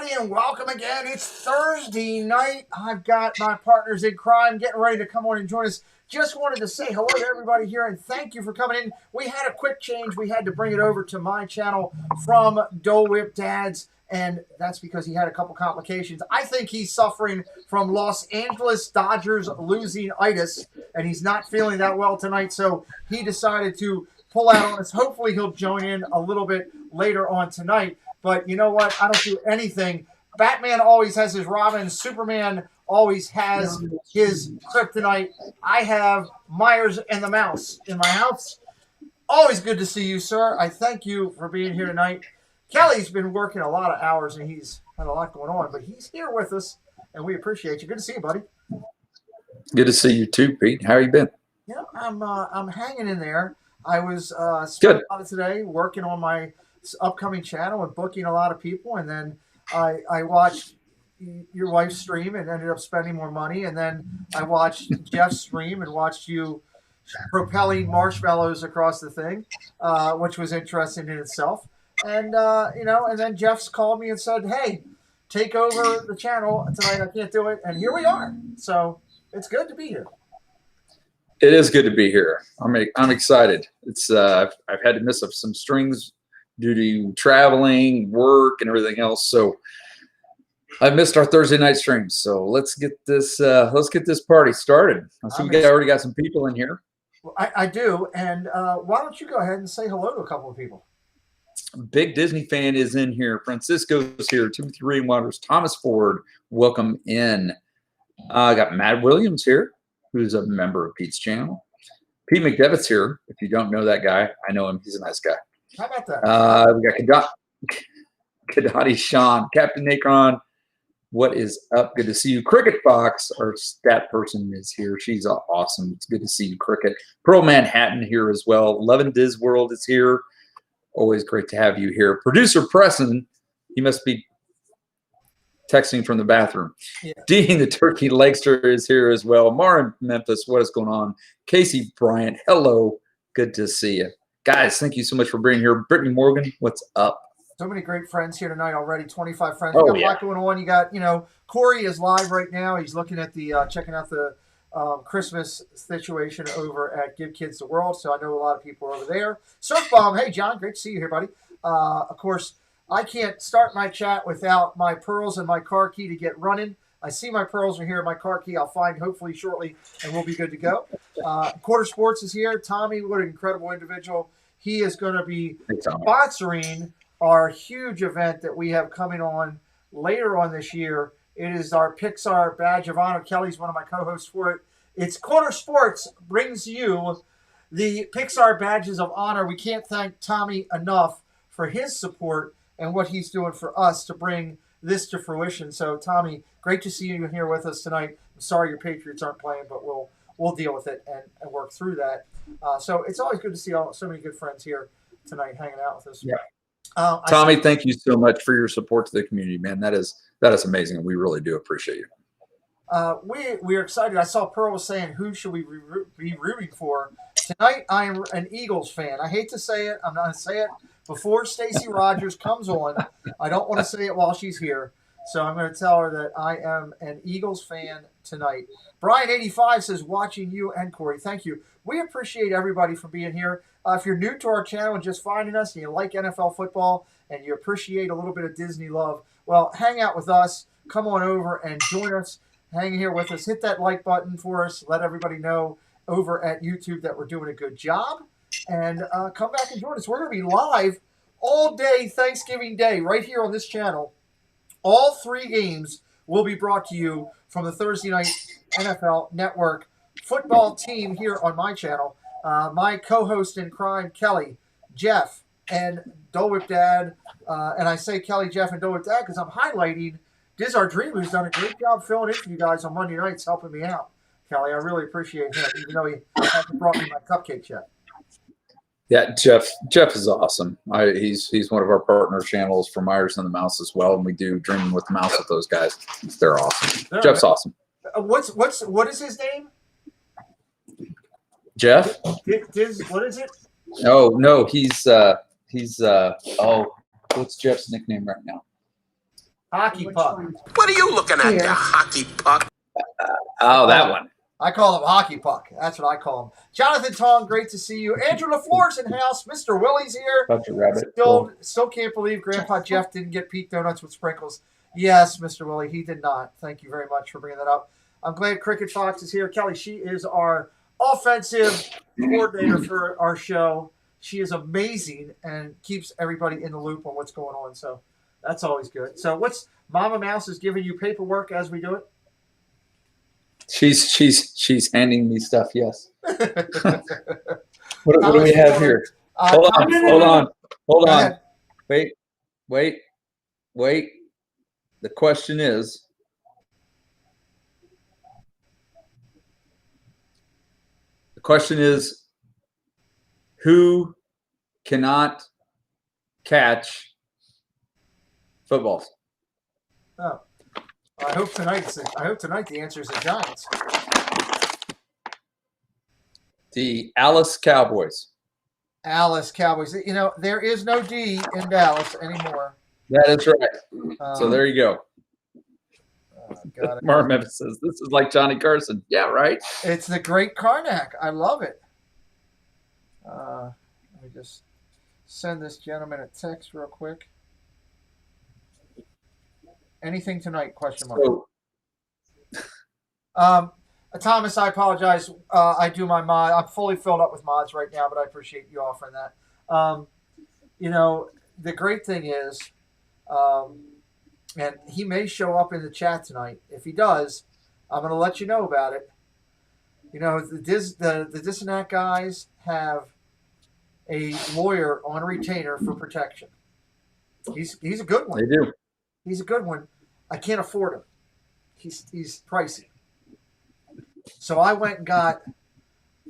everybody, and welcome again. It's Thursday night. I've got my partners in crime getting ready to come on and join us. Just wanted to say hello to everybody here and thank you for coming in. We had a quick change. We had to bring it over to my channel from Dole Whip Dad's, and that's because he had a couple complications. I think he's suffering from Los Angeles Dodgers losing itis, and he's not feeling that well tonight, so he decided to pull out on us. Hopefully he'll join in a little bit later on tonight. But you know what? I don't do anything. Batman always has his Robin. Superman always has his kryptonite. I have Meyers and the Mouse in my house. Always good to see you, sir. I thank you for being here tonight. Kelly's been working a lot of hours, and he's had a lot going on, but he's here with us, and we appreciate you. Good to see you, buddy. Good to see you too, Pete. How you been? Yeah, I'm hanging in there. I was spending a lot of today working on my upcoming channel and booking a lot of people, and then I watched your wife's stream and ended up spending more money, and then I watched Jeff's stream and watched you propelling marshmallows across the thing, which was interesting in itself. And and then Jeff's called me and said, "Hey, take over the channel tonight. I can't do it," and here we are. So it's good to be here. It is good to be here. I'm excited. It's I've had to miss up some strings due to traveling, work, and everything else. So I missed our Thursday night streams. So let's get this party started. I see we already got some people in here. Well, I do. And why don't you go ahead and say hello to a couple of people? Big Disney fan is in here. Francisco's here. Timothy Rainwaters, Thomas Ford, welcome in. I got Matt Williams here, who's a member of Pete's channel. Pete McDevitt's here. If you don't know that guy, I know him. He's a nice guy. How about that? We got Kadati Sean, Captain Nacron. What is up? Good to see you. Cricket Fox, our stat person, is here. She's awesome. It's good to see you, Cricket. Pearl Manhattan here as well. Levin Disworld is here. Always great to have you here. Producer Preston, he must be texting from the bathroom. Yeah. Dean the Turkey Legster is here as well. Mara Memphis, what is going on? Casey Bryant, hello. Good to see you. Guys, thank you so much for being here. Brittany Morgan, what's up? So many great friends here tonight already, 25 friends. We got a lot going on. You got, Corey is live right now. He's looking at the, checking out the Christmas situation over at Give Kids the World. So I know a lot of people are over there. Surf Bomb, hey, John, great to see you here, buddy. Of course, I can't start my chat without my pearls and my car key to get running. I see my pearls are here. My car key I'll find hopefully shortly, and we'll be good to go. Quarter Sports is here. Tommy, what an incredible individual. He is going to be sponsoring our huge event that we have coming on later on this year. It is our Pixar Badge of Honor. Kelly's one of my co-hosts for it. It's Quarter Sports brings you the Pixar Badges of Honor. We can't thank Tommy enough for his support and what he's doing for us to bring this to fruition. So, Tommy, great to see you here with us tonight. I'm sorry your Patriots aren't playing, but we'll deal with it and work through that. So it's always good to see so many good friends here tonight hanging out with us. Yeah. Tommy, thank you so much for your support to the community, man. That is amazing, and we really do appreciate you. We're excited. I saw Pearl was saying, who should we be rooting for? Tonight, I am an Eagles fan. I hate to say it. I'm not going to say it before Stacey Rogers comes on. I don't want to say it while she's here. So I'm going to tell her that I am an Eagles fan tonight. Brian85 says, watching you and Corey. Thank you. We appreciate everybody for being here. If you're new to our channel and just finding us and you like NFL football and you appreciate a little bit of Disney love, well, hang out with us. Come on over and join us. Hang here with us. Hit that like button for us. Let everybody know over at YouTube that we're doing a good job. And come back and join us. We're going to be live all day Thanksgiving Day right here on this channel. All 3 games will be brought to you from the Thursday Night NFL Network football team here on my channel. My co-host in crime, Kelly, Jeff, and Dole Whip Dad. And I say Kelly, Jeff, and Dole Whip Dad because I'm highlighting Diz Our Dream, who's done a great job filling in for you guys on Monday nights, helping me out. Kelly, I really appreciate him, even though he hasn't brought me my cupcake yet. Yeah, Jeff is awesome. He's one of our partner channels for Meyers and the Mouse as well, and we do Dreaming with the Mouse with those guys. They're awesome. Jeff's awesome. What is his name? Jeff? What is it? Oh no, he's what's Jeff's nickname right now? Hockey Which puck. one? What are you looking at, Here. you hockey puck? Oh, that one. I call him Hockey Puck. That's what I call him. Jonathan Tong, great to see you. Andrew LaFleur's in house. Mr. Willie's here. Bunch of rabbit. Still can't believe Grandpa Jeff didn't get Pete Donuts with sprinkles. Yes, Mr. Willie, he did not. Thank you very much for bringing that up. I'm glad Cricket Fox is here. Kelly, she is our offensive coordinator for our show. She is amazing and keeps everybody in the loop on what's going on. So that's always good. So what's Mama Mouse is giving you paperwork as we do it? She's handing me stuff. Yes. What do we have here? Hold on. Wait. The question is, who cannot catch footballs? Oh. I hope tonight the answer is the Giants. The Alice Cowboys. Alice Cowboys. You know, there is no D in Dallas anymore. That is right. So there you go. Mark Memphis says, this is like Johnny Carson. Yeah, right. It's the great Karnak. I love it. Let me just send this gentleman a text real quick. Anything tonight? Question mark. Thomas, I apologize. I do my mod. I'm fully filled up with mods right now, but I appreciate you offering that. You know, the great thing is, and he may show up in the chat tonight. If he does, I'm going to let you know about it. You know, the Dissonant guys have a lawyer on retainer for protection. He's a good one. They do. He's a good one. I can't afford him. He's pricey. So I went and got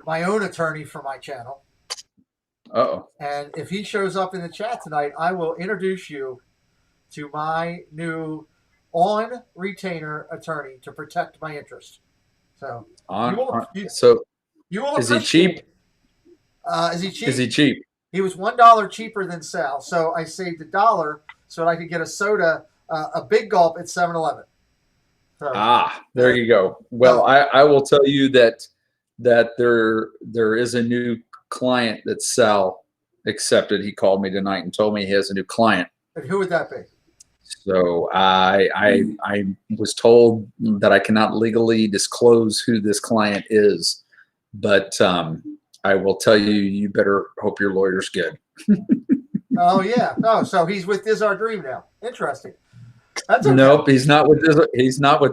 my own attorney for my channel. Uh-oh. And if he shows up in the chat tonight, I will introduce you to my new on retainer attorney to protect my interest. So is he cheap? Is he cheap? Is he cheap? He was $1 cheaper than Sal, so I saved $1 so that I could get a soda, a big gulp at 7-Eleven. So, there you go. Well, I will tell you that there is a new client that Sal accepted. He called me tonight and told me he has a new client. And who would that be? So I was told that I cannot legally disclose who this client is, but I will tell you, you better hope your lawyer's good. Oh yeah. Oh, so he's with Diz Our Dream now. Interesting. That's okay. Nope, he's not with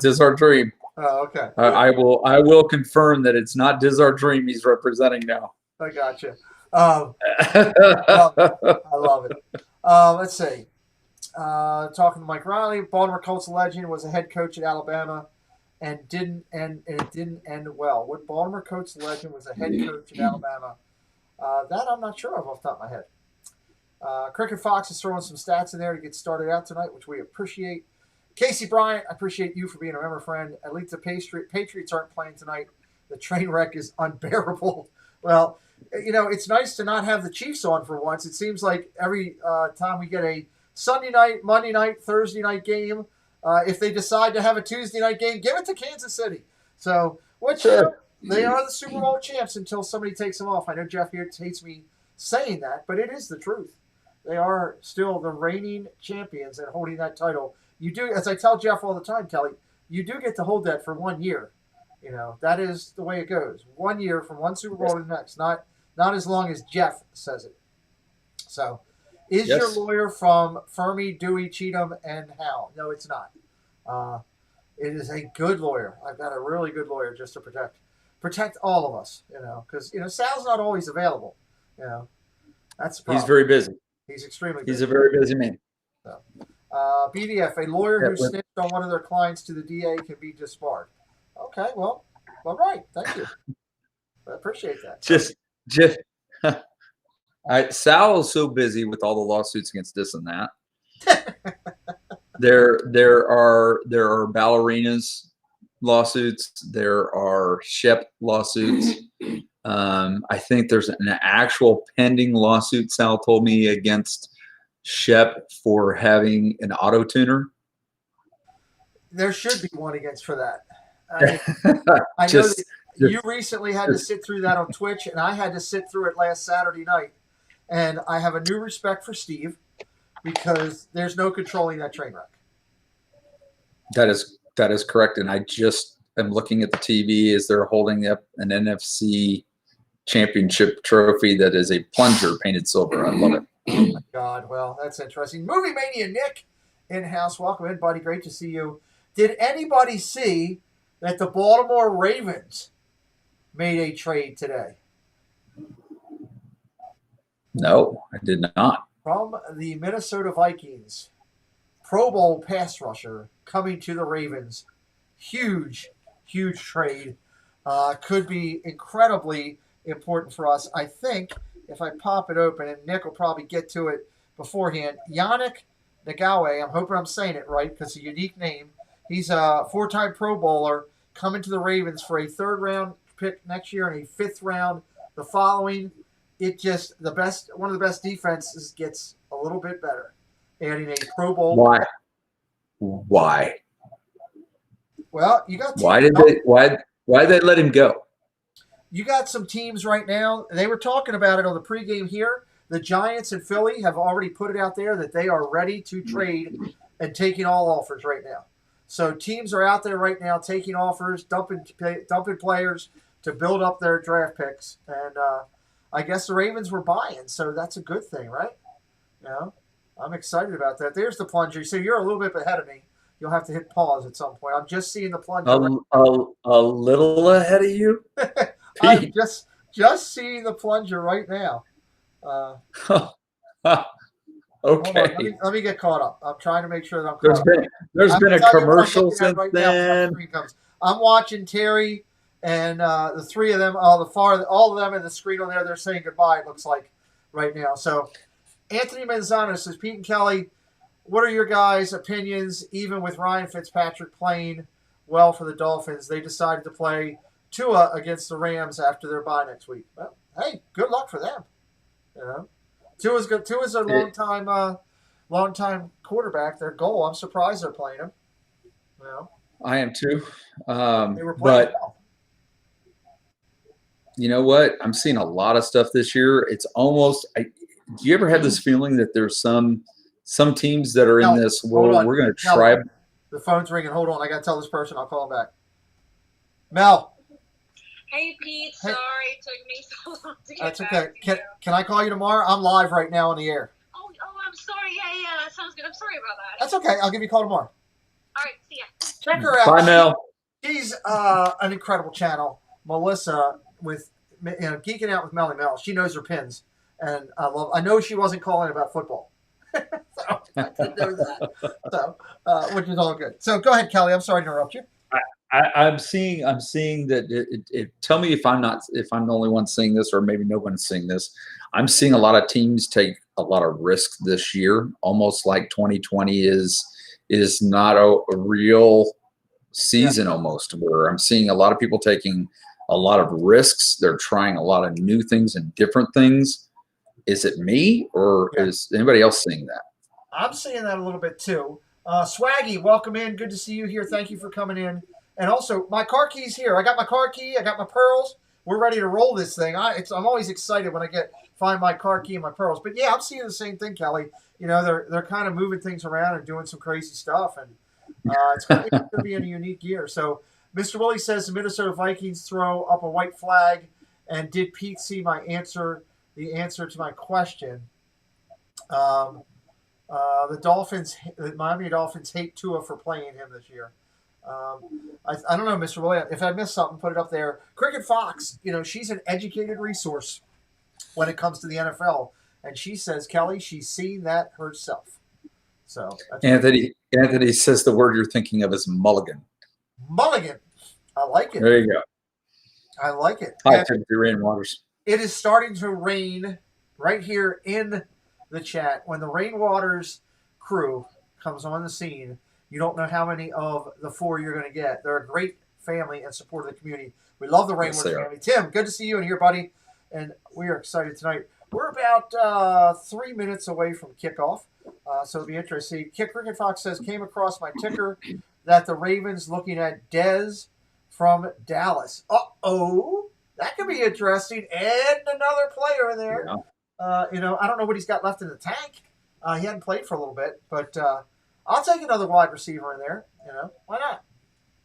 Diz Our Dream. Oh, okay. I will confirm that it's not Diz Our Dream he's representing now. I gotcha. I love it. Let's see. Talking to Mike Riley, Baltimore Colts legend, was a head coach at Alabama, and it didn't end well. What Baltimore Colts legend was a head coach at Alabama? That I'm not sure of off the top of my head. Cricket Fox is throwing some stats in there to get started out tonight, which we appreciate. Casey Bryant, I appreciate you for being a member friend. At least the Patriots aren't playing tonight. The train wreck is unbearable. Well, you know, it's nice to not have the Chiefs on for once. It seems like every time we get a Sunday night, Monday night, Thursday night game, if they decide to have a Tuesday night game, give it to Kansas City. So, they are the Super Bowl champs until somebody takes them off. I know Jeff here hates me saying that, but it is the truth. They are still the reigning champions and holding that title. You do, as I tell Jeff all the time, Kelly, you do get to hold that for 1 year. You know, that is the way it goes. 1 year from one Super Bowl to the next, not as long as Jeff says it. So, is your lawyer from Fermi, Dewey, Cheatham, and Howe? No, it's not. It is a good lawyer. I've got a really good lawyer just to protect all of us, you know, because, you know, Sal's not always available, you know. That's the problem. He's very busy. He's extremely busy. He's a very busy man. So, BDF, a lawyer who snitched on one of their clients to the DA can be disbarred. Okay, well, all right. Thank you. I appreciate that. Sal is so busy with all the lawsuits against this and that. There are ballerinas lawsuits. There are Shep lawsuits. I think there's an actual pending lawsuit, Sal told me, against Shep for having an auto tuner There should be one against for that. I mean, I know that just, you just, recently had to just sit through that on Twitch, and I had to sit through it last Saturday night. And I have a new respect for Steve because there's no controlling that train wreck. that is correct. And I just am looking at the TV as they're holding up an NFC championship trophy that is a plunger painted silver. I love it. Oh my God, well, that's interesting. Movie Mania Nick in-house. Welcome in, buddy. Great to see you. Did anybody see that the Baltimore Ravens made a trade today? No, I did not. From the Minnesota Vikings, Pro Bowl pass rusher coming to the Ravens. Huge, huge trade. Could be incredibly important for us. I think if I pop it open, and Nick will probably get to it beforehand, Yannick Ngakoue, I'm hoping I'm saying it right because it's a unique name. He's a four-time Pro Bowler coming to the Ravens for a third-round pick next year and a fifth round the following. It just one of the best defenses gets a little bit better. Adding a Pro Bowl. Why? Why? Well, you got why did they let him go? You got some teams right now. They were talking about it on the pregame here. The Giants and Philly have already put it out there that they are ready to trade and taking all offers right now. So teams are out there right now taking offers, dumping players to build up their draft picks. And I guess the Ravens were buying, so that's a good thing, right? You know, I'm excited about that. There's the plunger. So you're a little bit ahead of me. You'll have to hit pause at some point. I'm just seeing the plunger. A little ahead of you? I'm just seeing the plunger right now. Okay. Let me get caught up. I'm trying to make sure that I'm caught up. There's been a commercial since right then. I'm watching Terry and the three of them, all of them in the screen on there, they're saying goodbye, it looks like, right now. So Anthony Manzano says, Pete and Kelly, what are your guys' opinions, even with Ryan Fitzpatrick playing well for the Dolphins? They decided to play Tua against the Rams after their bye next week. Well, hey, good luck for them. You know, Tua's good. Tua's a long time quarterback. Their goal. I'm surprised they're playing him. You know, I am too. they were playing well. You know what? I'm seeing a lot of stuff this year. It's almost. Do you ever have this feeling that there's some teams that are in this? Well, we're going to try. The phone's ringing. Hold on. I got to tell this person. I'll call him back. Mel. Hey, Pete. Sorry it took me so long to get That's back okay. to you. Can I call you tomorrow? I'm live right now on the air. Oh, I'm sorry. Yeah, that sounds good. I'm sorry about that. That's okay. I'll give you a call tomorrow. All right, see ya. Check her out. Bye, Mel. She's an incredible channel. Melissa with Geeking Out with Melly Mel. She knows her pins, and I know she wasn't calling about football. So I didn't know that. So which is all good. So go ahead, Kelly. I'm sorry to interrupt you. I'm seeing that. Tell me if I'm the only one seeing this, or maybe no one's seeing this. I'm seeing a lot of teams take a lot of risks this year, almost like 2020 is not a real season. Yeah. Almost where I'm seeing a lot of people taking a lot of risks. They're trying a lot of new things and different things. Is it me, or is anybody else seeing that? I'm seeing that a little bit too. Swaggy, welcome in. Good to see you here. Thank you for coming in. And also, my car key's here. I got my car key. I got my pearls. We're ready to roll this thing. I'm always excited when I find my car key and my pearls. But yeah, I'm seeing the same thing, Kelly. You know, they're kind of moving things around and doing some crazy stuff, and it's going to be in a unique year. So, Mr. Willie says the Minnesota Vikings throw up a white flag. And did Pete see my answer? The answer to my question. The Miami Dolphins hate Tua for playing him this year. I don't know, Mr. Williams. If I missed something, put it up there. Cricket Fox, she's an educated resource when it comes to the NFL, and she says, Kelly, she's seen that herself. So Anthony says the word you're thinking of is mulligan. Mulligan, I like it. There you go. I like it. Hi, Timothy Rainwaters. It is starting to rain right here in the chat. When the Rainwaters crew comes on the scene, you don't know how many of the four you're going to get. They're a great family and support of the community. We love the Rainwaters family. Tim, good to see you in here, buddy. And we are excited tonight. We're about 3 minutes away from kickoff, so it'll be interesting. Cricket Fox says, came across my ticker that the Ravens looking at Dez from Dallas. Uh-oh. That could be interesting. And another player in there. Yeah. I don't know what he's got left in the tank. He hadn't played for a little bit, but I'll take another wide receiver in there. Why not?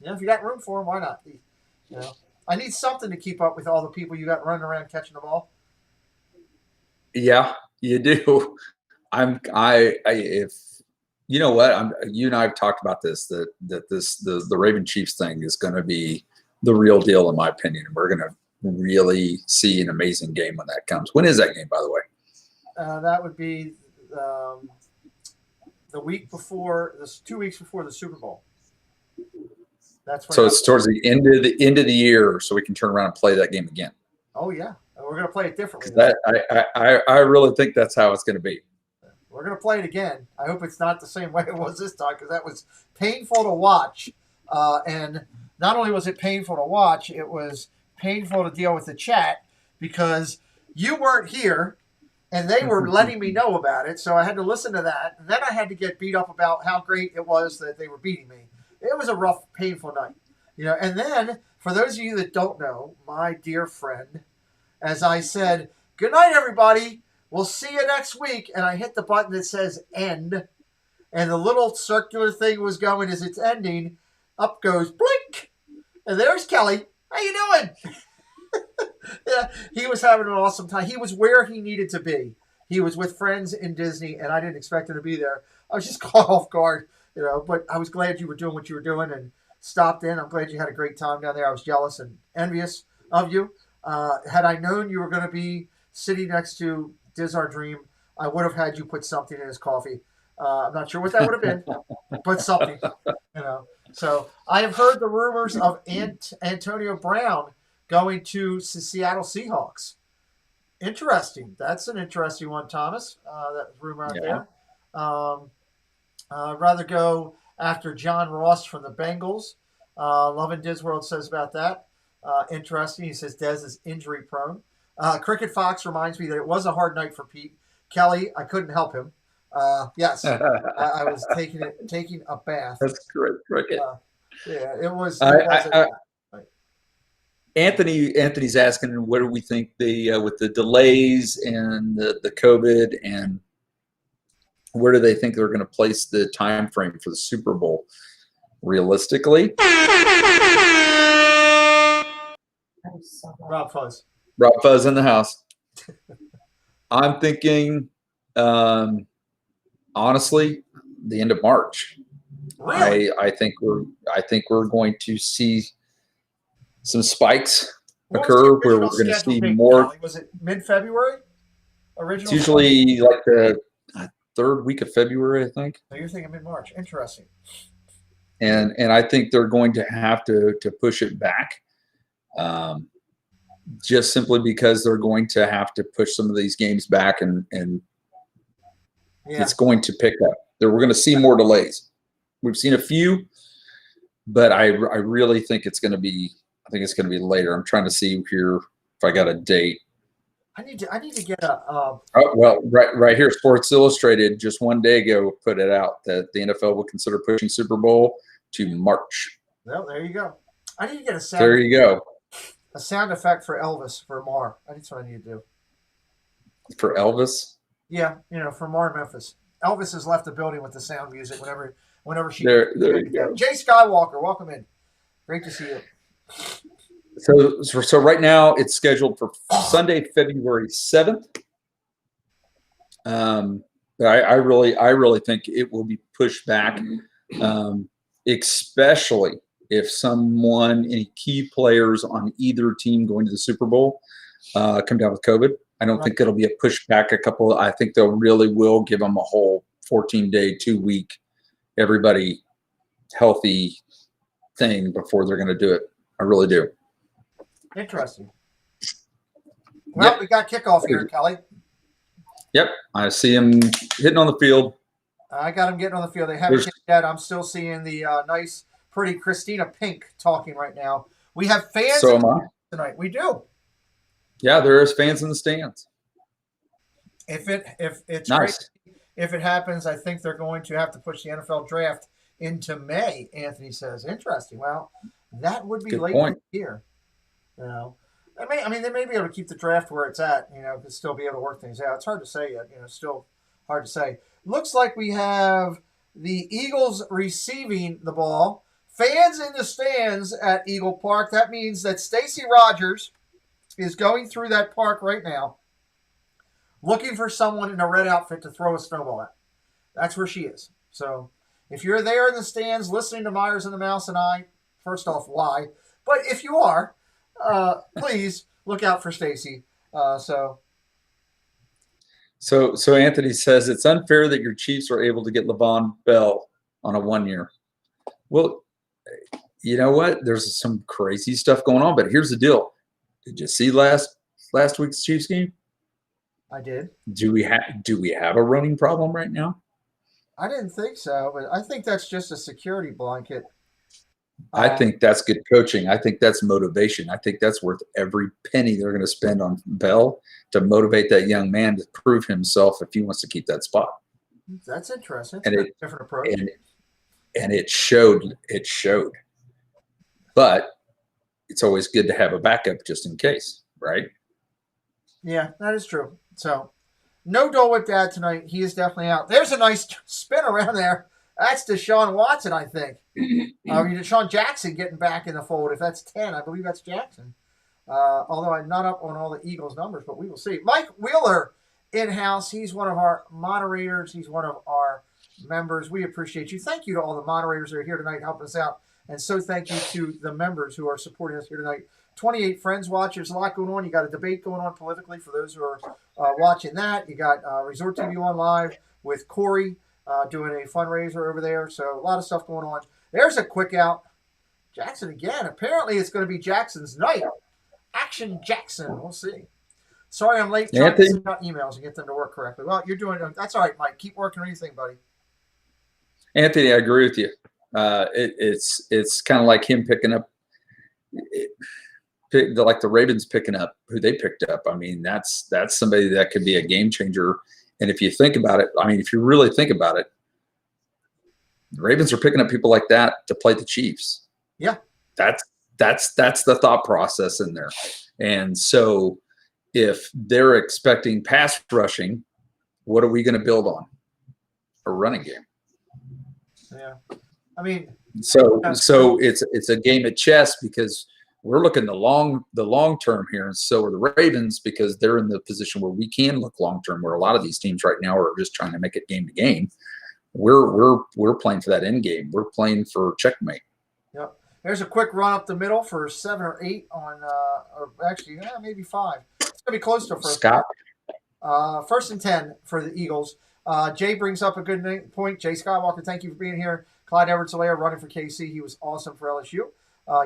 If you got room for him, why not? I need something to keep up with all the people you got running around catching the ball. Yeah, you do. If you know what, you and I have talked about this, that the Raven Chiefs thing is going to be the real deal, in my opinion. We're going to really see an amazing game when that comes. When is that game, by the way? That would be the week before, 2 weeks before the Super Bowl. So it's towards the end of the year, so we can turn around and play that game again. Oh yeah, and we're going to play it differently. I really think that's how it's going to be. We're going to play it again. I hope it's not the same way it was this time, because that was painful to watch. And not only was it painful to watch, it was painful to deal with the chat, because you weren't here and they were letting me know about it. So I had to listen to that. And then I had to get beat up about how great it was that they were beating me. It was a rough, painful night. And then, for those of you that don't know, my dear friend, as I said, good night, everybody. We'll see you next week. And I hit the button that says end. And the little circular thing was going as it's ending. Up goes blink. And there's Kelly. How you doing? Yeah, he was having an awesome time. He was where he needed to be. He was with friends in Disney, and I didn't expect him to be there. I was just caught off guard, but I was glad you were doing what you were doing and stopped in. I'm glad you had a great time down there. I was jealous and envious of you. Had I known you were going to be sitting next to Diz Our Dream, I would have had you put something in his coffee. I'm not sure what that would have been, but something, So I have heard the rumors of Antonio Brown going to Seattle Seahawks. Interesting. That's an interesting one, Thomas. That rumor out there. I'd rather go after John Ross from the Bengals. Love and Disworld says about that. Interesting. He says Dez is injury prone. Cricket Fox reminds me that it was a hard night for Pete. Kelly, I couldn't help him. Yes, I was taking a bath. That's great, Cricket. Yeah, it was. Anthony's asking, what do we think with the delays and the COVID, and where do they think they're going to place the time frame for the Super Bowl realistically? Rob Fuzz in the house. I'm thinking, honestly, the end of March. Really? I think we're going to see some spikes occur where we're going to see more. Was it mid-February? It's usually like the third week of February, I think. So you're thinking mid-March. Interesting. And I think they're going to have to push it back, just simply because they're going to have to push some of these games back, and it's going to pick up. We're going to see more delays. We've seen a few, but I really think it's going to be. I think it's going to be later. I'm trying to see here if I got a date. I need to get a. Oh, well, right here, Sports Illustrated just one day ago put it out that the NFL will consider pushing Super Bowl to March. Well, there you go. I need to get a sound. There you go. A sound effect for Elvis for Mar. That's what I need to do. For Elvis? Yeah, for Mar Memphis. Elvis has left the building with the sound music whenever she. There you go. Jay Skywalker, welcome in. Great to see you. So right now it's scheduled for Sunday, February 7th. I really think it will be pushed back, especially if any key players on either team going to the Super Bowl come down with COVID. I don't think it'll be a pushback. I think they'll really will give them a whole 14-day, 2-week, everybody healthy thing before they're going to do it. I really do. Interesting. Well, we got kickoff here, Kelly. Yep, I see him hitting on the field. I got him getting on the field. They haven't hit yet. I'm still seeing the nice, pretty Christina Pink talking right now. We have fans tonight. We do. Yeah, there is fans in the stands. If it's nice. Great, if it happens, I think they're going to have to push the NFL draft into May. Anthony says, interesting. Well, that would be Good late point. here. You know, they may be able to keep the draft where it's at. You know, to still be able to work things out. It's hard to say yet. You know, still hard to say. Looks like we have the Eagles receiving the ball. Fans in the stands at Eagle Park. That means that Stacy Rogers is going through that park right now, looking for someone in a red outfit to throw a snowball at. That's where she is. So if you're there in the stands listening to Meyers and the Mouse and I, first off, lie. But if you are, please look out for Stacy. So Anthony says it's unfair that your Chiefs are able to get Levon Bell on a 1 year. Well, you know what? There's some crazy stuff going on, but here's the deal. Did you see last week's Chiefs game? I did. Do we have a running problem right now? I didn't think so, but I think that's just a security blanket. I think that's good coaching. I think that's motivation. I think that's worth every penny they're going to spend on Bell to motivate that young man to prove himself if he wants to keep that spot. That's interesting. And it's a different approach. And it showed. It showed. But it's always good to have a backup just in case, right? Yeah, that is true. So, no Dole Whip Dad tonight. He is definitely out. There's a nice spin around there. That's Deshaun Watson, I think. Deshaun Jackson getting back in the fold. If that's 10, I believe that's Jackson. Although I'm not up on all the Eagles numbers, but we will see. Mike Wheeler in-house. He's one of our moderators. He's one of our members. We appreciate you. Thank you to all the moderators that are here tonight helping us out. And so thank you to the members who are supporting us here tonight. 28 friends watch. There's a lot going on. You got a debate going on politically for those who are watching that. You got Resort TV on live with Corey doing a fundraiser over there. So a lot of stuff going on. There's a quick out. Jackson again. Apparently it's going to be Jackson's night. Action Jackson. We'll see. Sorry I'm late trying to send out emails and get them to work correctly. Well, you're doing – that's all right, Mike. Keep working on anything, buddy. Anthony, I agree with you. It's kind of like him picking up like the Ravens picking up who they picked up. I mean, that's somebody that could be a game changer. And if you think about it, I mean, if you really think about it, the Ravens are picking up people like that to play the Chiefs. Yeah. That's the thought process in there. And so if they're expecting pass rushing, what are we going to build on? A running game. Yeah. I mean, so it's a game of chess because we're looking the long term here, and so are the Ravens because they're in the position where we can look long term. Where a lot of these teams right now are just trying to make it game to game. We're playing for that end game. We're playing for checkmate. Yep. There's a quick run up the middle for 7 or 8 on, or actually, maybe 5. It's gonna be close to first. Scott. First and 10 for the Eagles. Jay brings up a good point. Jay Skywalker, thank you for being here. Clyde Edwards-Helaire running for KC. He was awesome for LSU.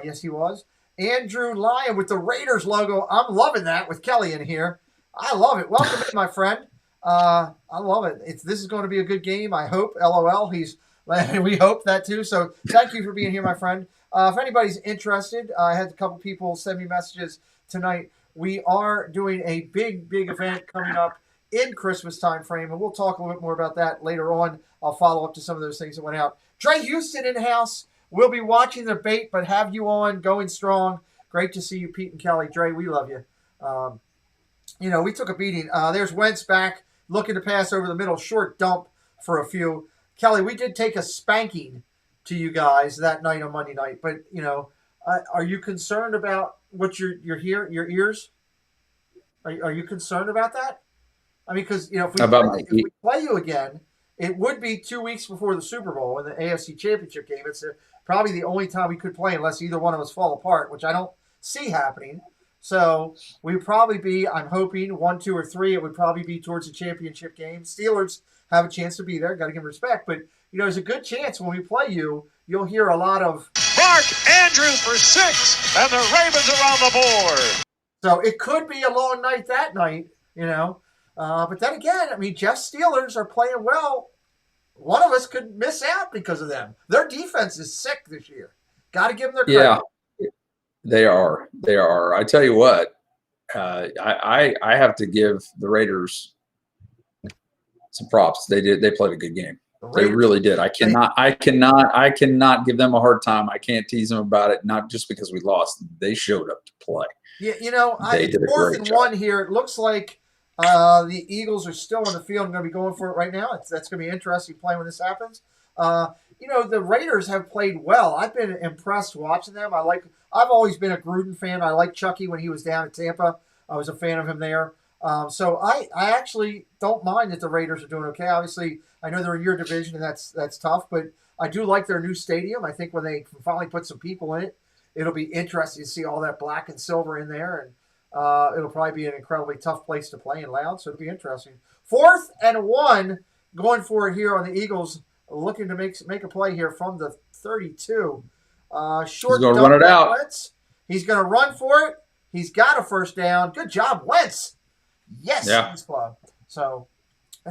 Yes, he was. Andrew Lyon with the Raiders logo. I'm loving that with Kelly in here. I love it. Welcome in, my friend. I love it. This is going to be a good game, I hope. LOL. We hope that too. So thank you for being here, my friend. If anybody's interested, I had a couple people send me messages tonight. We are doing a big event coming up in Christmas time frame, and we'll talk a little bit more about that later on. I'll follow up to some of those things that went out. Dre Houston in-house. We'll be watching the debate, but have you on, going strong. Great to see you, Pete and Kelly. Dre, we love you. We took a beating. There's Wentz back, looking to pass over the middle, short dump for a few. Kelly, we did take a spanking to you guys that night on Monday night, but, are you concerned about what your ears? Are you concerned about that? I mean, because, if we play you again, it would be 2 weeks before the Super Bowl in the AFC Championship game. It's probably the only time we could play unless either one of us fall apart, which I don't see happening. So we would probably be, I'm hoping, 1, 2, or 3. It would probably be towards the championship game. Steelers have a chance to be there. Got to give them respect. But, there's a good chance when we play you, you'll hear a lot of Mark Andrews for 6, and the Ravens are on the board. So it could be a long night that night, But then again, I mean, Jeff's Steelers are playing well. One of us could miss out because of them. Their defense is sick this year. Got to give them their credit. Yeah, they are. They are. I tell you what, I have to give the Raiders some props. They played a good game. They really did. I cannot give them a hard time. I can't tease them about it. Not just because we lost. They showed up to play. Yeah, They did a 4th great and job. 1 here. It looks like the Eagles are still on the field and going to be going for it right now. That's going to be interesting playing when this happens. The Raiders have played well. I've been impressed watching them. I've always been a Gruden fan. I liked Chucky when he was down at Tampa. I was a fan of him there. So I actually don't mind that the Raiders are doing okay. Obviously, I know they're in your division, and that's tough. But I do like their new stadium. I think when they can finally put some people in it, it'll be interesting to see all that black and silver in there. And it'll probably be an incredibly tough place to play and loud. So it'll be interesting. 4th and 1 going for it here on the Eagles, looking to make a play here from the 32. Short He's going to run it out. Wentz. He's going to run for it. He's got a first down. Good job, Wentz. Yes. Yeah. So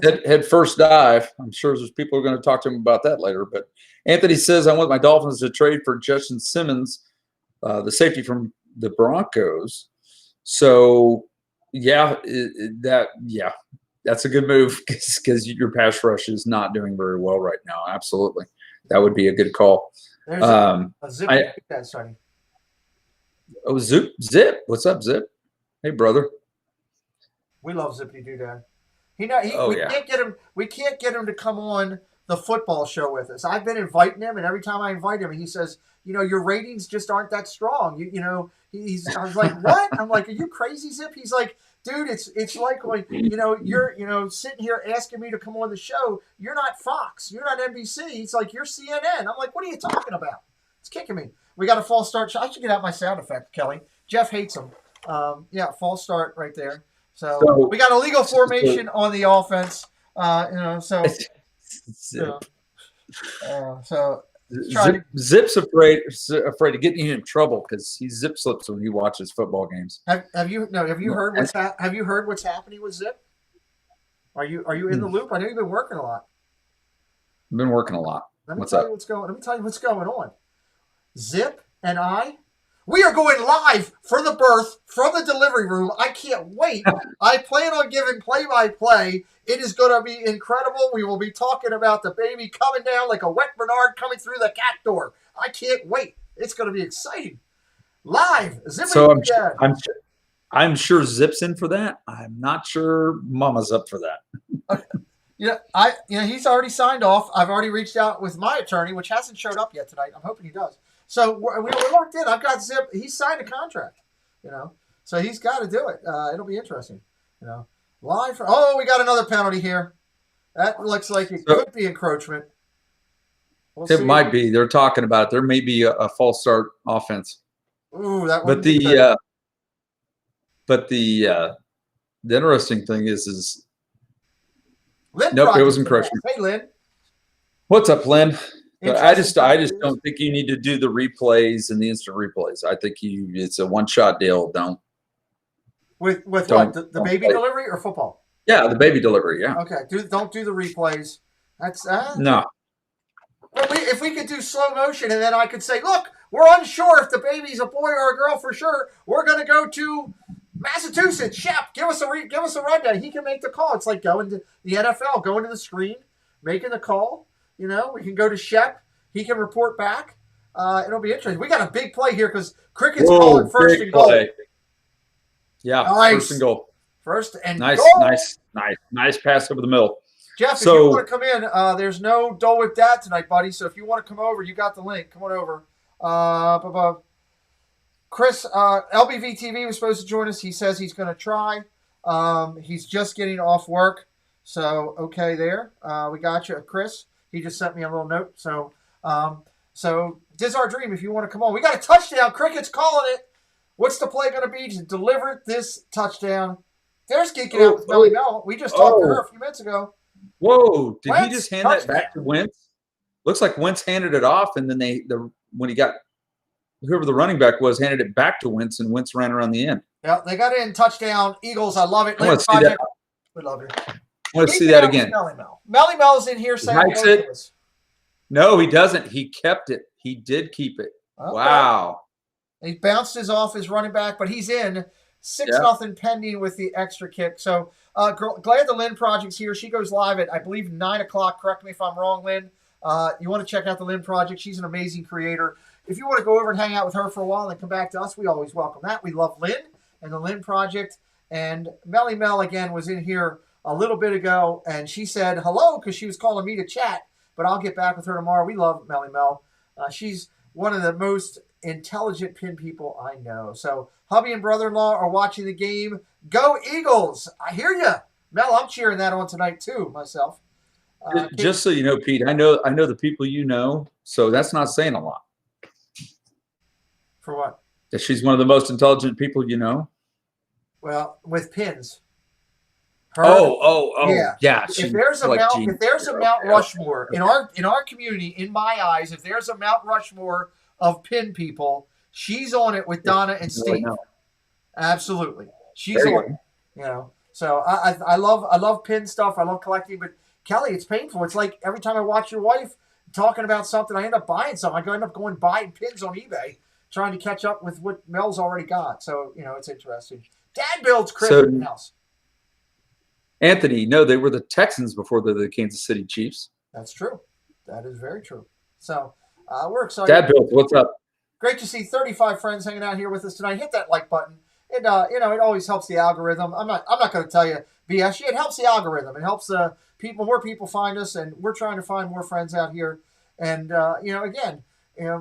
Head first dive. I'm sure there's people who are going to talk to him about that later. But Anthony says, I want my Dolphins to trade for Justin Simmons, the safety from the Broncos. So, that's a good move because your pass rush is not doing very well right now. Absolutely. That would be a good call. There's a Zip. Sorry. Oh, Zip. What's up, Zip? Hey, brother. We love Zippy Doodad. We can't get him to come on the football show with us. I've been inviting him, and every time I invite him, he says, your ratings just aren't that strong. I was like, what? I'm like, are you crazy, Zip? He's like, dude, it's like when you're sitting here asking me to come on the show. You're not Fox. You're not NBC. It's like you're CNN. I'm like, what are you talking about? It's kicking me. We got a false start. I should get out my sound effect, Kelly. Jeff hates them. False start right there. So we got a legal formation on the offense. Zip's afraid of getting in trouble because he zip slips when he watches football games. Have you heard what's happening with Zip? Are you in the loop? I know you've been working a lot. I've been working a lot. Let me tell you what's going on. Zip and we are going live for the birth from the delivery room. I can't wait. I plan on giving play-by-play. It is going to be incredible. We will be talking about the baby coming down like a wet Bernard coming through the cat door. I can't wait. It's going to be exciting. Live. I'm sure Zip's in for that. I'm not sure Mama's up for that. He's already signed off. I've already reached out with my attorney, which hasn't showed up yet tonight. I'm hoping he does. So we're locked in. I've got Zip. He's signed a contract, so he's got to do it. It'll be interesting, Live we got another penalty here. That looks like it could be encroachment. It might be. They're talking about it. There may be a false start offense. Ooh, that. But the interesting thing is nope, it was encroachment. Hey, Lynn. What's up, Lynn? I just don't think you need to do the replays and the instant replays. I think it's a one-shot deal. Don't. With what? The baby delivery or football? Yeah, the baby delivery. Yeah. Okay. Don't do the replays. That's no. But if we could do slow motion, and then I could say, look, we're unsure if the baby's a boy or a girl for sure. We're going to go to Massachusetts. Shep, give us a rundown. He can make the call. It's like going to the NFL, going to the screen, making the call. We can go to Shep. He can report back. It'll be interesting. We got a big play here because Crickett's calling first and goal. Yeah, nice. First and goal. First and nice, goal. Nice pass over the middle. Jeff, if you want to come in, there's no Dole Whip Dad tonight, buddy. So if you want to come over, you got the link. Come on over. Chris, LBV TV was supposed to join us. He says he's going to try. He's just getting off work. So, okay there. We got you, Chris. He just sent me a little note. So this is our dream if you want to come on. We got a touchdown. Crickett's calling it. What's the play going to be to deliver this touchdown? There's geeking out with Melly Mel. We just talked to her a few minutes ago. Whoa! Did he just hand that back to Wentz? Looks like Wentz handed it off, and then when he got whoever the running back was, handed it back to Wentz, and Wentz ran around the end. Yeah, they got in touchdown. Eagles, I love it. I want to see that. We love it. I want to see that again. Melly Mel's in here saying it. No, he doesn't. He kept it. He did keep it. Okay. Wow. He bounced off his running back, but he's in. 6-0 pending with the extra kick. So glad the Lynn Project's here. She goes live at, I believe, 9 o'clock. Correct me if I'm wrong, Lynn. You want to check out the Lynn Project. She's an amazing creator. If you want to go over and hang out with her for a while and then come back to us, we always welcome that. We love Lynn and the Lynn Project. And Melly Mel, again, was in here a little bit ago, and she said hello because she was calling me to chat, but I'll get back with her tomorrow. We love Melly Mel. She's one of the most intelligent pin people I know. So hubby and brother-in-law are watching the game. Go Eagles! I hear you. Mel, I'm cheering that on tonight too, myself. Just so you know, Pete, I know the people you know, so that's not saying a lot. For what? That she's one of the most intelligent people you know. Well, with pins. Her, yeah. If there's a Mount Rushmore in our community, in my eyes, if there's a Mount Rushmore of pin people, she's on it with Donna and Steve. Absolutely, she's on it. You know, so I love pin stuff. I love collecting, but Kelly, it's painful. It's like every time I watch your wife talking about something, I end up buying something. I end up going buying pins on eBay, trying to catch up with what Mel's already got. So it's interesting. Dad builds crib in the house. Anthony, no, they were the Texans before they're the Kansas City Chiefs. That's true. That is very true. So we're excited. Dad builds, what's up? Great to see 35 friends hanging out here with us tonight. Hit that like button. It it always helps the algorithm. I'm not going to tell you BS. It helps the algorithm. It helps more people find us, and we're trying to find more friends out here. And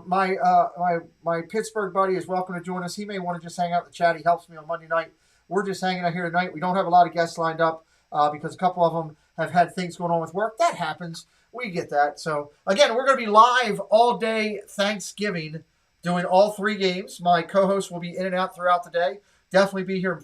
my Pittsburgh buddy is welcome to join us. He may want to just hang out in the chat. He helps me on Monday night. We're just hanging out here tonight. We don't have a lot of guests lined up because a couple of them have had things going on with work. That happens. We get that. So, again, we're going to be live all day Thanksgiving doing all 3 games. My co-host will be in and out throughout the day. Definitely be here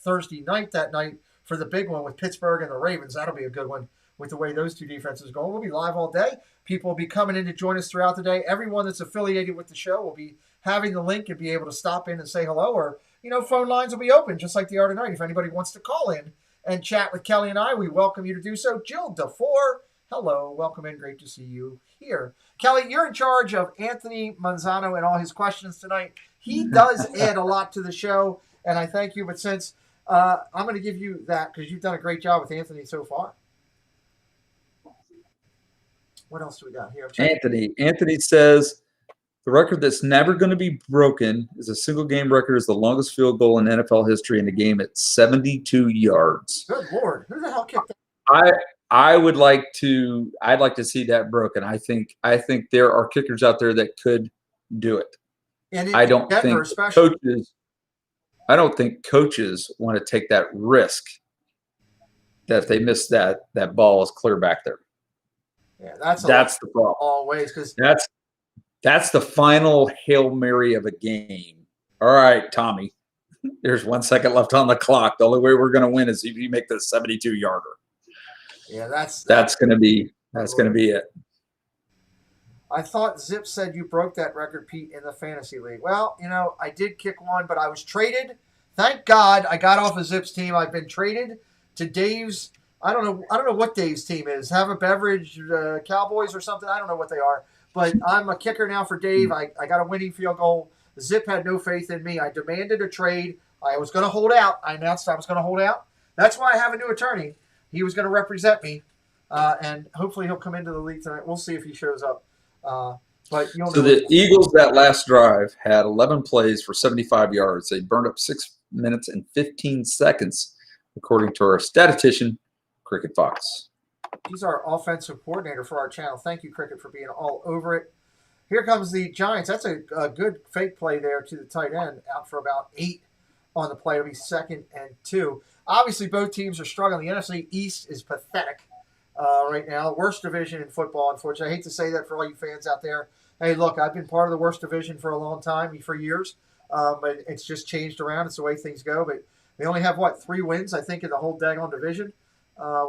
Thursday night, that night, for the big one with Pittsburgh and the Ravens. That'll be a good one with the way those 2 defenses are going. We'll be live all day. People will be coming in to join us throughout the day. Everyone that's affiliated with the show will be having the link and be able to stop in and say hello, or phone lines will be open just like they are tonight. If anybody wants to call in and chat with Kelly and I, we welcome you to do so. Jill DeFore, hello, welcome in. Great to see you here. Kelly, you're in charge of Anthony Manzano and all his questions tonight. He does add a lot to the show, and I thank you. But since I'm going to give you that because you've done a great job with Anthony so far. What else do we got here? Anthony says, the record that's never going to be broken is a single game record is the longest field goal in NFL history in a game at 72 yards. Good Lord. Who the hell kicked that? I'd like to see that broken. I think there are kickers out there that could do it. And I don't think coaches want to take that risk that if they miss that ball is clear back there. Yeah, that's the problem. Always, because that's the final Hail Mary of a game. All right, Tommy. There's 1 second left on the clock. The only way we're going to win is if you make the 72-yarder. Yeah, that's going to be it. I thought Zip said you broke that record, Pete, in the fantasy league. Well, I did kick one, but I was traded. Thank God I got off of Zip's team. I've been traded to Dave's. I don't know what Dave's team is. Have a Beverage Cowboys or something. I don't know what they are. But I'm a kicker now for Dave. I got a winning field goal. Zip had no faith in me. I demanded a trade. I was going to hold out. I announced I was going to hold out. That's why I have a new attorney. He was going to represent me, and hopefully he'll come into the league tonight. We'll see if he shows up. But so the Eagles, that last drive, had 11 plays for 75 yards. They burned up 6 minutes and 15 seconds, according to our statistician, Cricket Fox. He's our offensive coordinator for our channel. Thank you, Cricket, for being all over it. Here comes the Giants. That's a good fake play there to the tight end, out for about 8 on the play. It'll be 2nd and 2. Obviously, both teams are struggling. The NFC East is pathetic right now. Worst division in football, unfortunately. I hate to say that for all you fans out there. Hey, look, I've been part of the worst division for a long time, for years. But it's just changed around. It's the way things go. But they only have, 3 wins, I think, in the whole daggone division,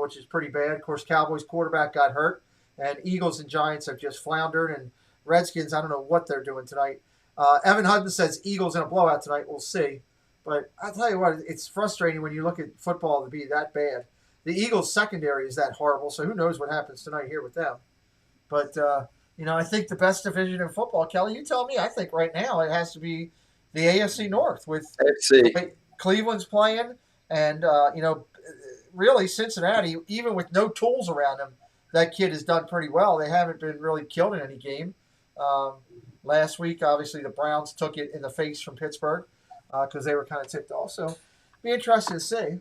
which is pretty bad. Of course, Cowboys quarterback got hurt. And Eagles and Giants have just floundered. And Redskins, I don't know what they're doing tonight. Evan Hudson says Eagles in a blowout tonight. We'll see. But I'll tell you what, it's frustrating when you look at football to be that bad. The Eagles' secondary is that horrible, so who knows what happens tonight here with them. But, I think the best division in football, Kelly, you tell me, I think right now it has to be the AFC North with AFC. the way Cleveland's playing, and really Cincinnati, even with no tools around him, that kid has done pretty well. They haven't been really killed in any game. Last week, obviously, the Browns took it in the face from Pittsburgh because they were kind of tipped off. So, be interesting to see.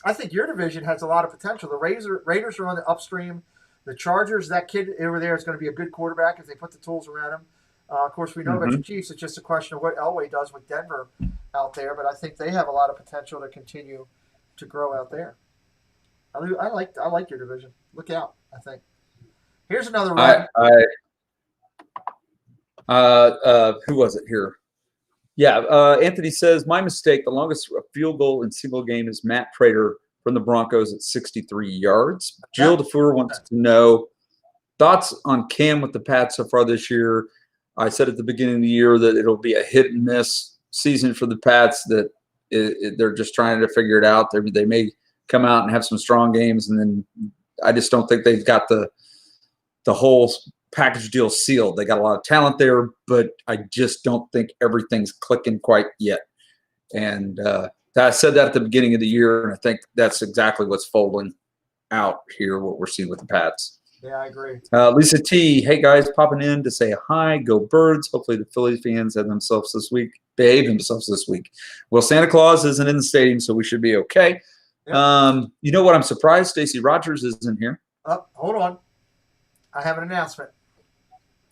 I think your division has a lot of potential. The Raiders are on the upstream. The Chargers, that kid over there is going to be a good quarterback if they put the tools around him. Of course, we know about your Chiefs. It's just a question of what Elway does with Denver out there. But I think they have a lot of potential to continue to grow out there. I like your division. Look out, I think. Here's another run. Who was it here? Yeah, Anthony says, my mistake. The longest field goal in single game is Matt Prater from the Broncos at 63 yards. Jill DeFour wants to know thoughts on Cam with the Pats so far this year. I said at the beginning of the year that it'll be a hit and miss season for the Pats, that they're just trying to figure it out. They may come out and have some strong games, and then I just don't think they've got the whole package deal sealed. They got a lot of talent there, but I just don't think everything's clicking quite yet. And I said that at the beginning of the year, and I think that's exactly what's folding out here, what we're seeing with the Pats. Yeah, I agree. Lisa T, hey guys, popping in to say hi. Go Birds. Hopefully the Philly fans behave themselves this week. Well, Santa Claus isn't in the stadium, so we should be okay. Yep. You know what? I'm surprised Stacey Rogers isn't here. Oh, hold on. I have an announcement.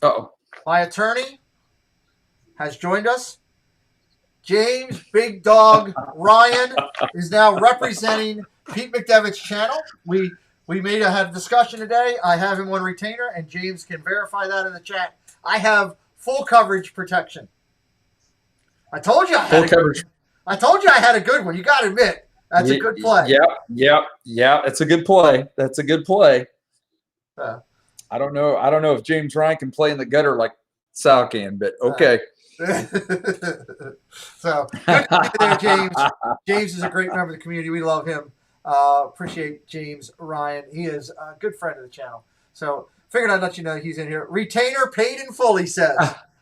Uh-oh. My attorney has joined us. James Big Dog Ryan is now representing Pete McDevitt's channel. We may have had a discussion today. I have him on retainer, and James can verify that in the chat. I have full coverage protection. I told you I had a good one. You got to admit, that's a good play. Yeah. That's a good play. I don't know if James Ryan can play in the gutter like Sal can, but okay. So good to be there, James. James is a great member of the community. We love him. Appreciate James Ryan. He is a good friend of the channel. So figured I'd let you know he's in here. Retainer paid in full, he says.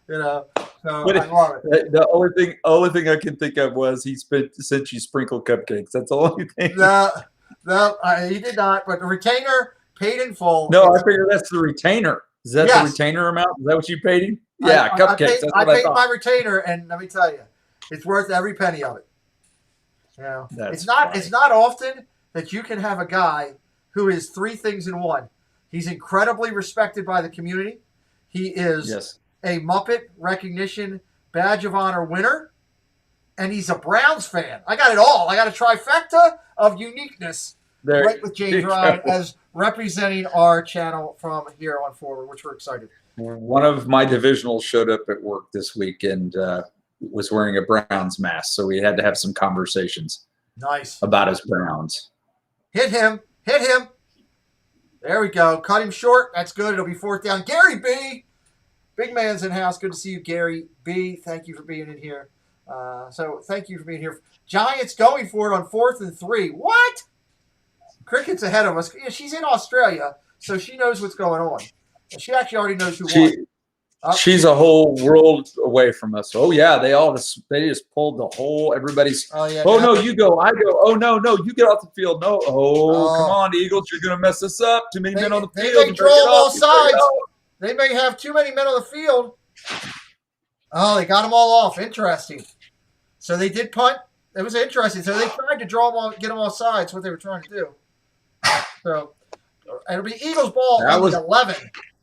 So I love it. The only thing I can think of was he sent you sprinkle cupcakes. That's the only thing. No, he did not. But the retainer paid in full. No, I figure that's the retainer. Is that the retainer amount? Is that what you paid him? Yeah, cupcakes. I paid my retainer, and let me tell you, it's worth every penny of it. You know, it's not often that you can have a guy who is three things in one. He's incredibly respected by the community. He is a Muppet recognition badge of honor winner, and he's a Browns fan. I got it all. I got a trifecta of uniqueness right with James Ryan as representing our channel from here on forward, which we're excited. One of my divisionals showed up at work this week and was wearing a Browns mask, so we had to have some conversations. Nice. About his Browns. Hit him. There we go. Cut him short. That's good. It'll be fourth down. Gary B. Big man's in house. Good to see you, Gary B. Thank you for being in here. So thank you for being here. Giants going for it on 4th and 3. What? Cricket's ahead of us. She's in Australia, so she knows what's going on. She actually already knows who won. She's a whole world away from us. Oh yeah, they just pulled the whole everybody's. Oh yeah. Oh no, you go, I go. Oh no, you get off the field. No. Oh, come on, Eagles, you're gonna mess us up. Too many men on the field. They may draw all sides. They may have too many men on the field. Oh, they got them all off. Interesting. So they did punt. It was interesting. So they tried to draw them all, get them all sides. What they were trying to do. So it'll be Eagles ball on the 11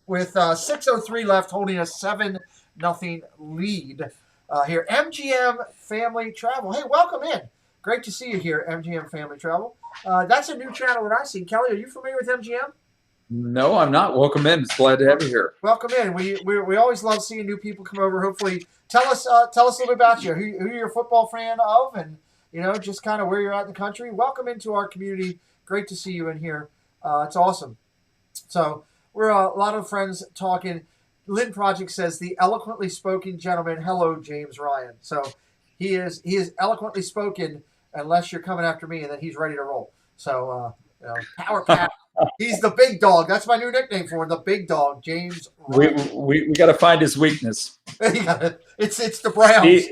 with 6:03 left, holding a 7-0 lead here. MGM Family Travel. Hey, welcome in. Great to see you here, MGM Family Travel. That's a new channel that I see. Kelly, are you familiar with MGM? No, I'm not. Welcome in. It's glad to have you here. Welcome in. We always love seeing new people come over. Hopefully, tell us a little bit about you. Who you're a football fan of, and just kind of where you're at in the country. Welcome into our community. Great to see you in here. It's awesome. So we're a lot of friends talking. Lynn Project says the eloquently spoken gentleman. Hello, James Ryan. So he is eloquently spoken unless you're coming after me, and then he's ready to roll. So power pack. He's the big dog. That's my new nickname for him, the big dog, James. We got to find his weakness. It's the Browns.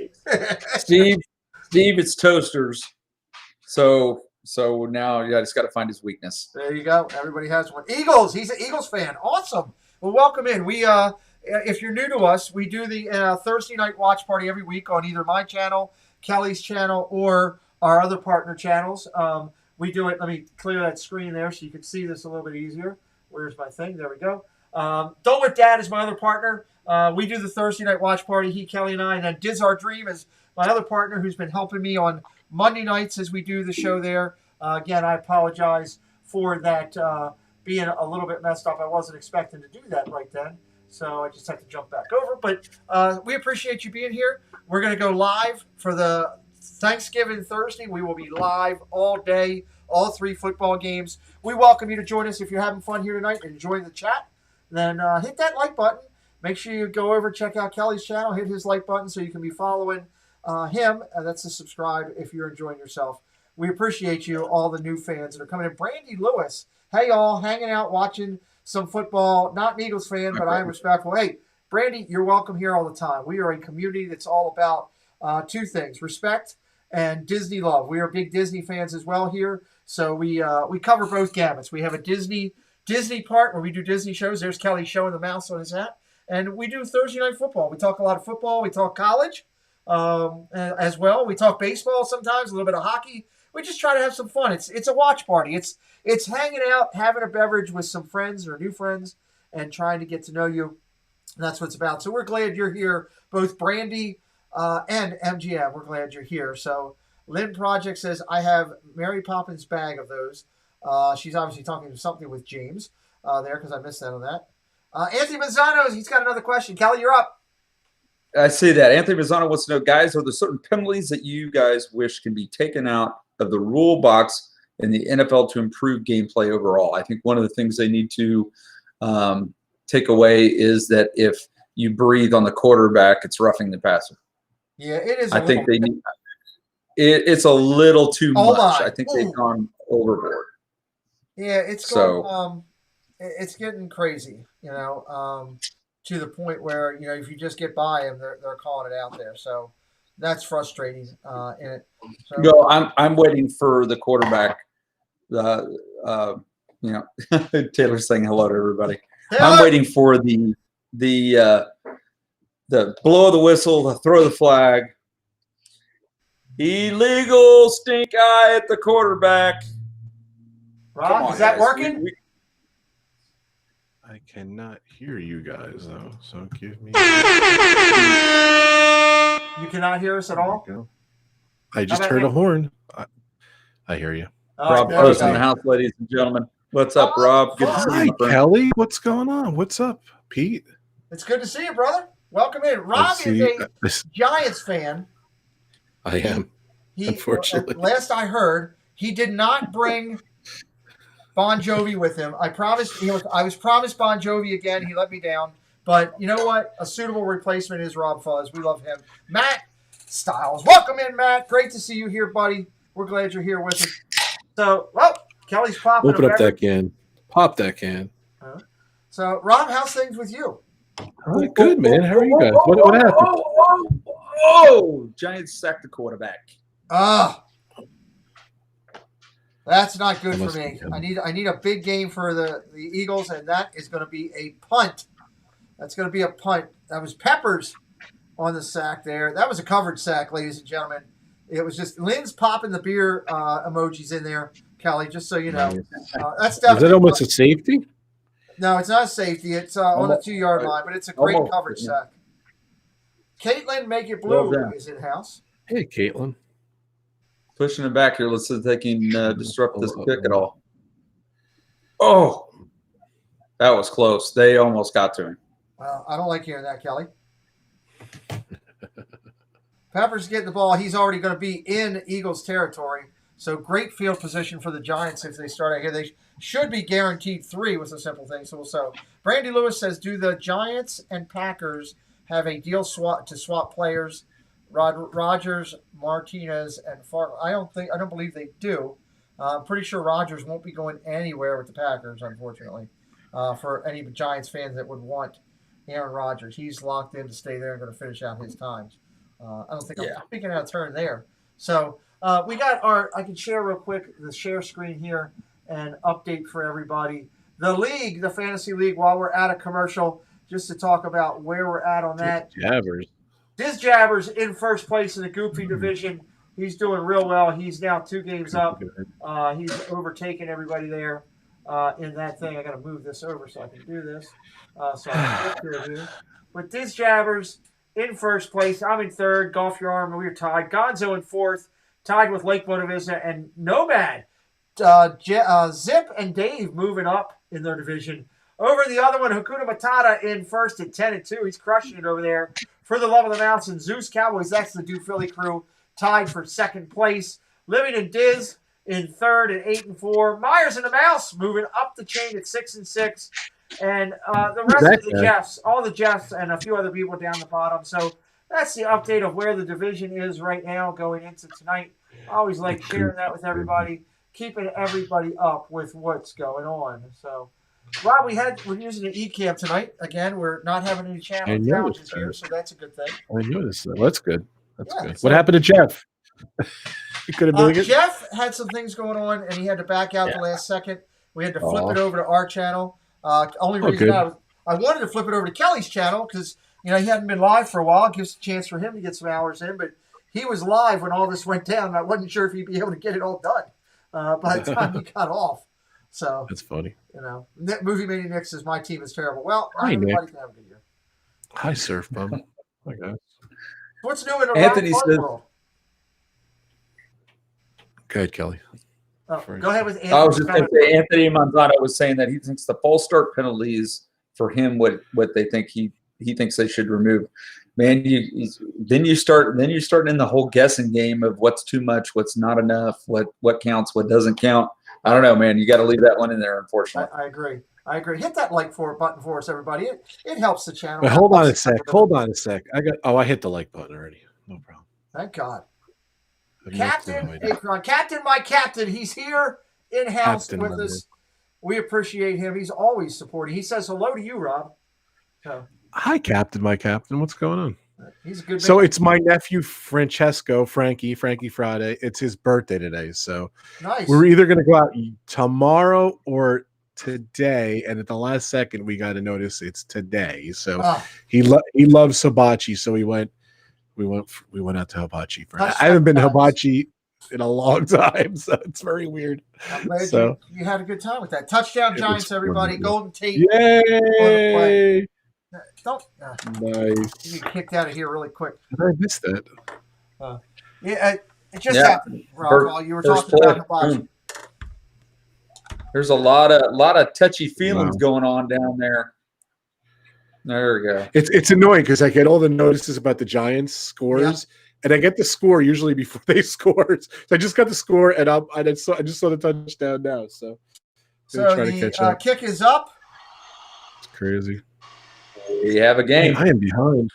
Steve, it's toasters. So now you just got to find his weakness. There you go. Everybody has one. Eagles. He's an Eagles fan. Awesome. Well, welcome in. We if you're new to us, we do the Thursday night watch party every week on either my channel, Kelly's channel, or our other partner channels. We do it. Let me clear that screen there so you can see this a little bit easier. Where's my thing? There we go. Dole Whip Dad is my other partner. We do the Thursday night watch party, he, Kelly, and I. And then Diz Our Dream is my other partner who's been helping me on Monday nights as we do the show there. Again, I apologize for that being a little bit messed up. I wasn't expecting to do that right then. So I just have to jump back over. But we appreciate you being here. We're going to go live for the Thanksgiving Thursday. We will be live all day, all 3 football games. We welcome you to join us if you're having fun here tonight and enjoying the chat. Then hit that like button. Make sure you go over, check out Kelly's channel, hit his like button so you can be following him. That's a subscribe if you're enjoying yourself. We appreciate you, all the new fans that are coming in. Brandy Lewis, hey, y'all, hanging out, watching some football. Not an Eagles fan, but I am respectful. Hey, Brandy, you're welcome here all the time. We are a community that's all about 2 things, respect and Disney love. We are big Disney fans as well here, so we cover both gamuts. We have a Disney part where we do Disney shows. There's Kelly showing the mouse on his hat. And we do Thursday night football. We talk a lot of football. We talk college as well. We talk baseball sometimes, a little bit of hockey. We just try to have some fun. It's a watch party. It's hanging out, having a beverage with some friends or new friends, and trying to get to know you. And that's what it's about. So we're glad you're here, both Brandy and MGM. We're glad you're here. So Lynn Project says, I have Mary Poppins' bag of those. She's obviously talking to something with James there because I missed that on that. Anthony Mazzano, he's got another question. Kelly, you're up. I see that. Anthony Mazzano wants to know, guys, are there certain penalties that you guys wish can be taken out of the rule box in the NFL to improve gameplay overall? I think one of the things they need to take away is that if you breathe on the quarterback, it's roughing the passer. Yeah, it is. I think they need it's a little too much. I think they've gone overboard. Yeah, it's getting crazy, to the point where, if you just get by them, they're calling it out there. So that's frustrating. So, I'm waiting for the quarterback. Taylor's saying hello to everybody. Taylor! I'm waiting for the blow of the whistle, the throw the flag. Illegal stink eye at the quarterback. Rob, is that working? I cannot hear you guys, though, so give me... You cannot hear us at all? I just heard a horn. I hear you. Rob Close in the house, ladies and gentlemen. What's up, Rob? Good to see you, Hi, Kelly. What's going on? What's up, Pete? It's good to see you, brother. Welcome in. Rob is a Giants fan. I am, unfortunately. Last I heard, he did not bring Bon Jovi with him. I was promised Bon Jovi again. He let me down. But you know what? A suitable replacement is Rob Fuzz. We love him. Matt Styles. Welcome in, Matt. Great to see you here, buddy. We're glad you're here with us. So, Kelly's popping. Open up that can. Pop that can. So, Rob, how's things with you? Good, man. How are you guys? What happened? Giants sacked the quarterback. That's not good for me. I need a big game for the Eagles, and that is going to be a punt. That's going to be a punt. That was Peppers on the sack there. That was a covered sack, ladies and gentlemen. It was just Lynn's popping the beer emojis in there, Kelly, just so you know. That's definitely. Is that almost a safety? No, it's not a safety. It's on the 2-yard line, but it's a great coverage sack. Caitlin, Make It Blue is in house. Hey, Caitlin. Pushing it back here. Let's see if they can disrupt this kick at all. Oh, that was close. They almost got to him. Well, I don't like hearing that, Kelly. Peppers getting the ball. He's already going to be in Eagles territory. So great field position for the Giants if they start out here. They should be guaranteed 3 with a simple thing. So Brandy Lewis says, do the Giants and Packers have a deal to swap players? Rogers, Martinez, and Fargo. I don't believe they do. I'm pretty sure Rodgers won't be going anywhere with the Packers, unfortunately, for any Giants fans that would want Aaron Rodgers. He's locked in to stay there and going to finish out his times. I don't think I'm speaking out of turn there. So we got I can share real quick the share screen here and update for everybody. The league, the fantasy league, while we're at a commercial, just to talk about where we're at on that. Jabbers. Diz Jabbers in first place in the Goofy division. He's doing real well. He's now 2 games up. He's overtaken everybody there in that thing. I got to move this over so I can do this. So I can get here. But Diz Jabbers in first place. I'm in third. Golf Your Arm. We're tied. Gonzo in fourth. Tied with Lake Buena Vista and Nomad. Zip and Dave moving up in their division. Over the other one, Hakuna Matata in first at 10-2. He's crushing it over there. For the love of the mountain, Zeus Cowboys, that's the Do Philly crew, tied for second place. Living and Diz in third at 8-4. Meyers and the Mouse moving up the chain at 6-6. And the rest of the Jeffs, all the Jeffs and a few other people down the bottom. So that's the update of where the division is right now going into tonight. I always like sharing that with everybody, keeping everybody up with what's going on. So, Rob, we're using an eCam tonight. Again, we're not having any channel challenges here, so that's a good thing. I noticed that. Well, that's good. That's good. So, what happened to Jeff? He could have been Jeff had some things going on, and he had to back out the last second. We had to flip it over to our channel. Only reason I wanted to flip it over to Kelly's channel because he hadn't been live for a while. It gives a chance for him to get some hours in, but he was live when all this went down. And I wasn't sure if he'd be able to get it all done by the time he got off. So that's funny. Movie Mania Nick says my team is terrible. Well, everybody can have a good year. Hi, Surf Bum. Hi, guys. What's new in the Anthony says, world? Go ahead, Kelly. Oh, go ahead with Anthony. I was just going to say, Anthony Manzano was saying that he thinks the false start penalties for him what they think he thinks they should remove. Man, then you start in the whole guessing game of what's too much, what's not enough, what counts, what doesn't count. I don't know, man. You got to leave that one in there, unfortunately. I agree. Hit that like button for us, everybody. It helps the channel. Wait, hold on a sec. I hit the like button already. No problem. Thank God. Captain Akron, my captain. He's here in house with us. We appreciate him. He's always supporting. He says hello to you, Rob. So. Hi, Captain, my captain. What's going on? He's a good man. So it's my nephew Francesco, Frankie Friday. It's his birthday today. So nice. We're either going to go out tomorrow or today. And at the last second, we got to notice it's today. So he loves hibachi. So we went out to hibachi. I haven't been to hibachi in a long time, so it's very weird. I'm glad you had a good time with that. Touchdown Giants, everybody. Wonderful. Golden Tate. Yay! Nice. You get kicked out of here really quick. I missed that. It just happened, Rob, while you were talking about hibachi. There's a lot of touchy feelings going on down there. There we go. It's annoying because I get all the notices about the Giants scores, and I get the score usually before they score. So I just got the score, and I just saw the touchdown now. So the kick is up. It's crazy. We have a game. I am behind.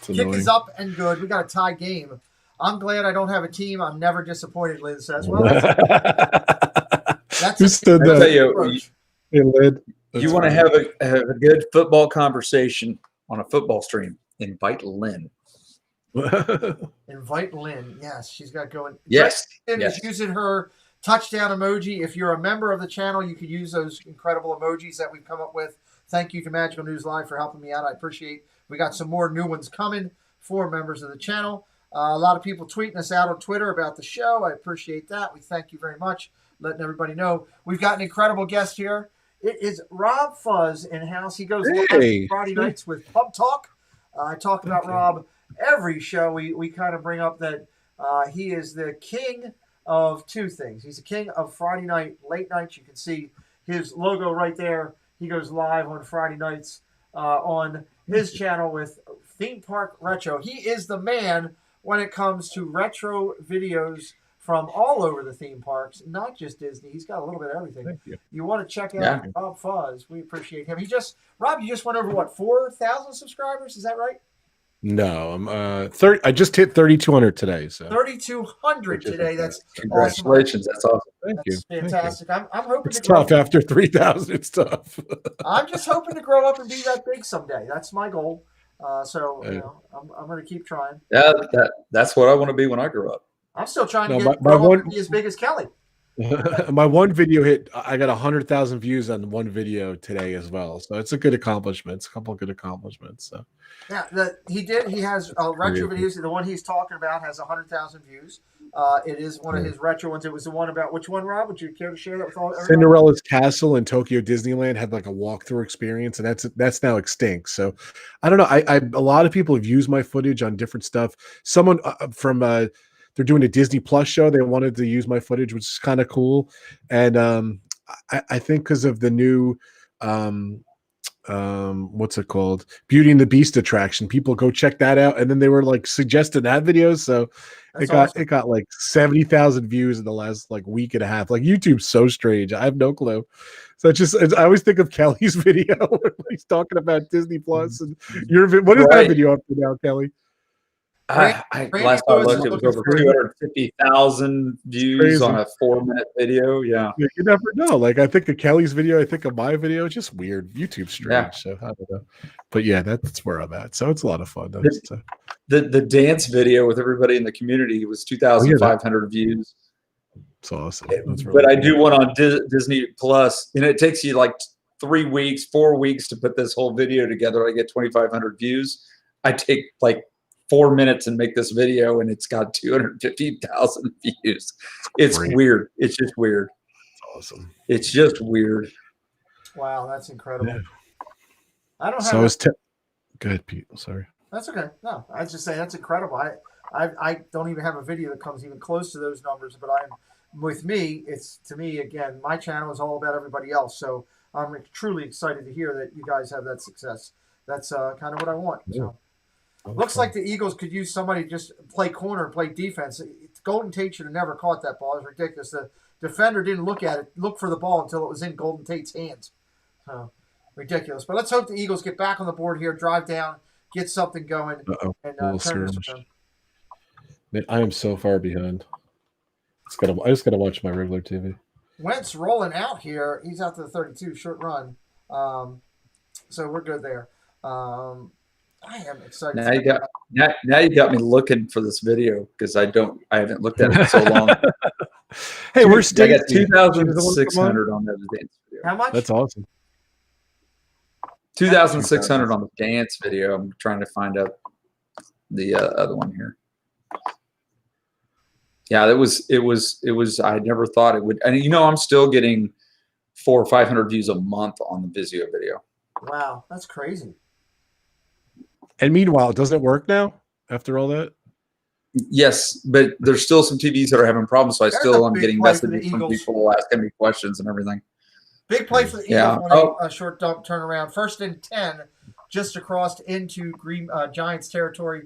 Kick is up and good. We got a tie game. I'm glad I don't have a team. I'm never disappointed, Lynn says. Well, that's Who stood that? I'll tell you, hey, Lynn. You want to have a good football conversation on a football stream, invite Lynn. Invite Lynn. Yes, she's got going. Yes. Lynn is using her touchdown emoji. If you're a member of the channel, you can use those incredible emojis that we've come up with. Thank you to Magical News Live for helping me out. I appreciate. We got some more new ones coming for members of the channel. A lot of people tweeting us out on Twitter about the show. I appreciate that. We thank you very much, letting everybody know. We've got an incredible guest here. It is Rob Fuzz in house. He goes live Friday nights with Pub Talk. I talk about Rob every show. We kind of bring up that he is the king of two things. He's the king of Friday night, late nights. You can see his logo right there. He goes live on Friday nights on his channel with Theme Park Retro. He is the man when it comes to retro videos from all over the theme parks, not just Disney. He's got a little bit of everything. Thank you. You want to check out Rob Fuzz. We appreciate him. Rob, you just went over, 4,000 subscribers? Is that right? No, I'm 30. I just hit 3,200 today. So 3,200 today. That's Congratulations. awesome. That's awesome. thank you. That's fantastic. I'm hoping It's to grow tough after 3,000. It's tough. I'm just hoping to grow up and be that big someday. That's my goal. So I'm going to keep trying. Yeah, that's what I want to be when I grow up. I'm still trying No, to grow up and be as big as Kelly. My one video hit. I got 100,000 views on one video today as well. So it's a good accomplishment. It's a couple of good accomplishments. So Yeah, he has retro videos. The one he's talking about has 100,000 views. It is one of his retro ones. It was the one about which one, Rob? Would you care to share that with all? Everyone? Cinderella's Castle in Tokyo Disneyland had like a walkthrough experience, and that's now extinct. So I don't know. I a lot of people have used my footage on different stuff. Someone from they're doing a Disney Plus show. They wanted to use my footage, which is kind of cool. And I think because of the new what's it called, Beauty and the Beast attraction, people go check that out, and then they were like suggesting that video. So it got like 70,000 views in the last like week and a half. Like YouTube's so strange. I have no clue. So I always think of Kelly's video when he's talking about Disney Plus and what is that video up to now, Kelly? Last I looked, it was over 250,000 views on a 4-minute video. Yeah, you never know. Like I think of Kelly's video, I think of my video. It's just weird. YouTube's strange. Yeah. So I don't know. But yeah, that's where I'm at. So it's a lot of fun. The dance video with everybody in the community was 2,500 views. It's awesome. That's really cool. I do one on Disney Plus, and it takes you like 4 weeks to put this whole video together. I get 2,500 views. I take like 4 minutes and make this video, and it's got 250,000 views. It's weird. It's just weird. It's awesome. It's just weird. Wow, that's incredible. Yeah. I don't have. So it's go ahead, Pete. Sorry. That's okay. No, I was just saying that's incredible. I don't even have a video that comes even close to those numbers, but with me, it's to me again. My channel is all about everybody else, so I'm truly excited to hear that you guys have that success. That's kind of what I want. Yeah. So. Looks like the Eagles could use somebody to just play corner and play defense. Golden Tate should have never caught that ball. It's ridiculous. The defender didn't look for the ball until it was in Golden Tate's hands. So, ridiculous. But let's hope the Eagles get back on the board here, drive down, get something going, and turn this around. I am so far behind. I just gotta watch my regular TV. Wentz rolling out here. He's out to the 32, short run. So we're good there. I am excited. Now you got me looking for this video because I haven't looked at it in so long. Hey, we're I got 2,600 on that dance video. How much? That's awesome. 2,600 on the dance video. I'm trying to find out the other one here. Yeah, it was. I never thought it would. And I'm still getting 400 or 500 views a month on the Vizio video. Wow, that's crazy. And meanwhile, does it work now after all that? Yes, but there's still some TVs that are having problems, so I'm getting messages from people asking me questions and everything. Big play for the Eagles on a short dump turnaround. 1st and 10, just across into Giants territory.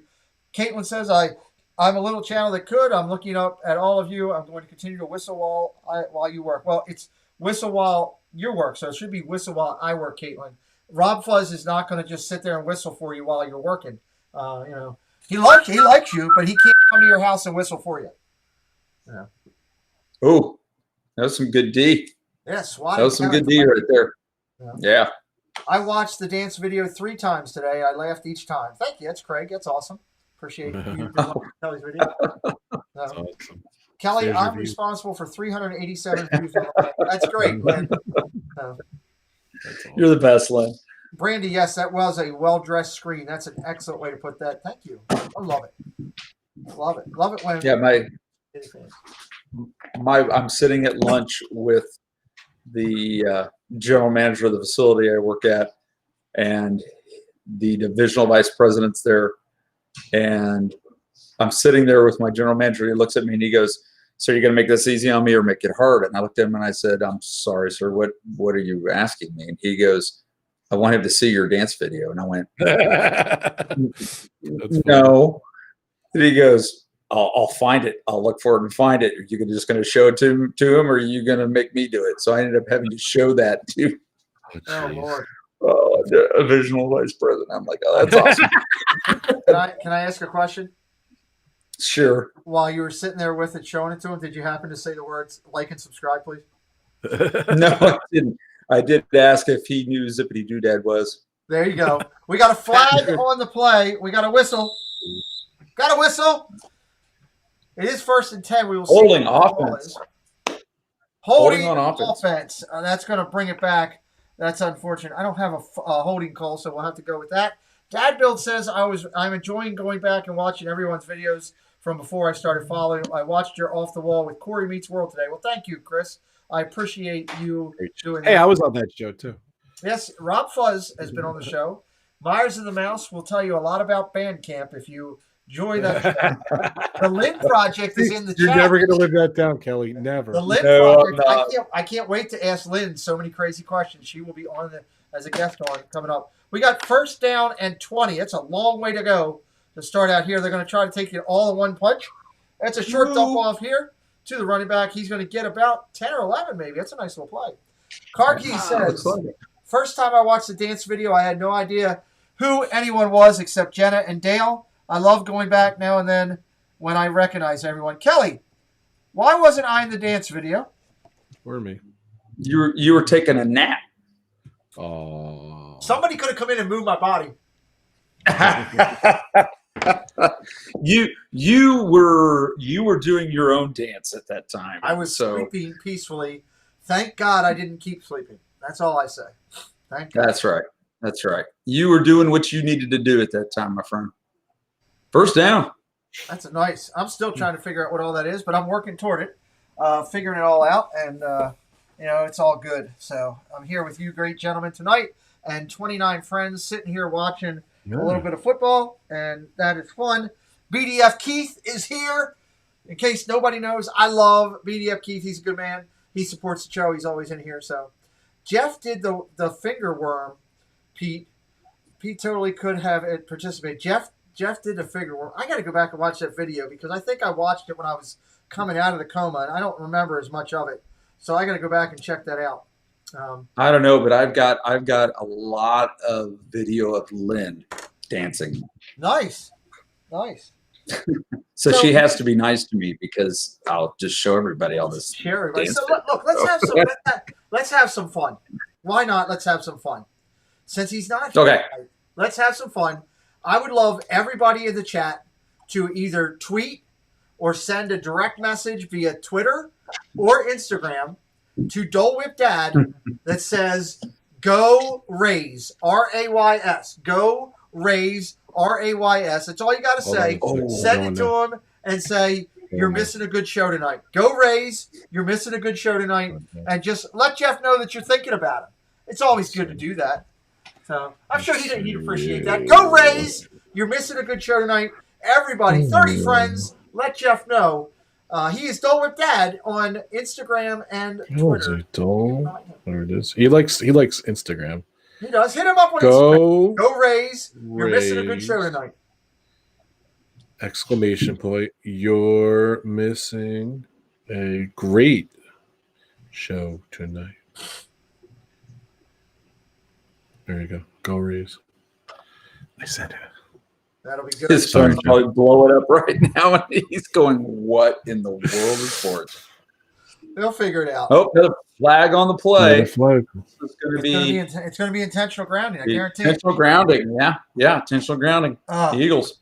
Caitlin says, I'm a little channel that could. I'm looking up at all of you. I'm going to continue to whistle while you work. Well, it's whistle while you work, so it should be whistle while I work, Caitlin. Rob Fuzz is not going to just sit there and whistle for you while you're working. He likes you, but he can't come to your house and whistle for you. Yeah. Oh, that was some good D. Yeah, swatting. That was some good D right there. Yeah. I watched the dance video 3 times today. I laughed each time. Thank you. That's Craig. That's awesome. Appreciate you Kelly's video. That's awesome. Kelly, I'm responsible for 387 views. That's great, man. You're the best, Len. Brandy, yes, that was a well-dressed screen. That's an excellent way to put that. Thank you. I love it. Love it. Love it when. Yeah, I'm sitting at lunch with the general manager of the facility I work at, and the divisional vice president's there, and I'm sitting there with my general manager. He looks at me and he goes, "So you're going to make this easy on me or make it hard?" And I looked at him and I said, "I'm sorry, sir. What are you asking me?" And he goes, "I want him to see your dance video." And I went, "No." And he goes, I'll find it. I'll look for it and find it. Are you just going to show it to him, or are you going to make me do it?" So I ended up having to show that to. Oh, Lord. Oh, a divisional vice president. I'm like, oh, that's awesome. Can I ask a question? Sure. While you were sitting there with it, showing it to him, did you happen to say the words like and subscribe, please? No, I didn't. I did ask if he knew Zippity Doodad was. There you go. We got a flag on the play. We got a whistle. Got a whistle. It is 1st and 10. We will Holding see what the ball offense. is. Holding on offense. That's going to bring it back. That's unfortunate. I don't have a holding call, so we'll have to go with that. Dad Build says I'm enjoying going back and watching everyone's videos from before I started following. I watched your Off the Wall with Corey Meets World today. Well, thank you, Chris. I appreciate you doing that. Hey, I was on that show too. Yes, Rob Fuzz has been on the show. Meyers the Mouse will tell you a lot about Bandcamp if you enjoy that show. The Lynn Project is in the You're chat. never going to live that down, Kelly. Never. The Lynn No, Project. I'm not. I can't wait to ask Lynn so many crazy questions. She will be on as a guest on coming up. We got 1st down and 20. It's a long way to go to start out here. They're going to try to take it all in one punch. That's a short dump off here to the running back. He's going to get about 10 or 11 maybe. That's a nice little play. Karki says, first time I watched the dance video, I had no idea who anyone was except Jenna and Dale. I love going back now and then when I recognize everyone. Kelly, why wasn't I in the dance video? Or me. You were taking a nap. Oh. Somebody could have come in and moved my body. You were doing your own dance at that time. I was sleeping peacefully. Thank God I didn't keep sleeping. That's all I say. Thank God. That's right. That's right. You were doing what you needed to do at that time, my friend. 1st down. That's a nice. I'm still trying to figure out what all that is, but I'm working toward it, figuring it all out, and it's all good. So I'm here with you, great gentlemen, tonight, and 29 friends sitting here watching a little bit of football, and that is fun. BDF Keith is here. In case nobody knows, I love BDF Keith. He's a good man. He supports the show. He's always in here. So Jeff did the finger worm, Pete. Pete totally could have participated. Jeff did the finger worm. I got to go back and watch that video because I think I watched it when I was coming out of the coma, and I don't remember as much of it. So I got to go back and check that out. I don't know, but I've got a lot of video of Lynn dancing. Nice. So she has to be nice to me because I'll just show everybody all this. Share everybody. dance So look, let's have some fun. Why not? Let's have some fun. Since he's not here Okay. tonight, let's have some fun. I would love everybody in the chat to either tweet or send a direct message via Twitter or Instagram to Dole Whip Dad that says "Go Rays" RAYS. Go Rays RAYS. That's all you got to say. Send it to him and say you're missing a good show tonight. Go Rays. You're missing a good show tonight, and just let Jeff know that you're thinking about him. It's always good to do that. So I'm sure he'd appreciate that. Go Rays. You're missing a good show tonight. Everybody, 30 friends, let Jeff know. He is Dole Whip Dad on Instagram and Twitter. Dole? There it is. He likes Instagram. He does. Hit him up on Instagram. Go Rays. You're missing a good Rays. show tonight. Exclamation point. You're missing a great show tonight. There you go. Go Rays. I said it. That'll be good. His phone's probably blowing up right now, and he's going, "What in the world is sports?" They'll figure it out. Oh, the flag on the play. The flag. It's going to be It's going to be intentional grounding. I guarantee it. intentional grounding. Yeah, intentional grounding. Oh. The Eagles.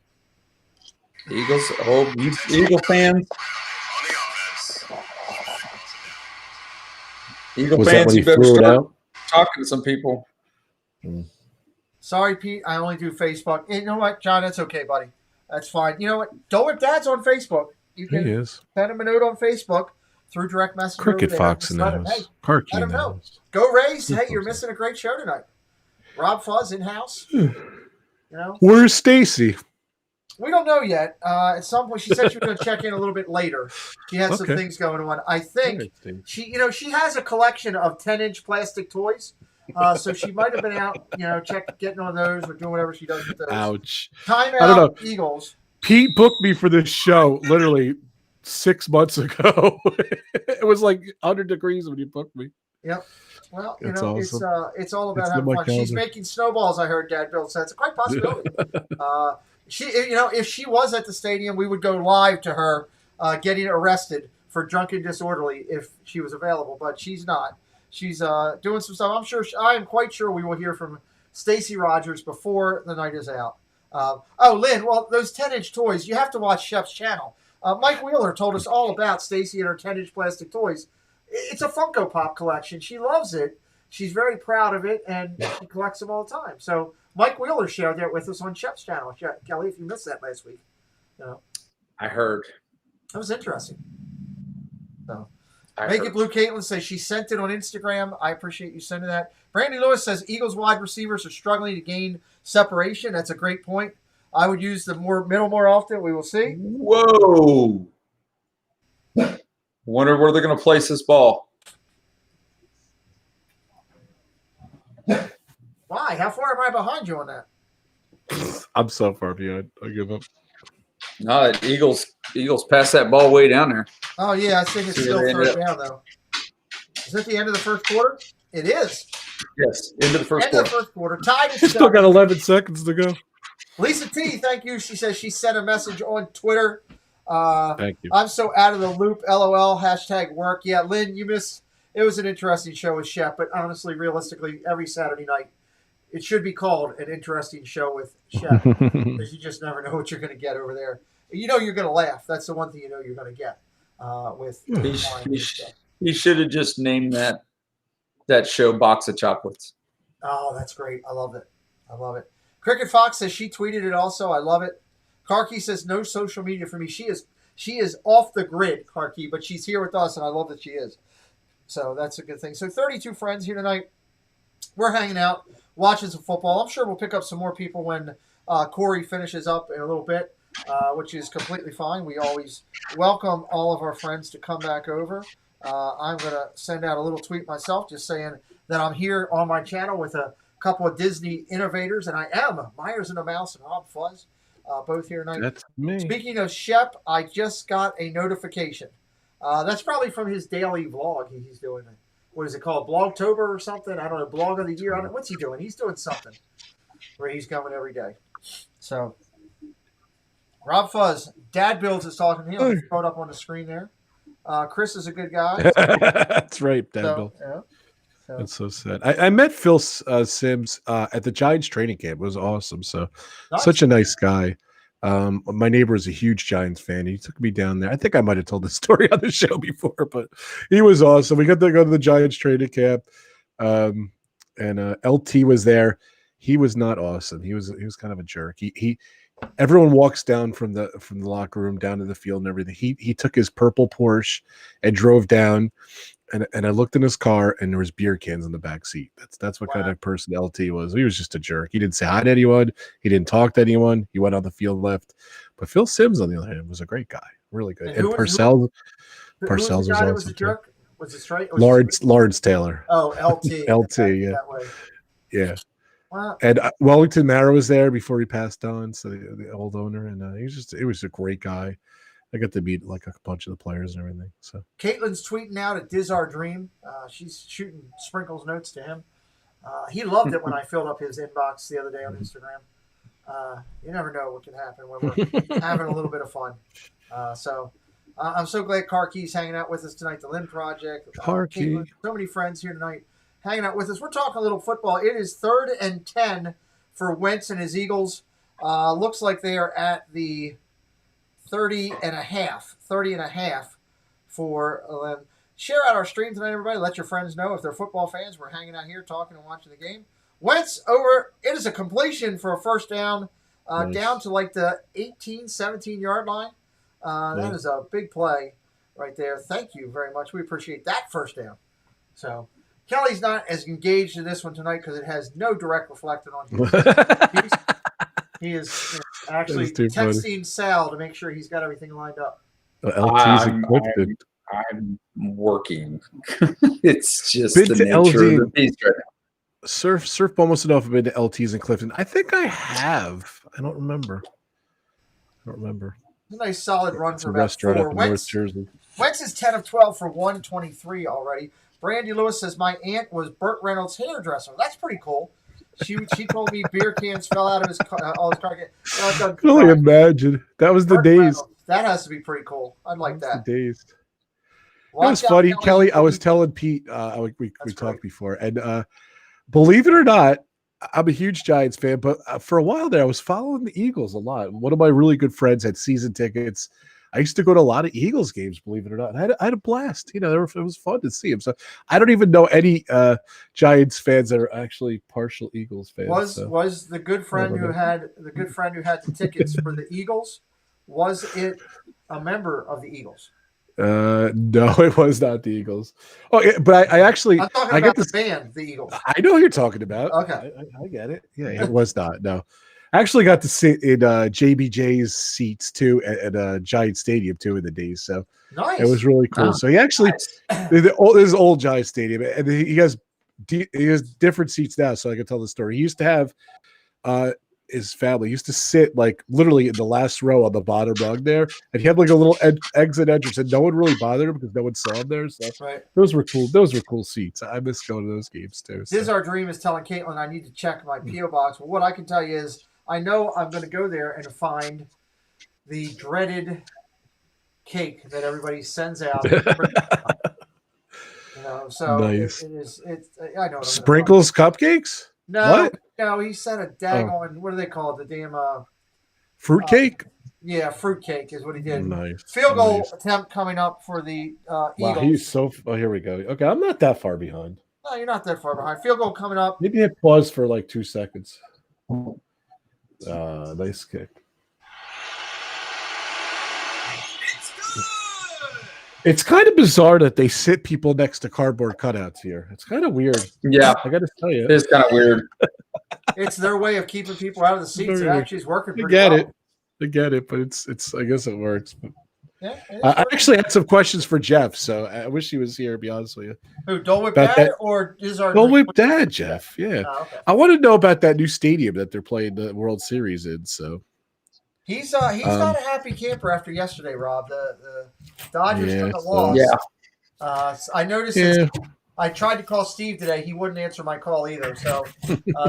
Oh, you Eagle fans. Eagle Was that fans, when he you better threw it start out? talking to some people. Sorry, Pete. I only do Facebook. You know what, John? That's okay, buddy. That's fine. You know what? Dole Whip Dad's on Facebook. You He can is. send him a note on Facebook through direct message. Cricket over there. Fox Just in the let him- house. Hey, Karki let in him the know. house. Go Rays. Cricket Hey, you're Fox. missing a great show tonight. Rob Fuzz in house. You know, Where's Stacy? we don't know yet. At some point, she said she was going to check in a little bit later. She has some Okay. things going on. I think she has a collection of 10-inch plastic toys. So she might have been out, getting on those or doing whatever she does with those. Ouch. Timeout, I don't know. Eagles. Pete booked me for this show literally 6 months ago. It was like 100 degrees when he booked me. Yep. Well, It's awesome. it's all about It's having in my fun. She's calendar. making snowballs. I heard Dad Bill said it's a quite possibility. If she was at the stadium, we would go live to her getting arrested for drunken disorderly if she was available, but she's not. She's doing some stuff. I am quite sure we will hear from Stacey Rogers before the night is out. Lynn, well, those 10-inch toys, you have to watch Chef's channel. Mike Wheeler told us all about Stacey and her 10-inch plastic toys. It's a Funko Pop collection. She loves it. She's very proud of it, and she collects them all the time. So Mike Wheeler shared that with us on Chef's channel. Kelly, if you missed that last week, I heard. That was interesting. So, Make It Blue Caitlin says she sent it on Instagram. I appreciate you sending that. Brandy Lewis says Eagles wide receivers are struggling to gain separation. That's a great point. I would use the middle more often. We will see. Whoa. Wonder where they're going to place this ball. Why? How far am I behind you on that? I'm so far behind. I give up. No, Eagles passed that ball way down there. Oh, yeah. I think it's still third down, though. Is it the end of the first quarter? It is. Yes, into the first quarter. Tied at Still got 11 seconds to go. Lisa T, thank you. She says she sent a message on Twitter. Thank you. I'm so out of the loop. LOL. #work. Yeah, Lynn, you missed. It was an interesting show with Shep, but honestly, realistically, every Saturday night, it should be called an interesting show with Shep because you just never know what you're going to get over there. You know you're going to laugh. That's the one thing you know you're going to get with. He should have just named that show "Box of Chocolates." Oh, that's great. I love it. Cricket Fox says she tweeted it also. I love it. Karki says no social media for me. She is off the grid, Karki, but she's here with us, and I love that she is. So that's a good thing. So 32 friends here tonight. We're hanging out, watching some football. I'm sure we'll pick up some more people when Corey finishes up in a little bit, which is completely fine. We always welcome all of our friends to come back over. I'm going to send out a little tweet myself just saying that I'm here on my channel with a couple of Disney innovators, and I am Meyers the Mouse and Rob Fuzz, both here tonight. That's me. Speaking of Shep, I just got a notification. That's probably from his daily vlog he's doing. What is it called? Blogtober or something? I don't know. Blog of the year. I don't know. What's he doing? He's doing something where he's coming every day. So, Rob Fuzz, Dad Builds is talking to him. I'll throw it up on the screen there. Chris is a good guy. That's right, Dad Builds. Yeah. That's so sad. I met Phil Sims at the Giants training camp. It was awesome. So, Such a nice guy. My neighbor is a huge Giants fan. He took me down there. I think I might have told this story on the show before, but he was awesome. We got to go to the Giants training camp, and LT was there. He was not awesome. He was kind of a jerk. Everyone walks down from the locker room down to the field and everything. He took his purple Porsche and drove down. And I looked in his car, and there was beer cans in the back seat. That's what kind of person LT was. He was just a jerk. He didn't say hi to anyone. He didn't talk to anyone. He went on the field and left. But Phil Sims, on the other hand, was a great guy, really good. And Parcells was awesome. Was a jerk? Was it straight? Lawrence Taylor. Oh, LT. LT, yeah, yeah. Wow. And Wellington Mara was there before he passed on, so the old owner, and he was a great guy. I got to meet like a bunch of the players and everything. So Caitlin's tweeting out at Diz Our Dream. She's shooting sprinkles notes to him. He loved it when I filled up his inbox the other day on Instagram. You never know what can happen when we're having a little bit of fun. So I'm so glad Karki's hanging out with us tonight. The Lynn Project. Karki. So many friends here tonight hanging out with us. We're talking a little football. It is 3rd and 10 for Wentz and his Eagles. Looks like they are at the 30 and a half for share out our stream tonight, everybody. Let your friends know if they're football fans. We're hanging out here talking and watching the game. Wentz over. It is a completion for a first down Nice. Down to like the 18, 17 yard line. That is a big play right there. Thank you very much. We appreciate that first down. So Kelly's not as engaged in this one tonight because it has no direct reflection on him. He is actually texting Sal to make sure he's got everything lined up. LT's equipped. I'm working. It's just Been the to nature LD. of the beast right now. Surf almost enough. I've been to LT's in Clifton. I think I have. I don't remember. A nice solid run It's for a about restaurant 4. up in North Jersey. Wentz is 10 of 12 for 123 already. Brandy Lewis says, my aunt was Burt Reynolds' hairdresser. That's pretty cool. She told me beer cans fell out of his car. All his car. I can only imagine. That was the Burt days. Reynolds. That has to be pretty cool. I'd like that. The days. Watch It was out, funny, Kelly. I was telling Pete, we talked before, and believe it or not, I'm a huge Giants fan, but for a while there, I was following the Eagles a lot. One of my really good friends had season tickets. I used to go to a lot of Eagles games, believe it or not. I had a blast. You know, it was fun to see him. So I don't even know any Giants fans that are actually partial Eagles fans. Was the good friend who had the tickets for the Eagles? Was it a member of the Eagles? No, it was not the Eagles. Oh, yeah, but I'm talking about the band, the Eagles. I know who you're talking about. Okay, I get it. Yeah, it was not. No, I actually got to sit in JBJ's seats too at Giant Stadium too in the days. So nice. It was really cool. So he actually this is old Giant Stadium, and he has different seats now. So I can tell the story. He used to have his family used to sit like literally in the last row on the bottom rung there, and he had like a little exit entrance, and no one really bothered him because no one saw him there. So those were cool. Those were cool seats. I miss going to those games too. So. This is our dream is telling Caitlin I need to check my PO box. Well, what I can tell you is I know I'm going to go there and find the dreaded cake that everybody sends out. So nice. it is. I know. Sprinkles cupcakes. No, he sent a daggone. What do they call it? The damn fruitcake. Yeah, fruitcake is what he did. Nice. Field goal attempt coming up for the Eagles. Wow, he's so. Oh, here we go. Okay, I'm not that far behind. No, you're not that far behind. Field goal coming up. Maybe hit pause for like 2 seconds. Nice kick. It's kind of bizarre that they sit people next to cardboard cutouts here. It's kind of weird. Yeah, I got to tell you, it's kind of weird. It's their way of keeping people out of the seats. It actually is working pretty well. I get it, but it's. I guess it works. But yeah, I actually had some questions for Jeff, so I wish he was here. To be honest with you, who Dole Whip Dad or is our Dole Whip Dad, Jeff? Yeah, okay. I want to know about that new stadium that they're playing the World Series in. So. He's not a happy camper after yesterday, Rob. The Dodgers took a loss. Yeah. I noticed. I tried to call Steve today. He wouldn't answer my call either. So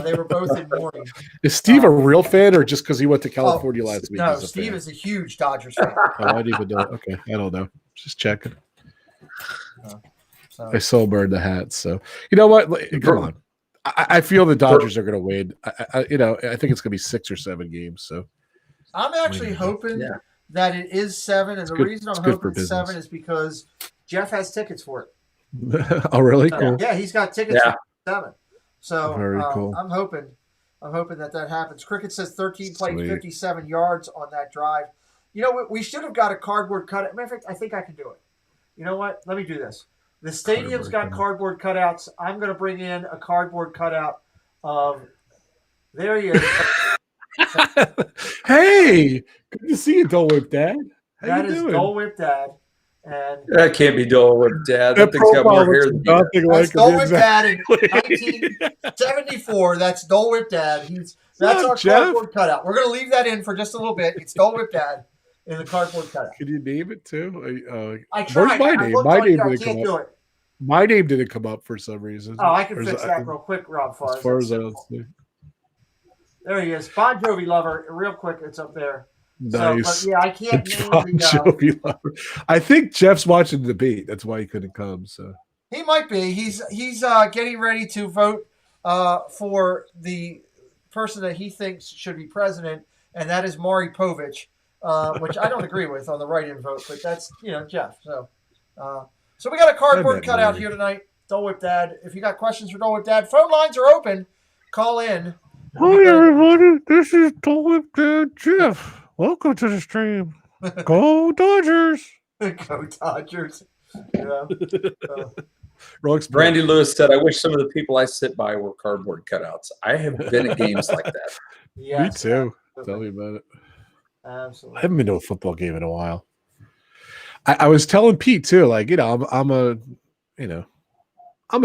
they were both in mourning. Is Steve a real fan, or just because he went to California last week? No, Steve is a huge Dodgers fan. I didn't even know. Okay, I don't know. Just checking. I so burned the hat. So you know what? Come on. I feel the Dodgers are going to win. I think it's going to be 6 or 7 games. So. I'm actually hoping that it is 7, and the reason I'm hoping it's 7 is because Jeff has tickets for it. Oh, really? Cool. Yeah, he's got tickets for 7. So very cool. I'm hoping that happens. Cricket says 13 played 57 yards on that drive. You know what? We should have got a cardboard cutout. Matter of fact, I think I can do it. You know what? Let me do this. The stadium's got cardboard cutouts. I'm going to bring in a cardboard cutout of. There he is. Hey, good to see you, Dole Whip Dad. That is Dole Whip Dad. And that can't be Dole Whip Dad. That thing's got more hair than that's Dole Whip Dad in 1974. That's Dole Whip Dad. That's our cardboard cutout. We're going to leave that in for just a little bit. It's Dole Whip Dad in the cardboard cutout. Can you name it too? I tried. Where's my name? My name didn't come do up. it. My name didn't come up for some reason. Oh, I can fix that real quick, Rob. As far as I don't see. There he is. Bon Jovi Lover. Real quick, it's up there. Nice. So, but I can't name Bon Jovi Lover. I think Jeff's watching the debate. That's why he couldn't come. So he might be. He's getting ready to vote for the person that he thinks should be president, and that is Maury Povich, which I don't agree with on the write-in vote, but that's Jeff. So we got a cardboard cutout here tonight. Dole Whip Dad. If you got questions for Dole Whip Dad, phone lines are open. Call in. Hi, everybody. This is Dole Whip Dad Jeff. Welcome to the stream. Go Dodgers. Go Dodgers. Brandy Lewis said, I wish some of the people I sit by were cardboard cutouts. I have been at games like that. Yes, me too. Absolutely. Tell me about it. Absolutely. I haven't been to a football game in a while. I was telling Pete too, like, I'm a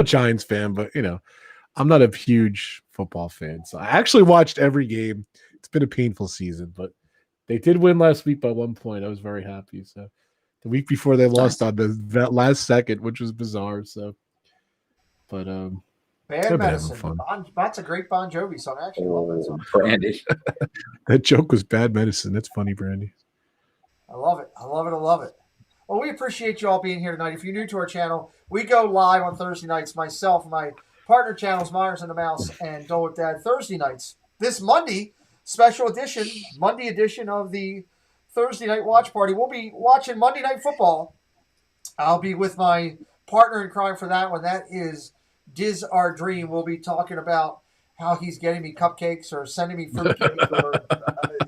Giants fan, but I'm not a huge football fan. So I actually watched every game. It's been a painful season, but they did win last week by 1 point. I was very happy. So the week before they lost on the last second, which was bizarre. So but Bad they've been having Medicine. fun. That's a great Bon Jovi song. I actually love that song. Brandy. That joke was Bad Medicine. That's funny, Brandy. I love it. I love it. I love it. Well, we appreciate you all being here tonight. If you're new to our channel, we go live on Thursday nights. Myself, my partner channels, Meyers the MOUSE and Dole Whip Dad, Thursday nights. This Monday, special edition, Monday edition of the Thursday night watch party. We'll be watching Monday Night Football. I'll be with my partner in crime for that one. That is Diz Our Dream. We'll be talking about how he's getting me cupcakes or sending me fruitcake or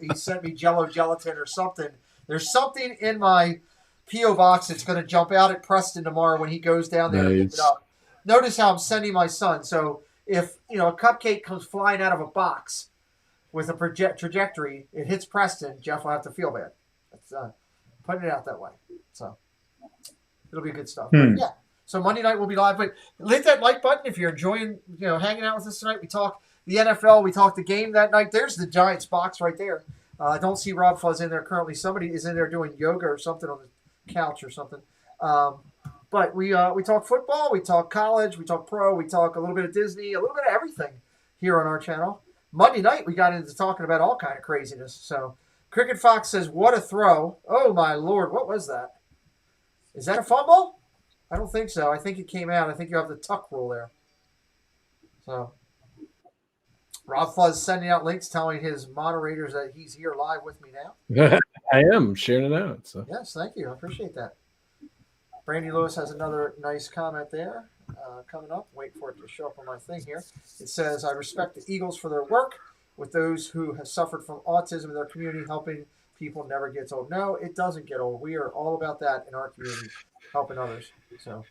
he sent me Jello gelatin or something. There's something in my P.O. box that's going to jump out at Preston tomorrow when he goes down there to pick it up. Notice how I'm sending my son. So if a cupcake comes flying out of a box with a trajectory, it hits Preston, Jeff will have to feel bad. That's putting it out that way. So it'll be good stuff. But yeah. So Monday night we'll be live. But hit that like button if you're enjoying hanging out with us tonight. We talk the NFL. We talk the game that night. There's the Giants box right there. I don't see Rob Fuzz in there currently. Somebody is in there doing yoga or something on the couch or something. But we talk football, we talk college, we talk pro, we talk a little bit of Disney, a little bit of everything here on our channel. Monday night we got into talking about all kind of craziness. So Cricket Fox says, "What a throw!" Oh my Lord, what was that? Is that a fumble? I don't think so. I think it came out. I think you have the tuck rule there. So Rob Fuzz sending out links telling his moderators that he's here live with me now. I am sharing it out. So. Yes, thank you. I appreciate that. Brandy Lewis has another nice comment there coming up. Wait for it to show up on my thing here. It says, "I respect the Eagles for their work with those who have suffered from autism in their community. Helping people never gets old." No, it doesn't get old. We are all about that in our community, helping others. So,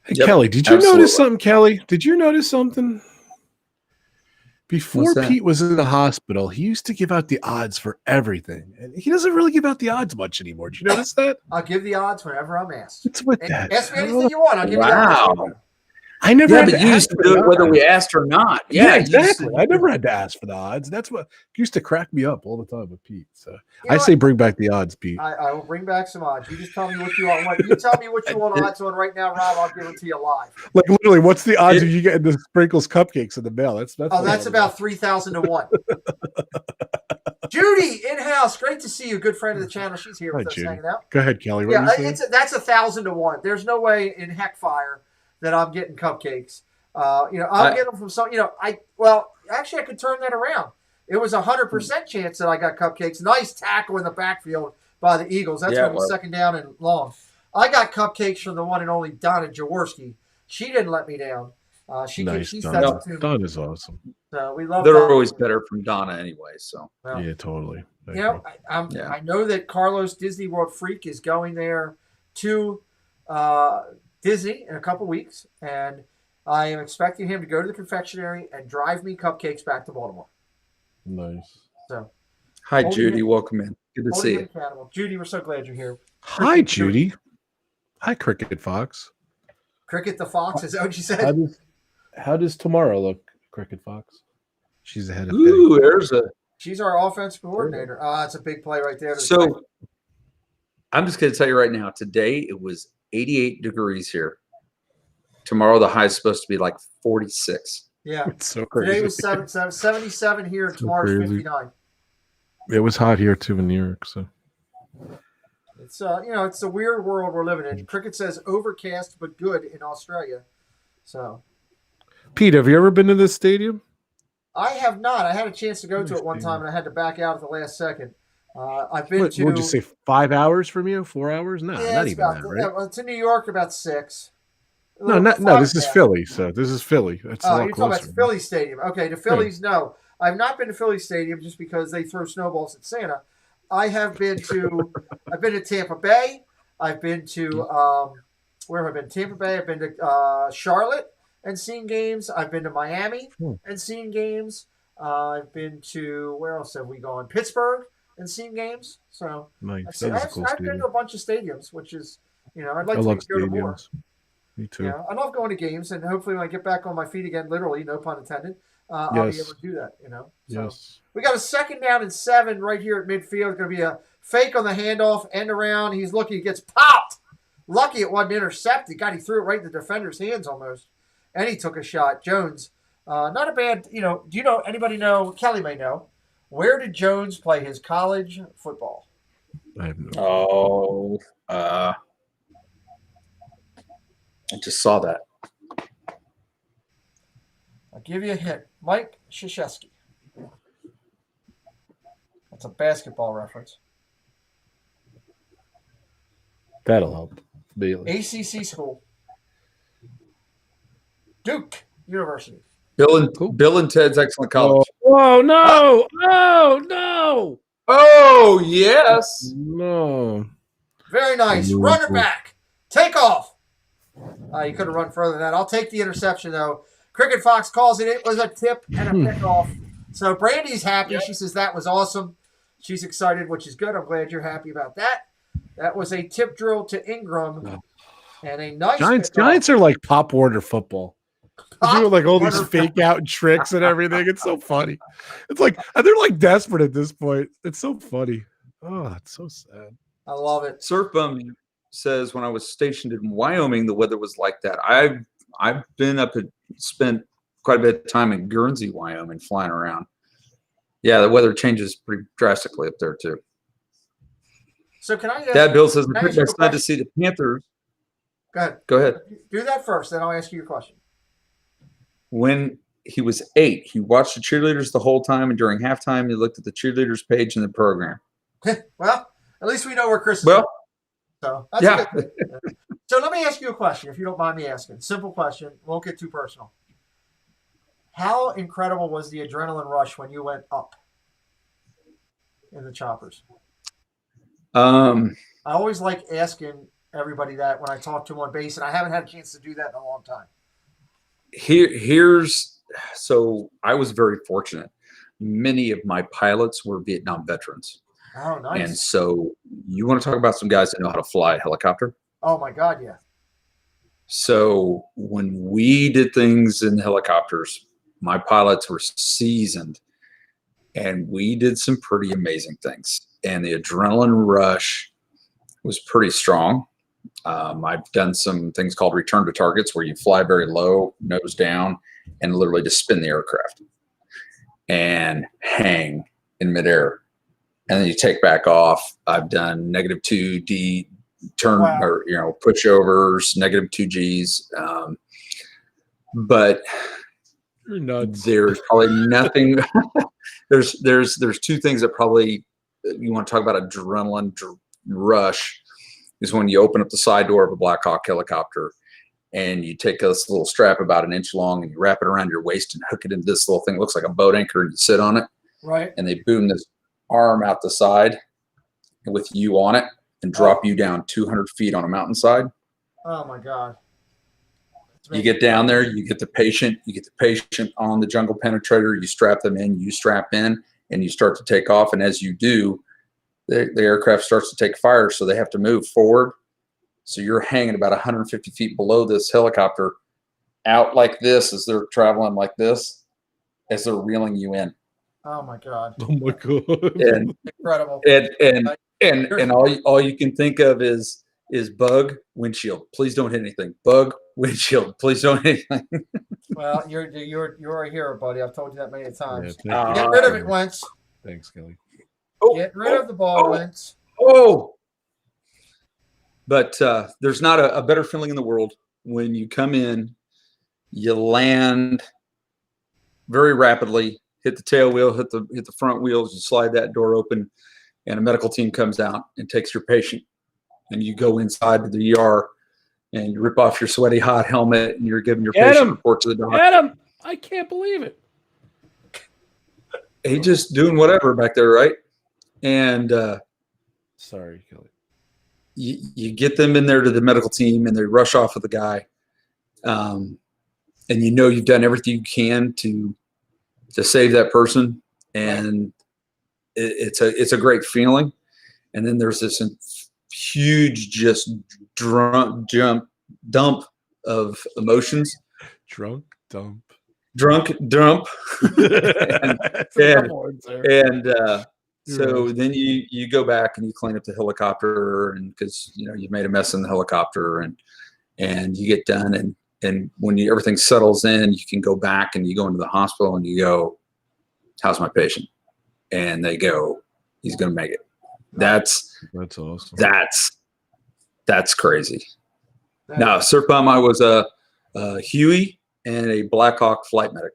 hey, Kelly, did you notice something, Kelly? Did you notice something? Before Pete was in the hospital, he used to give out the odds for everything. And he doesn't really give out the odds much anymore. Did you notice that? I'll give the odds whenever I'm asked. What's with that? Ask me anything you want. I'll give you the odds. I never had to you used to do it whether we asked or not. Yeah, exactly. I never had to ask for the odds. That's what used to crack me up all the time with Pete. So I say bring back the odds, Pete. I will bring back some odds. You just tell me what you want. You tell me what you want odds on right now, Rob. I'll give it to you live. Like literally, what's the odds of you getting the Sprinkles cupcakes in the mail? That's about 3,000 to 1. Judy in house, great to see you. Good friend of the channel. She's here with us hanging out. Go ahead, Kelly. That's 1,000 to 1. There's no way in heckfire that I'm getting cupcakes. I'll get them from some. Actually, I could turn that around. It was 100% chance that I got cupcakes. Nice tackle in the backfield by the Eagles. That's going to be second down and long. I got cupcakes from the one and only Donna Jaworski. She didn't let me down. She Donna is awesome. So we love. They're always better from Donna anyway. So yeah, totally. I know that Carlos Disney World Freak is going there to Disney in a couple weeks, and I am expecting him to go to the confectionery and drive me cupcakes back to Baltimore. Nice. So, hi, Judy. Welcome in. Good to see you. Judy, we're so glad you're here. Hi, Judy. Hi, Cricket Fox. Cricket the Fox, is that what you said? How does tomorrow look, Cricket Fox? She's ahead of She's our offensive coordinator. It's a big play right there. So, I'm just going to tell you right now, today it was 88 degrees here. Tomorrow the high is supposed to be like 46. Yeah, it's so crazy. Today was 77 here, and tomorrow's 59. It was hot here too in New York. So it's it's a weird world we're living in. Cricket says overcast but good in Australia. So, Pete, have you ever been to this stadium? I have not. I had a chance to go to it one time, and I had to back out at the last second. I've been to. What did you say? 5 hours from you? 4 hours? No, not even that. Right? To New York, about 6. No. This is Philly. So this is Philly. That's a lot you're closer. talking about Philly Stadium. Okay, the Phillies. No, I've not been to Philly Stadium just because they throw snowballs at Santa. I have been to. I've been to Tampa Bay. I've been to where have I been? Tampa Bay. I've been to Charlotte and seen games. I've been to Miami and seen games. I've been to where else have we gone? Pittsburgh and seen games. So nice. I've been to a bunch of stadiums, which is I'd like to go to more. Me too. Yeah, I love going to games, and hopefully when I get back on my feet again, literally, no pun intended, I'll be able to do that. So we got a 2nd down and 7 right here at midfield. It's going to be a fake on the handoff, end around. He's looking, he gets popped. Lucky it wasn't intercepted. God, he threw it right in the defender's hands almost. and he took a shot. Jones, not a bad. Do you know anybody know? Kelly may know. Where did Jones play his college football? I have no. Oh, I just saw that. I'll give you a hint. Mike Krzyzewski. That's a basketball reference. That'll help. Immediately. ACC school. Duke University. Bill and Ted's Excellent College. Oh no! Oh no! Oh, yes. No. Very nice. Runner back. Take off. You could have run further than that. I'll take the interception, though. Cricket Fox calls it. It was a tip and a pickoff. So Brandy's happy. Yep. She says that was awesome. She's excited, which is good. I'm glad you're happy about that. That was a tip drill to Ingram. And a nice Giants are like Pop Warner football. They're doing like all these fake out tricks and everything. It's so funny. It's like they're like desperate at this point. It's so funny. Oh, it's so sad. I love it. Surf Bum says when I was stationed in Wyoming, the weather was like that. I've been up and spent quite a bit of time in Guernsey, Wyoming, flying around. Yeah, the weather changes pretty drastically up there too. So can I? Dad Bill says it's excited to see the Panthers. Go ahead. Go ahead. Do that first, then I'll ask you your question. When he was 8, he watched the cheerleaders the whole time, and during halftime, he looked at the cheerleaders page in the program. Well, at least we know where Chris is. Well, so that's yeah. good. So let me ask you a question, if you don't mind me asking. Simple question. Won't get too personal. How incredible was the adrenaline rush when you went up in the choppers? I always like asking everybody that when I talk to them on base, and I haven't had a chance to do that in a long time. So I was very fortunate. Many of my pilots were Vietnam veterans. Oh, nice. And so you want to talk about some guys that know how to fly a helicopter? Oh, my God, yeah. So when we did things in helicopters, my pilots were seasoned, and we did some pretty amazing things. And the adrenaline rush was pretty strong. I've done some things called return to targets where you fly very low, nose down, and literally just spin the aircraft and hang in midair. And then you take back off. I've done -2D turn or pushovers, -2Gs. But you're nuts. There's probably nothing. there's two things that probably you want to talk about adrenaline rush is when you open up the side door of a Black Hawk helicopter and you take this little strap about an inch long and you wrap it around your waist and hook it into this little thing. It looks like a boat anchor, and you sit on it. Right. And they boom this arm out the side with you on it and drop you down 200 feet on a mountainside. Oh my God. You get down there, you get the patient on the jungle penetrator, you strap them in, you strap in, and you start to take off. And as you do, the aircraft starts to take fire, so they have to move forward. So you're hanging about 150 feet below this helicopter out like this as they're traveling like this as they're reeling you in. Oh my God. Oh my God. And incredible. And all you can think of is bug, windshield. Please don't hit anything. Bug, windshield. Please don't hit anything. Well, you're a hero, buddy. I've told you that many times. Yeah, Get rid of it, Wentz. Thanks, Kelly. Get rid of the ball, Wentz. But there's not a better feeling in the world when you come in, you land very rapidly, hit the tail wheel, hit the front wheels, you slide that door open, and a medical team comes out and takes your patient, and you go inside to the ER and you rip off your sweaty hot helmet and you're giving your patient report to the doctor. Adam, I can't believe it. He's just doing whatever back there, right? And sorry, Kelly. You get them in there to the medical team and they rush off with the guy. And you've done everything you can to save that person. And it's a great feeling. And then there's this huge just dump of emotions. Drunk dump. So then you go back and you clean up the helicopter, and because you've made a mess in the helicopter, and you get done, And when everything settles in, you can go back and you go into the hospital and you go, how's my patient? And they go, he's going to make it. That's awesome. That's crazy. Now, Surf Bomb, I was a Huey and a Blackhawk flight medic.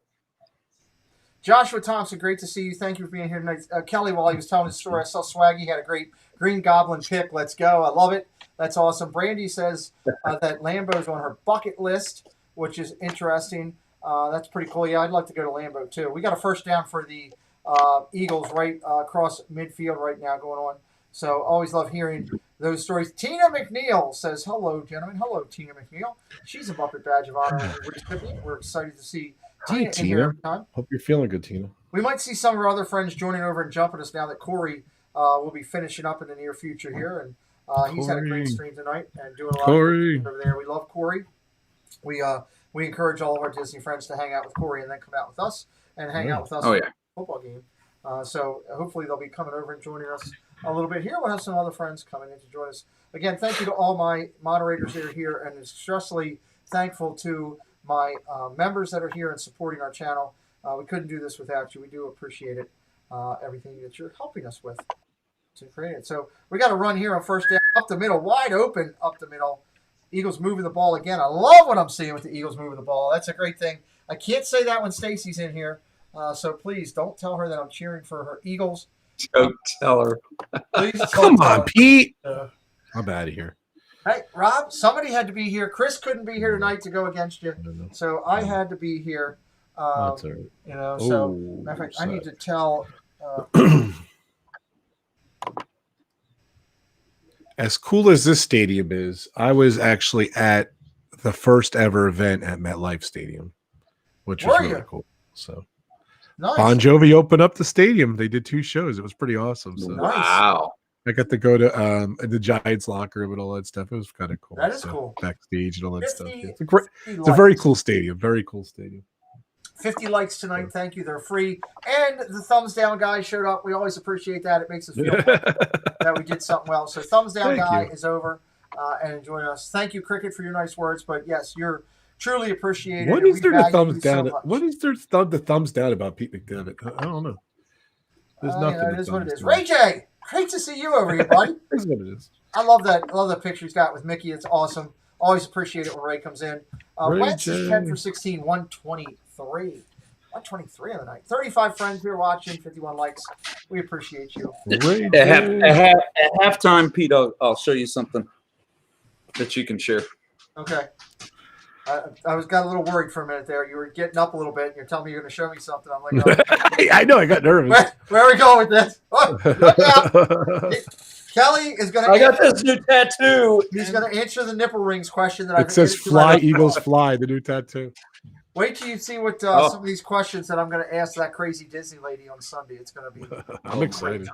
Joshua Thompson, great to see you. Thank you for being here tonight. Kelly, while he was telling his story, I saw Swaggy had a great Green Goblin pick. Let's go. I love it. That's awesome. Brandy says that Lambeau's on her bucket list, which is interesting. That's pretty cool. Yeah, I'd like to go to Lambeau, too. We got a first down for the Eagles right across midfield right now going on. So always love hearing those stories. Tina McNeil says, hello, gentlemen. Hello, Tina McNeil. She's a Bucket Badge of Honor recipient. We're excited to see Tina in here every time. Hope you're feeling good, Tina. We might see some of our other friends joining over and jumping us now that Corey will be finishing up in the near future here. And he's had a great stream tonight and doing a lot of over there. We love Corey. We encourage all of our Disney friends to hang out with Corey and then come out with us and hang out with us for the football game. So hopefully they'll be coming over and joining us a little bit here. We'll have some other friends coming in to join us. Again, thank you to all my moderators that are here, and especially thankful to my members that are here and supporting our channel. We couldn't do this without you. We do appreciate it, everything that you're helping us with to create it. So we got a run here on first down, up the middle, wide open, up the middle. Eagles moving the ball again. I love what I'm seeing with the Eagles moving the ball. That's a great thing. I can't say that when Stacy's in here, so please don't tell her that I'm cheering for her Eagles. Don't tell her. Please come on, Pete. I'm out of here. Hey, Rob, somebody had to be here. Chris couldn't be here tonight to go against you, so I had to be here. That's all right. You know, so matter of fact, I need to tell. As cool as this stadium is, I was actually at the first ever event at MetLife Stadium, which was really cool. So, nice. Bon Jovi opened up the stadium. They did 2 shows. It was pretty awesome. So. Wow. I got to go to the Giants locker room and all that stuff. It was kind of cool. That is cool. Backstage and all that stuff. Yeah, it's a very cool stadium. Very cool stadium. 50 likes tonight. Thank you. They're free. And the thumbs down guy showed up. We always appreciate that. It makes us feel that we did something well. So thumbs down guy is over and enjoying us. Thank you, Cricket, for your nice words. But yes, you're truly appreciated. What is there to thumbs down? What is there the thumbs down about Pete McDevitt? I don't know. There's nothing. It is what it is. Ray J, great to see you over here, buddy. That's what it is. I love that. I love that picture he's got with Mickey. It's awesome. Always appreciate it when Ray comes in. Wentz is 10 for 16, 123. 123 on the night. 35 friends here watching, 51 likes. We appreciate you. At halftime, Pete, I'll show you something that you can share. Okay. I got a little worried for a minute there. You were getting up a little bit, and you're telling me you're going to show me something. I'm like, oh. I know. I got nervous. Where are we going with this? Oh, look out. Kelly is going to. I got this new tattoo. He's going to answer the nipple rings question that it says "Fly Eagles Fly." The new tattoo. Wait till you see what some of these questions that I'm going to ask that crazy Disney lady on Sunday. It's going to be. I'm excited. It's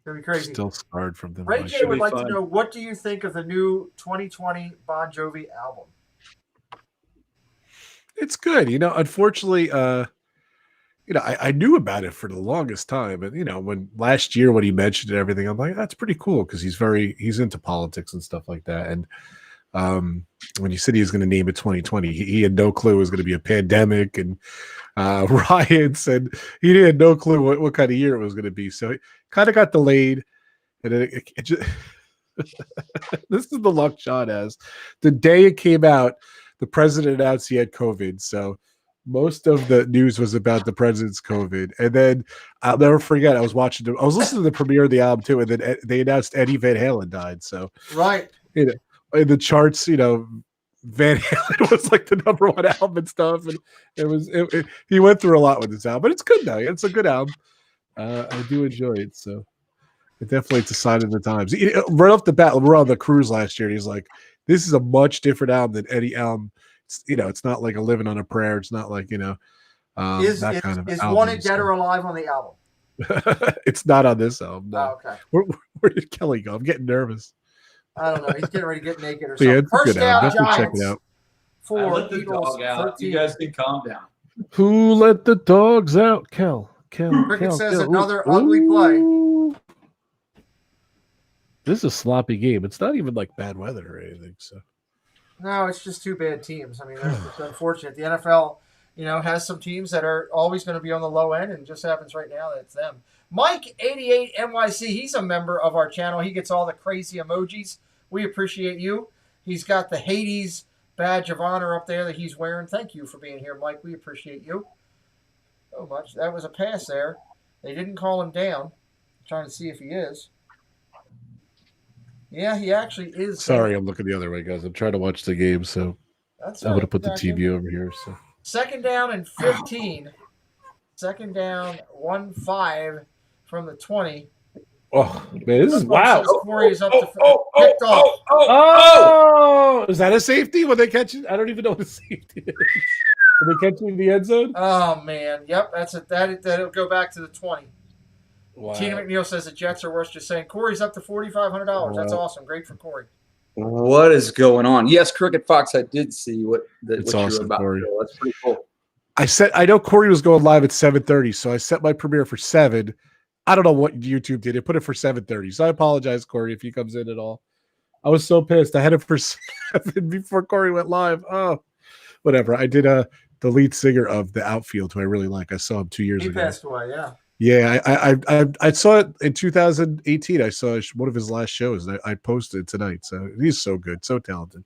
going to be crazy. Still scarred from them. Ray J would like to know, what do you think of the new 2020 Bon Jovi album? It's good. Unfortunately, I knew about it for the longest time. And, when last year when he mentioned it, everything, I'm like, that's pretty cool because he's into politics and stuff like that. And when he said he was going to name it 2020, he had no clue it was going to be a pandemic and riots, and he had no clue what kind of year it was going to be. So it kind of got delayed. And then it just this is the luck Sean has. The day it came out, the president announced he had COVID. So most of the news was about the president's COVID. And then I'll never forget, I was listening to the premiere of the album too, and then they announced Eddie Van Halen died. So right. In the charts, Van Halen was like the #1 album and stuff. And he went through a lot with this album, but it's good though. It's a good album. I do enjoy it. So it's a sign of the times. Right off the bat, we're on the cruise last year, and he's like, this is a much different album than any album. It's not like a Living on a Prayer. It's not like, that kind of is album. Wanted Dead or Alive on the album? It's not on this album. No. Oh, okay. Where did Kelly go? I'm getting nervous. I don't know. He's getting ready to get naked or something. Yeah, first down, Giants. Check it out. For let the dog out. 13. You guys can calm down. Who let the dogs out? Kel. Cricket says another ugly play. This is a sloppy game. It's not even like bad weather or anything. So No, it's just two bad teams. I mean, it's unfortunate. The NFL, has some teams that are always going to be on the low end, and it just happens right now that it's them. Mike 88 NYC, he's a member of our channel. He gets all the crazy emojis. We appreciate you. He's got the Hades badge of honor up there that he's wearing. Thank you for being here, Mike. We appreciate you so much. That was a pass there. They didn't call him down. I'm trying to see if he is. Yeah, he actually is. Sorry, I'm looking the other way, guys. I'm trying to watch the game, so That's I'm going to put the TV over here. So second down and 15. Second down, 1-5 from the 20. Oh, man, this is wow. Corey is up to picked off. Oh, is that a safety when they catch it? I don't even know what a safety is. When they catch it in the end zone? Oh, man. Yep, that's it. That'll go back to the 20. Wow. Tina McNeil says the Jets are worth. Just saying. Corey's up to $4,500. Wow. That's awesome. Great for Corey. What is going on? Yes, Cricket Fox, I did see what it's what awesome, you were about. Corey. That's pretty cool. I know Corey was going live at 7:30, so I set my premiere for 7. I don't know what YouTube did. It put it for 7:30. So I apologize, Corey, if he comes in at all. I was so pissed. I had it for 7 before Corey went live. Oh, whatever. I did the lead singer of The Outfield, who I really like. I saw him 2 years ago. He passed away, yeah. Yeah, I saw it in 2018. I saw one of his last shows. I posted tonight. So he's so good, so talented.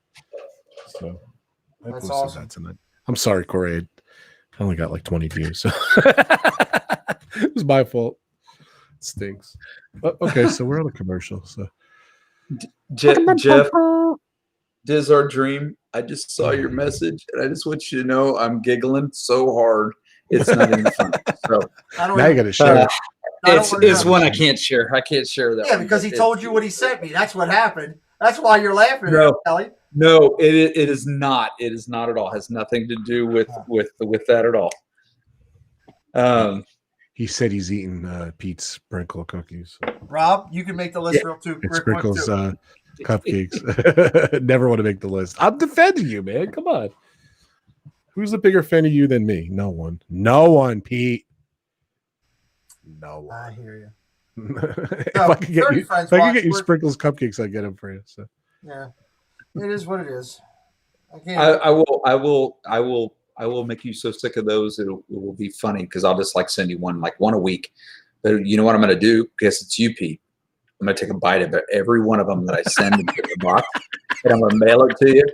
So I That's posted awesome. that tonight. I'm sorry, Corey. I only got like 20 views. So it was my fault. It stinks. But, okay, so we're on a commercial. So Jeff, this is our dream. I just saw your message, and I just want you to know I'm giggling so hard. It's not even funny. So now you got to share. It's one I can't share. I can't share that. Yeah, because he told you what he sent me. That's what happened. That's why you're laughing, Kelly. No, it is not. It is not at all. It has nothing to do with that at all. He said he's eating Pete's sprinkle cookies. Rob, you can make the list real too. It's Sprinkles cupcakes. Never want to make the list. I'm defending you, man. Come on. Who's a bigger fan of you than me? No one. No one, Pete. No one. I hear you. if I could get you Sprinkles cupcakes, I'd get them for you. So yeah, it is what it is. I will make you so sick of those it will be funny because I'll just send you one a week. But you know what I'm going to do? Guess it's you, Pete. I'm going to take a bite of every one of them that I send into the box, and I'm going to mail it to you.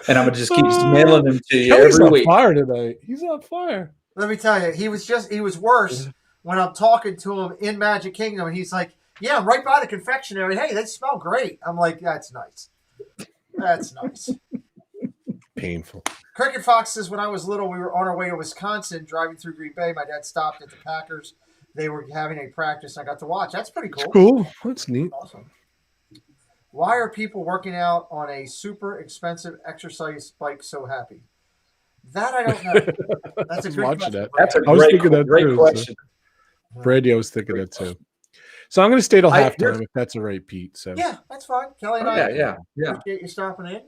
And I'm going to just keep mailing them to you every week. He's on fire tonight. He's on fire. Let me tell you, he was worse when I'm talking to him in Magic Kingdom, and he's like, yeah, I'm right by the confectionery. Hey, they smell great. I'm like, that's nice. That's nice. Painful. Cricket Fox says, when I was little, we were on our way to Wisconsin, driving through Green Bay. My dad stopped at the Packers. They were having a practice. I got to watch. That's pretty cool. That's cool. That's neat. Awesome. Why are people working out on a super expensive exercise bike so happy? That I don't know. That's a good question. That's a great question. So. Brandy, I was thinking that too. So I'm going to stay till halftime if that's all right, Pete. So yeah, that's fine. Kelly and I appreciate you stopping in.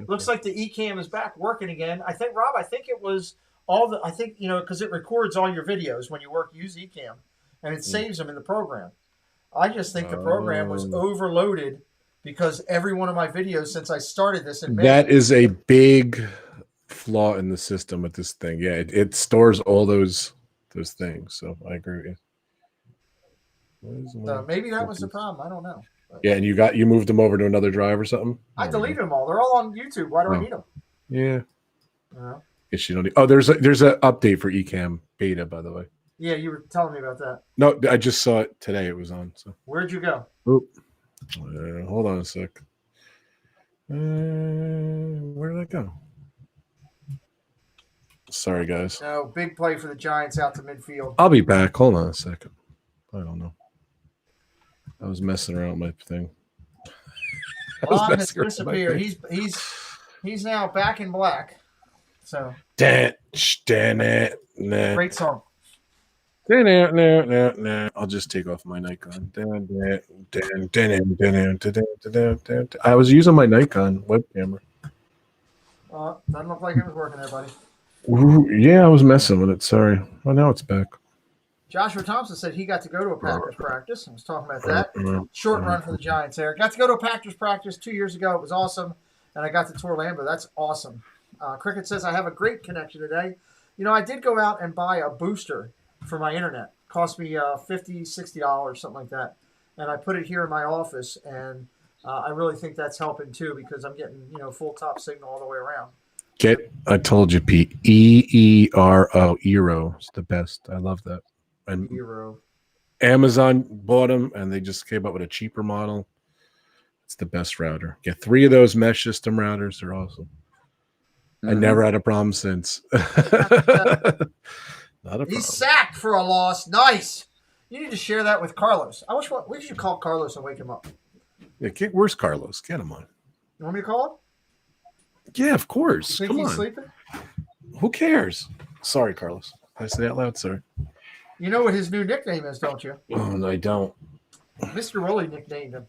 Looks like the eCam is back working again. I think, Rob, it was because it records all your videos when you use eCam, and it saves them in the program. I just think the program was overloaded because every one of my videos since I started this in May. That is a big flaw in the system with this thing. Yeah, it stores all those things. So I agree with you. Maybe that was the problem. I don't know. But yeah, and you moved them over to another drive or something? I deleted them all. They're all on YouTube. Why do I need them? Yeah. Guess you don't need. Oh, there's an update for eCam beta, by the way. Yeah, you were telling me about that. No, I just saw it today. It was on. So where'd you go? Oop. Hold on a sec. Where did I go? Sorry, guys. No, big play for the Giants out to midfield. I'll be back. Hold on a second. I don't know. I was messing around with my thing. Ron has disappeared. He's now back in black. So great song. I'll just take off my Nikon. I was using my Nikon web camera. Doesn't look like it was working there, buddy. Ooh, yeah, I was messing with it. Sorry. Well, now it's back. Joshua Thompson said he got to go to a Packers practice. I was talking about that. Short run for the Giants there. Got to go to a Packers practice 2 years ago. It was awesome. and I got to tour Lambeau. That's awesome. Cricket says, I have a great connection today. You know, I did go out and buy a booster for my internet. Cost me $50, $60, something like that. And I put it here in my office, and I really think that's helping too because I'm getting, full top signal all the way around. I told you, Pete. EERO. Eero is the best. I love that. And Eero. Amazon bought them, and they just came up with a cheaper model. It's the best router. Get 3 of those mesh system routers. They're awesome. I never had a problem since. Not a problem. He's sacked for a loss. Nice. You need to share that with Carlos. We should call Carlos and wake him up. Yeah, where's Carlos? Get him on. You want me to call him? Yeah, of course. You think Come he's on. sleeping? Who cares? Sorry, Carlos. I say that loud, sir. You know what his new nickname is, don't you? Oh, no, I don't. Mr. Willie nicknamed him.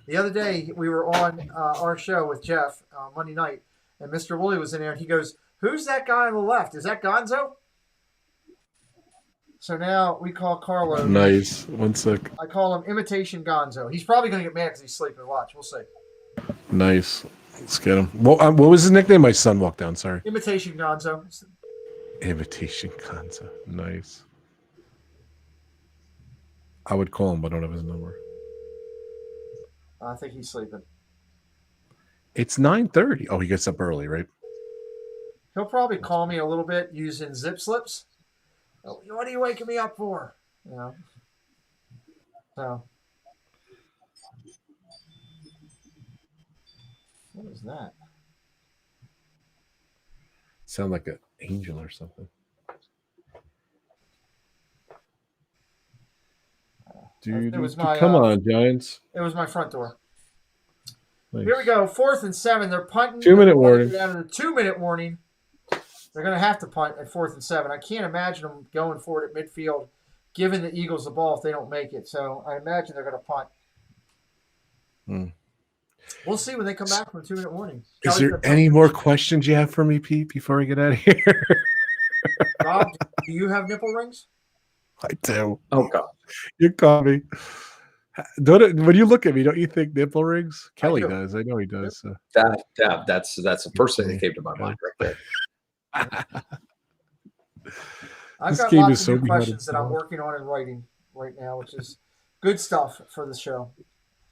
The other day, we were on our show with Jeff Monday night, and Mr. Willie was in there, and he goes, who's that guy on the left? Is that Gonzo? So now we call Carlos. Nice. 1 sec. I call him Imitation Gonzo. He's probably going to get mad because he's sleeping. Watch. We'll see. Nice. Let's get him. What was his nickname? My son walked down. Sorry. Imitation Gonzo. Imitation Gonzo. Nice. I would call him, but I don't have his number. I think he's sleeping. It's 9:30. Oh, he gets up early, right? He'll probably call me a little bit using zip slips. Oh, what are you waking me up for? So. What is that? Sound like an angel or something. Dude, come on, Giants. It was my front door. Nice. Here we go. 4th and 7. They're punting. 2-minute warning. Down to the 2-minute warning. They're going to have to punt at 4th and 7. I can't imagine them going for it at midfield, giving the Eagles the ball if they don't make it. So I imagine they're going to punt. We'll see when they come back from a 2-minute warning. Is there any more questions you have for me, Pete, before we get out of here? Rob, do you have nipple rings? I do. Oh, God. You call me. When you look at me, don't you think nipple rings? Kelly does. I know he does. So. That's the first thing that came to my mind right there. I've got lots of new questions that I'm working on and writing right now, which is good stuff for the show.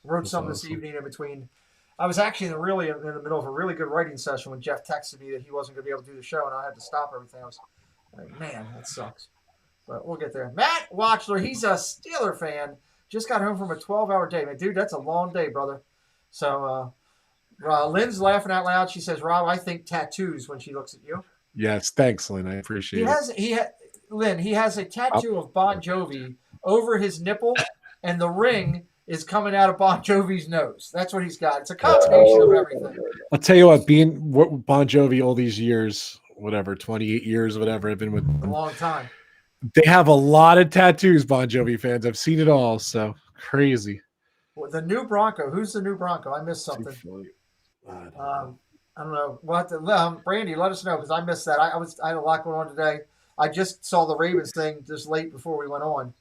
Wrote some this evening in between. I was actually in the middle of a really good writing session when Jeff texted me that he wasn't going to be able to do the show, and I had to stop everything. I was like, man, that sucks. But we'll get there. Matt Watchler, he's a Steeler fan. Just got home from a 12-hour day. Man, dude, that's a long day, brother. So Lynn's laughing out loud. She says, Rob, I think tattoos when she looks at you. Yes, thanks, Lynn. I appreciate it. Lynn, he has a tattoo of Bon Jovi over his nipple, and the ring is coming out of Bon Jovi's nose. That's what he's got. It's a combination of everything. I'll tell you what, being Bon Jovi all these years, whatever, 28 years, whatever, I've been with them. A long time. They have a lot of tattoos, Bon Jovi fans. I've seen it all, so crazy. Well, the new Bronco. Who's the new Bronco? I missed something. I don't know. We'll have to, Brandy, let us know because I missed that. I had a lot going on today. I just saw the Ravens thing just late before we went on.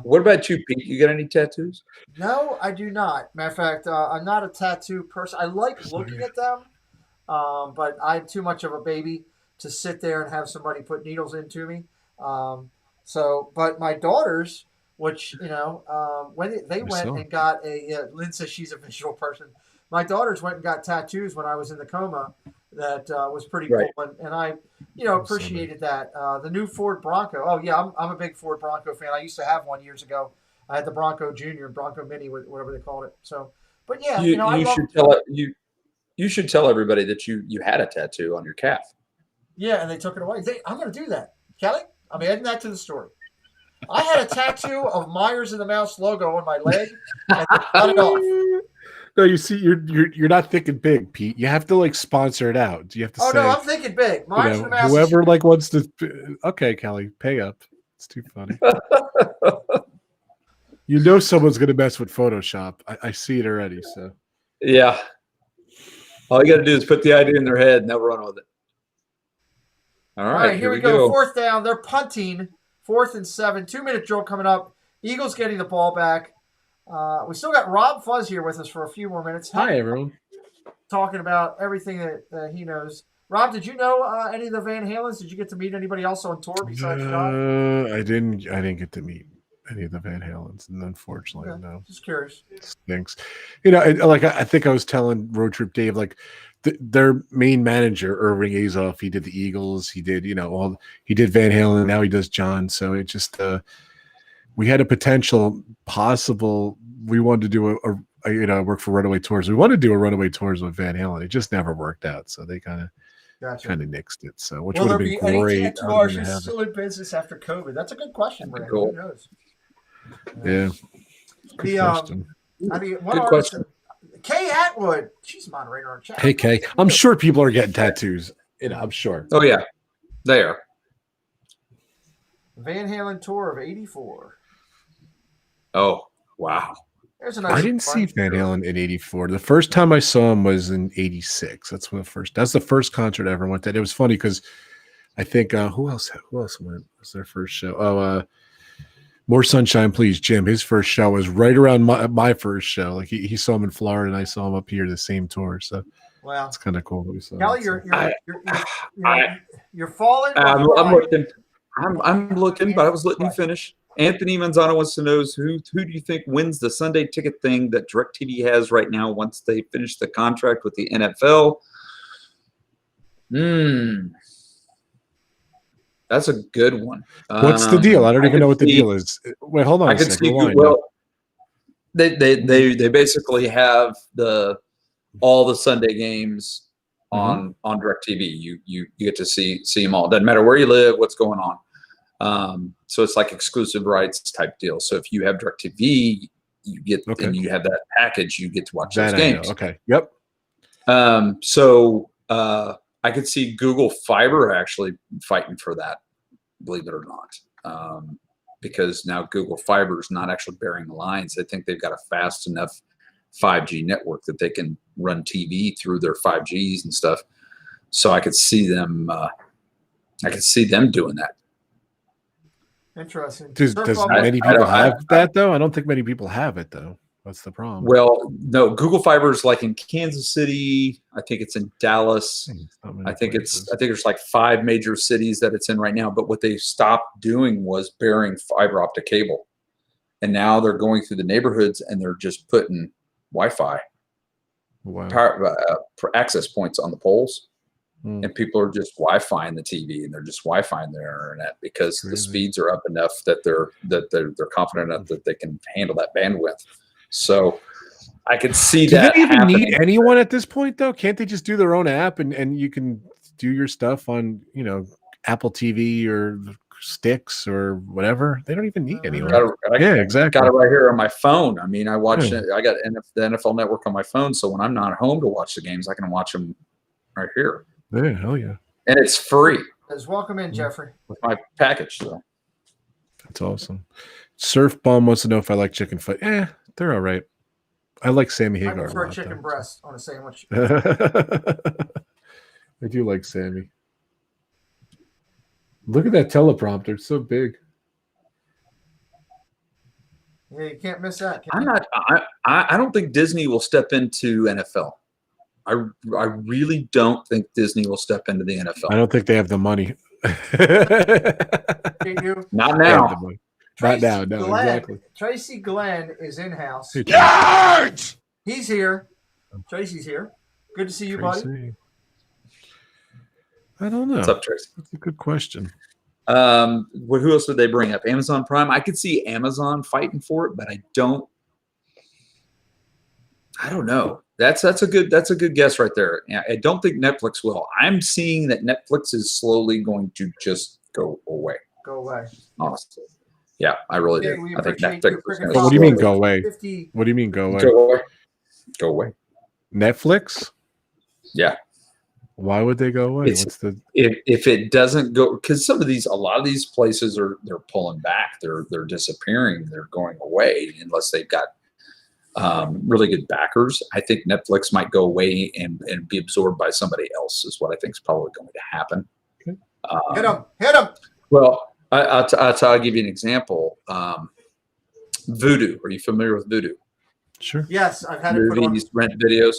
What about you, Pete? You got any tattoos? No, I do not. Matter of fact, I'm not a tattoo person. I like looking at them, but I'm too much of a baby to sit there and have somebody put needles into me. But my daughters, which, when they went and got Lynn says she's a visual person. My daughters went and got tattoos when I was in the coma. That was pretty cool. And I, appreciated that. The new Ford Bronco. Oh yeah, I'm a big Ford Bronco fan. I used to have one years ago. I had the Bronco Junior and Bronco Mini, whatever they called it. So, but yeah, you should tell everybody that you had a tattoo on your calf. Yeah, and they took it away. I'm going to do that, Kelly. I'm adding that to the story. I had a tattoo of Meyers The MOUSE logo on my leg, and they cut it off. No, you see, you're not thinking big, Pete. You have to sponsor it out. You have to. Oh no, I'm thinking big. Meyers The MOUSE. Whoever wants to. Okay, Kelly, pay up. It's too funny. Someone's gonna mess with Photoshop. I see it already. So. Yeah. All you got to do is put the idea in their head, and they'll run with it. All right, here we go. 4th down. They're punting. 4th and 7. 2-minute drill coming up. Eagles getting the ball back. We still got Rob Fuzz here with us for a few more minutes. Hi, everyone. talking about everything that he knows. Rob, did you know any of the Van Halens? Did you get to meet anybody else on tour besides John? I didn't get to meet any of the Van Halens, and unfortunately, no. Just curious. Stinks. You know, like I think I was telling Road Trip Dave, like their main manager, Irving Azoff, he did the Eagles, he did, he did Van Halen, and now he does John. So it just we had a possible. We wanted to do a work for Runaway Tours. We wanted to do a Runaway Tours with Van Halen. It just never worked out. So they kind of nixed it. So which would have been great. Tours still in business after COVID? That's a good question, Brandon. Cool. Who knows? Yeah. Good question. Good question. Kay Atwood, she's moderator on chat. Hey Kay, I'm sure people are getting tattoos. I'm sure. Oh yeah, they are. Van Halen tour of '84. Oh wow. There's a nice I didn't see Van Halen in '84. The first time I saw him was in '86. That's the first concert I ever went to. It was funny because I think who else went? Was their first show? More Sunshine Please, Jim. His first show was right around my first show. Like he saw him in Florida, and I saw him up here the same tour. So wow, it's kind of cool that we saw. Kelly, you're falling. I'm looking. I'm looking, but I was letting you finish. Anthony Manzano wants to know who do you think wins the Sunday ticket thing that DirecTV has right now once they finish the contract with the NFL? That's a good one. What's the deal? I don't even know what the deal is. Wait, hold on. I can see. Well, they basically have all the Sunday games on DirecTV. You get to see them all. Doesn't matter where you live, what's going on. So it's like exclusive rights type deal. So if you have DirecTV, you get and you have that package, you get to watch those games. Okay. Yep. So I could see Google Fiber actually fighting for that, believe it or not, because now Google Fiber is not actually bearing the lines. I think they've got a fast enough 5G network that they can run TV through their 5Gs and stuff. So I could see them. Doing that. Interesting. Does many people have that though? I don't think many people have it though. That's the problem. Well, no, Google Fiber is like in Kansas City. I think it's in Dallas. I think there's like 5 major cities that it's in right now. But what they stopped doing was bearing fiber optic cable, and now they're going through the neighborhoods and they're just putting Wi-Fi for access points on the poles, and people are just Wi-Fi in the TV and they're just Wi-Fi in their internet because the speeds are up enough that they're confident enough that they can handle that bandwidth. So I could see that. Do they even need anyone at this point, though? Can't they just do their own app and you can do your stuff on, Apple TV or Sticks or whatever? They don't even need anyone. Exactly. Got it right here on my phone. I mean, I watch it. I got the NFL Network on my phone, so when I'm not home to watch the games, I can watch them right here. Yeah, hell yeah. And it's free. Welcome in, Jeffrey. With my package, so. That's awesome. Surf Bomb wants to know if I like chicken foot. They're all right. I like Sammy Hagar. I prefer chicken breast on a sandwich. I do like Sammy. Look at that teleprompter. It's so big. Yeah, you can't miss that. I don't think Disney will step into NFL. I really don't think Disney will step into the NFL. I don't think they have the money. Not now. Not now, no, exactly. Tracy Glenn is in house. Yards! He's here. Tracy's here. Good to see you, buddy. I don't know. What's up, Tracy? That's a good question. Who else did they bring up? Amazon Prime. I could see Amazon fighting for it, but I don't know. That's a good guess right there. I don't think Netflix will. I'm seeing that Netflix is slowly going to just go away. Honestly. Yeah, I really do. I think Netflix. What do you mean go away? What do you mean go away? Go away. Netflix? Yeah. Why would they go away? If it doesn't go, because a lot of these places they're pulling back. They're disappearing. They're going away unless they've got really good backers. I think Netflix might go away and be absorbed by somebody else. Is what I think is probably going to happen. Okay. Hit him. Well. I'll give you an example. Vudu. Are you familiar with Vudu? Sure. Yes, I've had movies, rent videos.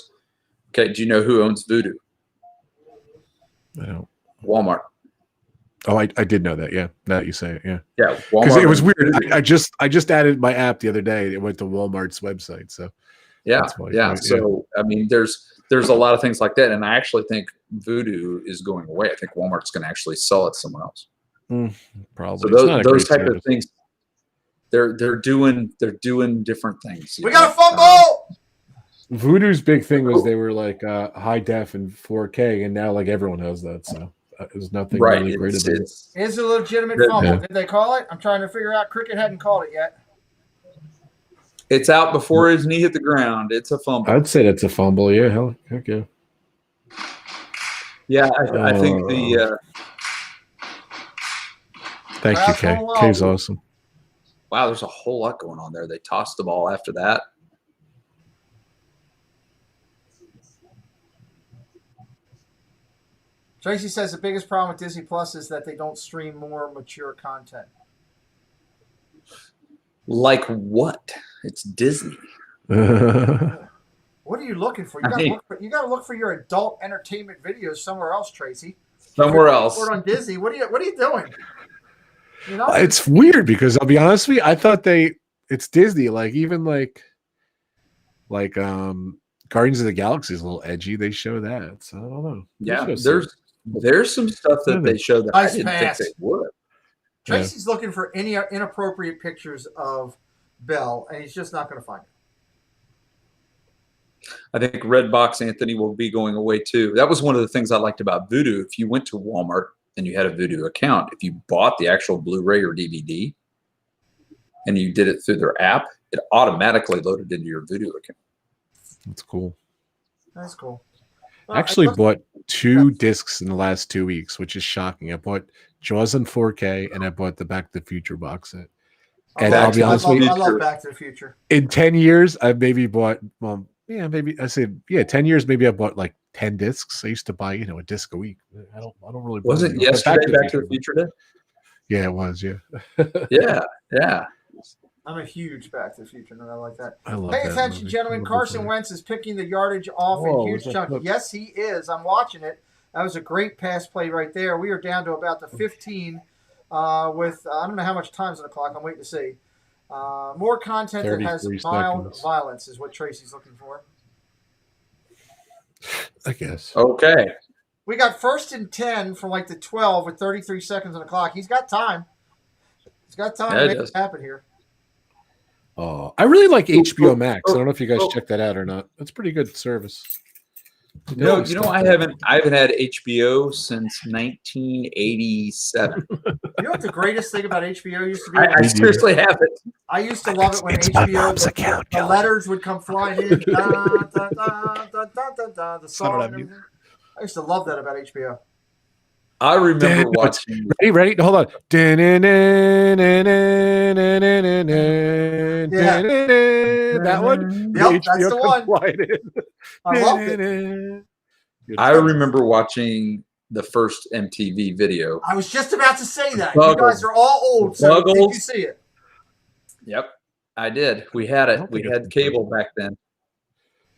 Okay, do you know who owns Voodoo? I don't. Walmart. Oh, I did know that. Yeah, now that you say it. Yeah. Yeah, Because Walmart it was owns weird. Voodoo. I just added my app the other day. It went to Walmart's website. So Yeah, that's why, yeah. right, So I mean, there's a lot of things like that, and I actually think Voodoo is going away. I think Walmart's going to actually sell it to someone else. Probably. So It's not a those great type service. of things, they're doing different things. We got a fumble. Voodoo's big thing was they were like high def and 4K, and now like everyone has that. So there's nothing Right. really great about it. It's a legitimate fumble. Yeah. Did they call it? I'm trying to figure out. Cricket hadn't called it yet. It's out before his knee hit the ground. It's a fumble. I'd say that's a fumble. Yeah, heck yeah. Yeah, I think the Thank you, Kay. Kay's awesome. wow, there's a whole lot going on there. They tossed the ball after that. Tracy says the biggest problem with Disney Plus is that they don't stream more mature content. Like what? It's Disney. What are you looking for? You got to look for your adult entertainment videos somewhere else, Tracy. Somewhere else. Or on Disney. What are you doing? You know? It's weird because I'll be honest with you, I thought it's Disney. Like even like Guardians of the Galaxy is a little edgy. They show that. So I don't know. Yeah, there's some stuff that they show that I Nice didn't pass. think they would. Tracy's looking for any inappropriate pictures of Belle, and he's just not going to find it. I think Redbox Anthony will be going away too. That was one of the things I liked about Vudu. If you went to Walmart and you had a Vudu account, if you bought the actual Blu-ray or DVD and you did it through their app, it automatically loaded into your Vudu account. That's cool. That's cool. I actually bought 2 discs in the last 2 weeks, which is shocking. I bought Jaws in 4K and I bought the Back to the Future box set. And I'll be honest with you, I love Back to the Future. In 10 years, I've maybe bought, 10 years, maybe I bought like 10 discs. I used to buy, a disc a week. I don't really. Was it yesterday Back to the Future Day? Yeah, it was. Yeah. Yeah. I'm a huge Back to the Future nerd. I like that. I love Pay that attention, movie. Carson Wonderful. Wentz is picking the yardage off Whoa, in huge chunks. look. Yes, he is. I'm watching it. That was a great pass play right there. We are down to about the 15 with, I don't know how much time's on the clock. I'm waiting to see. More content that has 33 mild seconds. violence is what Tracy's looking for. I guess. Okay. We got 1st and 10 from like the 12 with 33 seconds on the clock. He's got time. He's got time to make it happen here. Oh, I really like HBO Max. I don't know if you guys checked that out or not. It's pretty good service. No, I haven't had HBO since 1987. You know what the greatest thing about HBO used to be? I seriously haven't. I used to love it when It's my HBO mom's account, the letters would come flying in. The song. And everything. I used to love that about HBO. I remember watching. Ready? Hold on. That one? Yep, that's the one. I loved it. I remember watching the first MTV video. I was just about to say that. Buggles. You guys are all old, so Buggles. did you see it? Yep, I did. We had it. We had cable back then.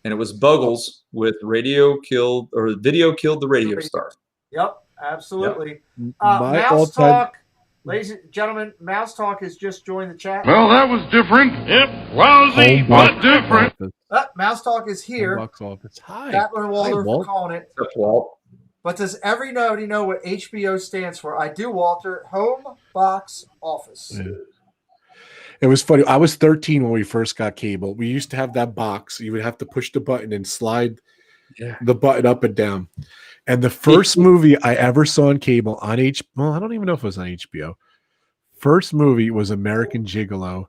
And it was Buggles with Video Killed the Radio Star. Yep, absolutely. My Mouse all-time- Talk, ladies and gentlemen, Mouse Talk has just joined the chat. Well, that was different. Yep, wowsy, but different. Mouse Talk is here. Box office. Hi. Statler and Walter for Walt. calling it. Except Walt. But does everybody know what HBO stands for? I do, Walter. Home Box Office. Yeah. It was funny. I was 13 when we first got cable. We used to have that box. You would have to push the button and slide the button up and down. And the first movie I ever saw on cable on well, I don't even know if it was on HBO. First movie was American Gigolo.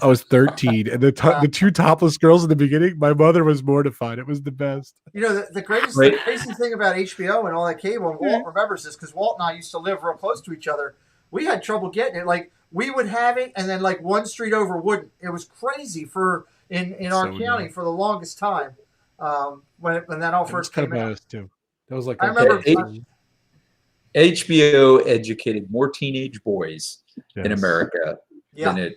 I was 13, and the 2 topless girls in the beginning. My mother was mortified. It was the best. You know, the crazy thing about HBO and all that cable, and Walt remembers this because Walt and I used to live real close to each other. We had trouble getting it. Like, we would have it, and then like one street over wouldn't. It was crazy in our county for the longest time when that all first came out. Too. That was like I remember HBO educated more teenage boys in America than it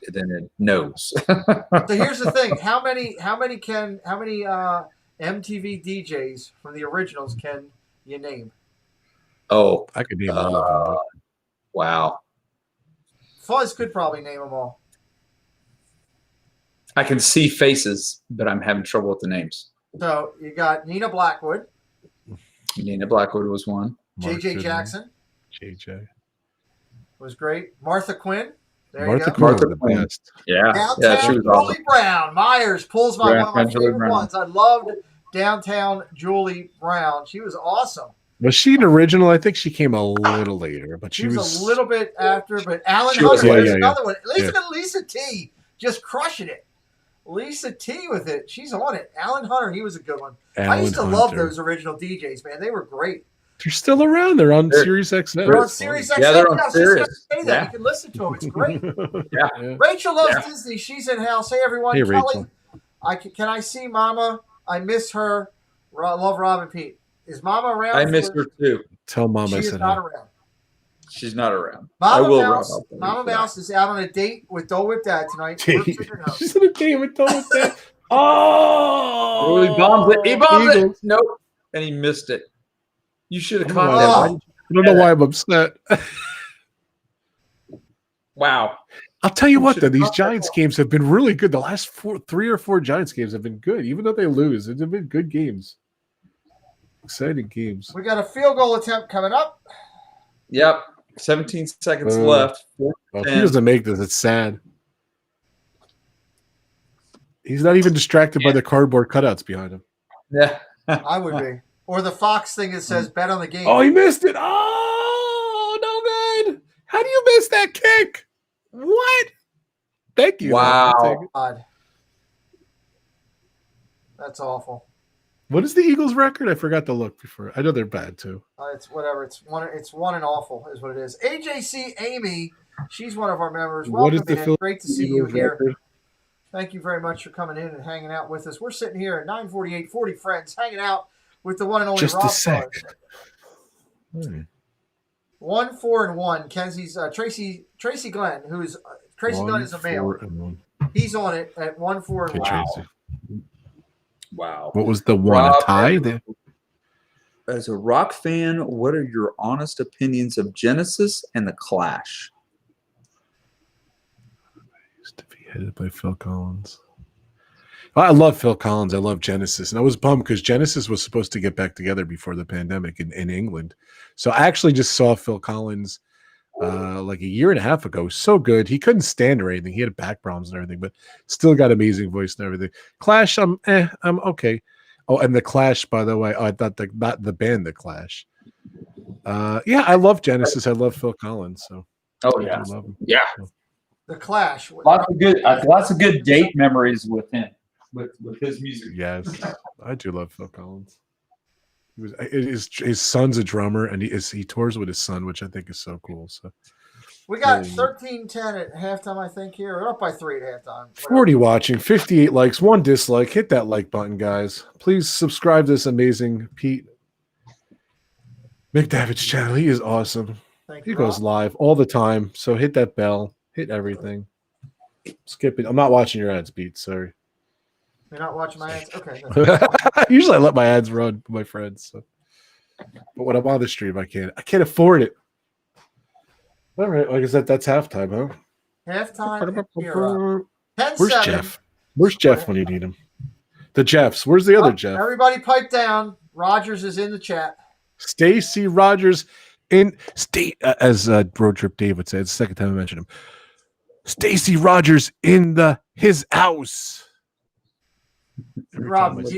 knows. So here's the thing: how many MTV DJs from the originals can you name? Oh, I could name all of them. wow. Fuzz could probably name them all. I can see faces, but I'm having trouble with the names. So you got Nina Blackwood, Nina Blackwood was one. Mark JJ Goodman, Jackson JJ. was great. Martha Quinn. There Martha you go. Quinn was Martha the Quinn. best. Yeah, Downtown yeah, she was Julie awesome. Brown. Myers pulls one of my Julie favorite Brown. ones. I loved Downtown Julie Brown. She was awesome. Was she an original? I think she came a little later, but She was a little bit after, but Alan She was, Hunter is yeah. another one. Lisa T just crushing it. Lisa T with it. She's on it. Alan Hunter, he was a good one. I used to love those original DJs, man. They were great. They're still around. They're on Sirius XM. They're on Sirius XM. Yeah, they're on I was just gonna Sirius. say that. Yeah. You can listen to them. It's great. Yeah. Rachel loves Disney. She's in house. Hey, everyone. Hey, Kelly, Rachel. can I see Mama? I miss her. Love Rob and Pete. Is Mama around? I miss her too. Tell Mom She I is said not hi. around. She's not around. Mama Mouse is out on a date with Dole Whip Dad tonight. She's on a date with Dole Whip Dad. Oh, he bombs it. He bombs Eagles. it. Nope. And he missed it. You should have I caught Oh. that. don't know why I'm upset. Wow. I'll tell you what, though, should've these caught that Giants ball. games have been really good. The last 3 or 4 Giants games have been good, even though they lose. They've been good games, exciting games. We got a field goal attempt coming up. Yep. 17 seconds Oh. left. Well, if he 10. doesn't make this, it's sad. He's not even distracted by the cardboard cutouts behind him. Yeah. I would be. Or the Fox thing that says bet on the game. Oh, he missed it. Oh, no good. How do you miss that kick? What? Thank you. Wow. I'll take it. God. That's awful. What is the Eagles' record? I forgot to look before. I know they're bad too. It's whatever. It's one and awful is what it is. AJC Amy, she's one of our members. What Welcome is the in. Great to see you Eagles here. record? Thank you very much for coming in and hanging out with us. We're sitting here at 948 40 Friends, hanging out with the one and only Just Rob a sec. Flores. 1-4-1. Kenzie's Tracy Glenn, who is Tracy Glenn is a male. 1-4-1. He's on it at 1-4-1. Okay, Tracy. Wow. What was the one? Rob, A tie? There? As a rock fan, what are your honest opinions of Genesis and the Clash? Used to be headed by Phil Collins. I love Phil Collins. I love Genesis. And I was bummed because Genesis was supposed to get back together before the pandemic in England. So I actually just saw Phil Collins like a year and a half ago. So good. He couldn't stand or anything. He had back problems and everything, but still got amazing voice and everything. Clash, I'm okay. Oh, and the Clash, by the way, I thought not the band, the Clash. Yeah, I love Genesis. I love Phil Collins. So Oh, I yeah. love him. Yeah. The Clash. Lots of good date memories with him, with his music. Yes, I do love Phil Collins. His son's a drummer, and he tours with his son, which I think is so cool. So We got Really? 13-10 at halftime, I think, here. We're up by 3 at halftime. 40 watching, 58 likes, 1 dislike. Hit that like button, guys. Please subscribe to this amazing Pete McDevitt's channel. He is awesome. Thank He you, goes Rob. live all the time. So hit that bell, hit everything. Skip it. I'm not watching your ads, Pete. Sorry. You're not watching my ads? Okay. that's- Usually I let my ads run with my friends. So. But when I'm on the stream, I can't afford it. All right. Like I said, that's halftime, huh? Halftime. Here, 10-7. Where's Jeff? Where's Jeff when you need him? The Jeffs. Where's the other Jeff? Everybody pipe down. Rogers is in the chat. Stacy Rogers in state, as Road Trip Dave would say. It's the second time I mentioned him. Stacy Rogers in his house. Every Rob, time I-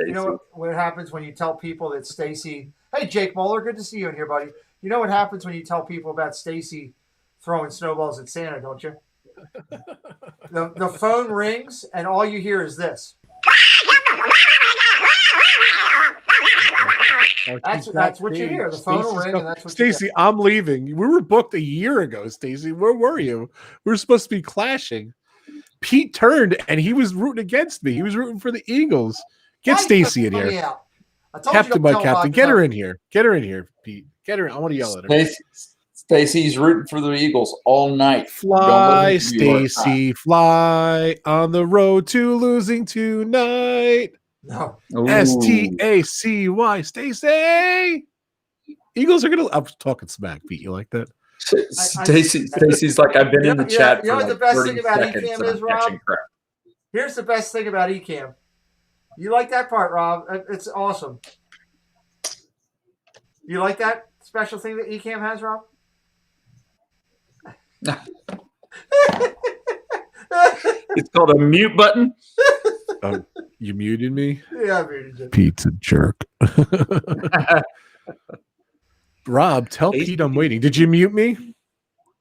you know what happens when you tell people that Stacy. Hey, Jake Moeller, good to see you in here, buddy. You know what happens when you tell people about Stacy throwing snowballs at Santa, don't you? The phone rings and all you hear is this. That's what you hear. The phone will ring and that's what you Stacy, I'm leaving. We were booked a year ago, Stacy. Where were you? We were supposed to be clashing. Pete turned and he was rooting against me. He was rooting for the Eagles. Get Why Stacy you in put me here. out? I told you Captain don't by tell captain. Rogers Get her how- in here. Get her in here, Pete. Get her in. I want to yell at her. Stacy's rooting for the Eagles all night. Fly, Don't let him do your Stacy, fly on the road to losing tonight. No. Ooh. Stacy. Stacy. Eagles are gonna. I'm talking smack, Pete. You like that? Stacy's like, I've been in the chat You know for what like the best 30 thing about seconds Ecamm and is, I'm Rob? catching crap. Here's the best thing about Ecamm. You like that part, Rob? It's awesome. You like that special thing that Ecamm has, Rob? It's called a mute button. You muted me. Yeah, I muted you. Pete's a jerk. Rob, tell Pete I'm waiting. Did you mute me?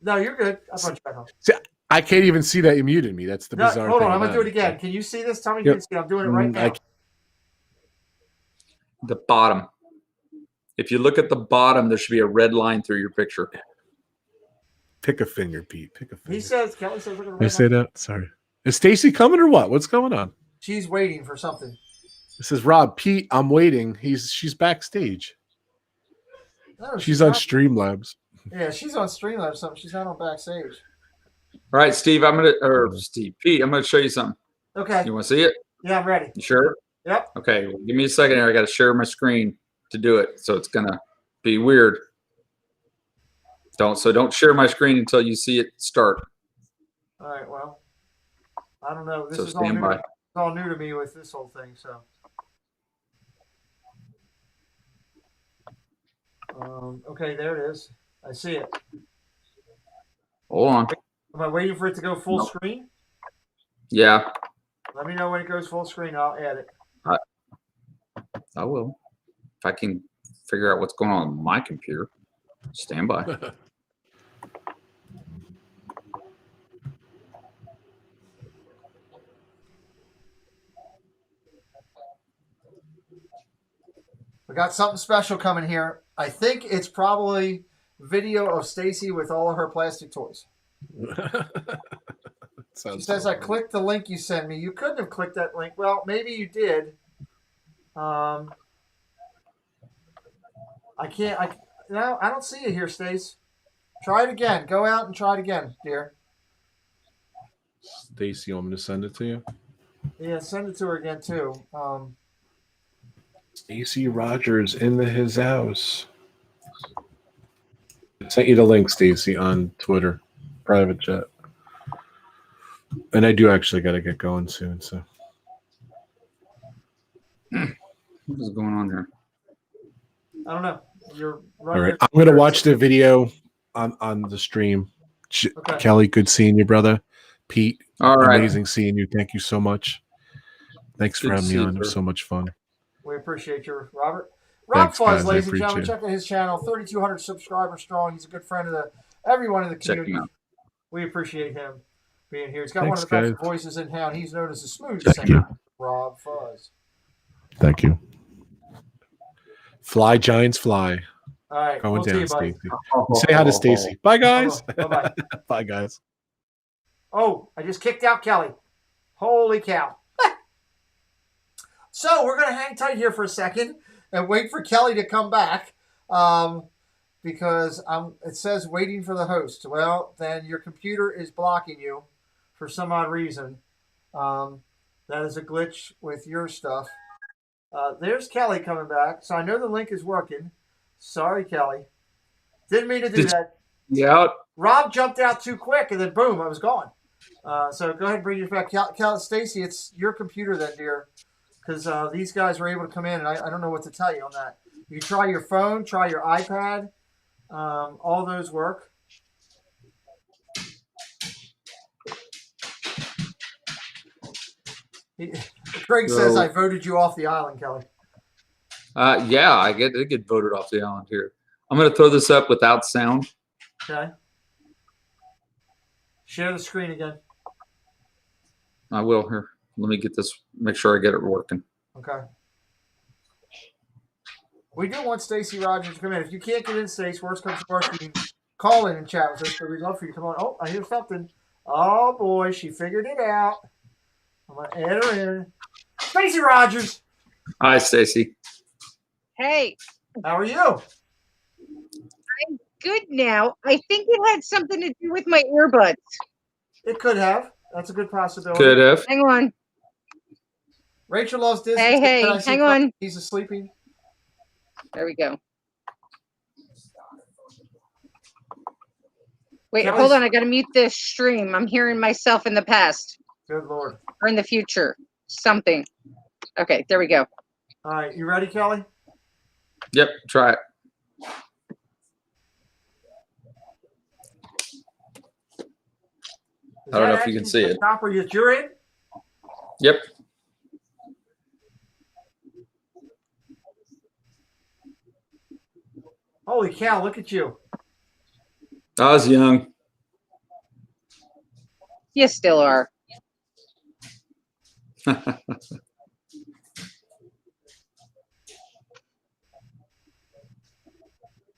No, you're good. I'll put you back on. See, I can't even see that you muted me. That's the No, bizarre hold thing. on, I'm gonna about do it again. Can you see this? Tell me you Yep. can see. I'm doing it right now. The bottom. If you look at the bottom, there should be a red line through your picture. Pick a finger, Pete. Pick a finger. Kelly says, look at the Did I red say line. that? Sorry. Is Stacy coming or what? What's going on? She's waiting for something. It says, Rob, Pete, I'm waiting. She's backstage. No, She's on not. Streamlabs. Yeah, she's on Streamlabs or something. She's not on backstage. All right, Pete, I'm gonna show you something. Okay. You want to see it? Yeah, I'm ready. You sure? Yep. Okay, well, give me a second here. I got to share my screen to do it, so it's gonna be weird. Don't share my screen until you see it start. All right. Well, I don't know. This So is all stand new. by. It's all new to me with this whole thing. So. Okay, there it is. I see it. Hold on. Am I waiting for it to go full No. screen? Yeah, Let me know when it goes full screen. I'll add it. I will. If I can figure out what's going on with my computer. Stand by. We got something special coming here. I think it's probably video of Stacy with all of her plastic toys. She says, I clicked the link you sent me. You couldn't have clicked that link. Well, maybe you did. I don't see it here, Stace. Try it again. Go out and try it again, dear. Stacy, you want me to send it to you? Yeah, send it to her again, too. Stacy Rogers in his house. I sent you the link, Stacy, on Twitter. Private chat. And I do actually got to get going soon. So, What is going on here? I don't know. You're all right. I'm going to watch the video on the stream. Okay. Kelly, good seeing you, brother. Pete, All right. amazing seeing you. Thank you so much. Thanks for Good to having me see you, on. It was sir. so much fun. We appreciate you, Robert. Rob Thanks, Fuzz, guys. I ladies and gentlemen. appreciate Check out his channel. 3,200 subscribers strong. He's a good friend of everyone in the Check community. him out. We appreciate him being here. He's got Thanks, one of the best guys. voices in town. He's known as the smooth Thank you. singer, Rob Fuzz. Thank you. Fly, Giants, fly. All right. Going We'll see down, you, buddy. Stacy. Say hi to Stacy. Bye, guys. Bye-bye. Bye, guys. Oh, I just kicked out Kelly. Holy cow. So we're going to hang tight here for a second and wait for Kelly to come back because it says waiting for the host. Well, then your computer is blocking you for some odd reason. That is a glitch with your stuff. There's Kelly coming back. So I know the link is working. Sorry, Kelly. Didn't mean to do that. Yeah. Rob jumped out too quick, and then boom, I was gone. So go ahead and bring it back. Stacy, it's your computer then, dear, because these guys were able to come in, and I don't know what to tell you on that. You try your phone, try your iPad. All those work. Craig says, I voted you off the island, Kelly. Yeah, I did get voted off the island here. I'm going to throw this up without sound. Okay. Share the screen again. I will here. Let me get this, make sure I get it working. Okay. We do want Stacy Rogers to come in. If you can't get in, Stace, worst comes to worst, you can call in and chat with us, but we'd love for you to come on. Oh, I hear something. Oh, boy, she figured it out. I'm going to add her in. Stacy Rogers. Hi, Stacy. Hey, How are you? I'm good now. I think it had something to do with my earbuds. It could have. That's a good possibility. Could have. Hang on. Rachel loves Disney. Hey, Can I see hang on. He's sleeping. There we go. Wait, Kelly's- hold on. I got to mute this stream. I'm hearing myself in the past Good Lord. or in the future. Something. Okay, there we go. All right, you ready, Kelly? Yep, try it. I don't know if you can see it. Copper, you're in? Yep. Holy cow, look at you. I was young. You still are.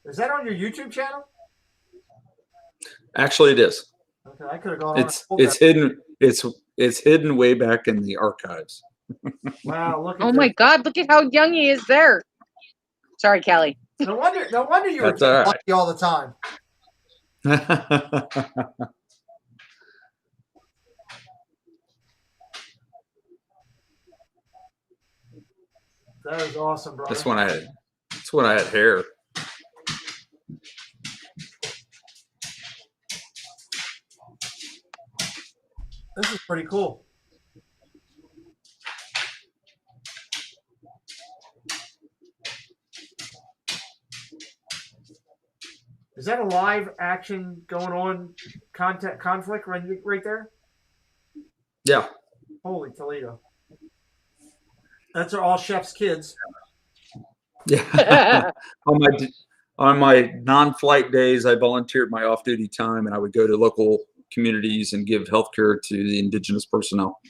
Is that on your YouTube channel? Actually, it is. Okay, I could have gone It's hidden. It's hidden way back in the archives. Wow, look at Oh my God, look at how young he is there. Sorry, Kelly. No wonder you were That's all right. lucky all the time. That is awesome, brother. That's when I had hair. This is pretty cool. Is that a live action going on conflict right there? Yeah. Holy Toledo. That's all chef's kids. Yeah. on my non-flight days, I volunteered my off-duty time, and I would go to local communities and give healthcare to the indigenous personnel.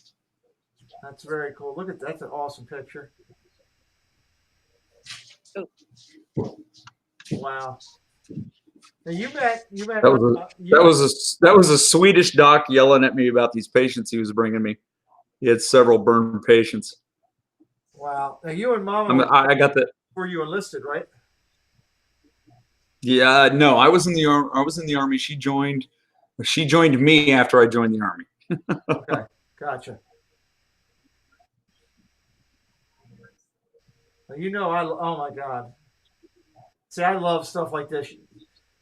That's very cool. Look at that. That's an awesome picture. Wow. Now you met. That was a Swedish doc yelling at me about these patients he was bringing me. He had several burn patients. Wow. Now you and Mama. I got that. Were you enlisted, right? Yeah. No, I was in the army. I was in the army. She joined me after I joined the army. Okay, gotcha. Now, oh my God. See, I love stuff like this.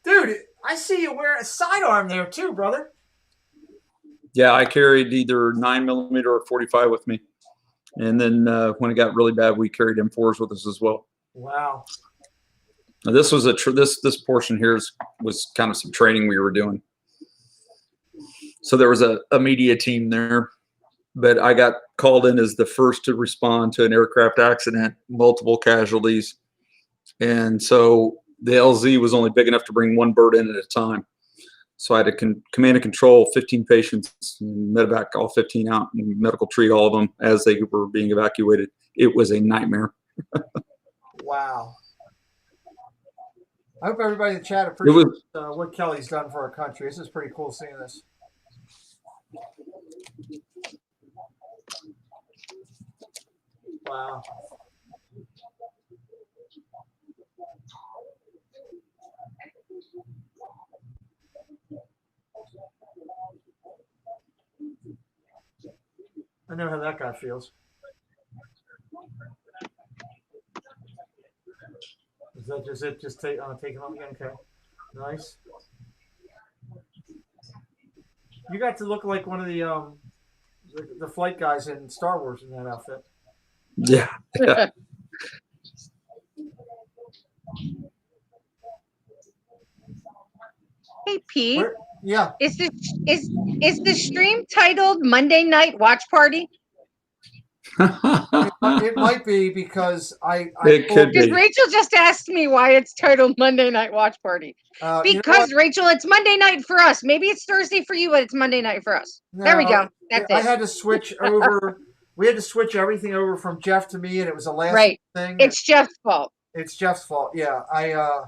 Dude, I see you wear a sidearm there too, brother. Yeah, I carried either 9mm or 45 with me. And then when it got really bad, we carried M4s with us as well. Wow. Now, this was this portion here was kind of some training we were doing. So there was a media team there, but I got called in as the first to respond to an aircraft accident, multiple casualties. And so the LZ was only big enough to bring one bird in at a time. So I had to command and control 15 patients, and medevac all 15 out, and medical treat all of them as they were being evacuated. It was a nightmare. Wow. I hope everybody in the chat appreciates what Kelly's done for our country. This is pretty cool seeing this. Wow. I know how that guy feels. Is that just it? Just take him out again? Okay. Nice. You got to look like one of the flight guys in Star Wars in that outfit. Yeah. Yeah. Hey, Pete. Yeah. Is the stream titled Monday Night Watch Party? It might be because It could be. Because Rachel just asked me why it's titled Monday Night Watch Party. Because Rachel, it's Monday night for us. Maybe it's Thursday for you, but it's Monday night for us. No, there we go. That's I it. had to switch over. We had to switch everything over from Jeff to me, and it was the last thing. It's Jeff's fault. It's Jeff's fault. Yeah, I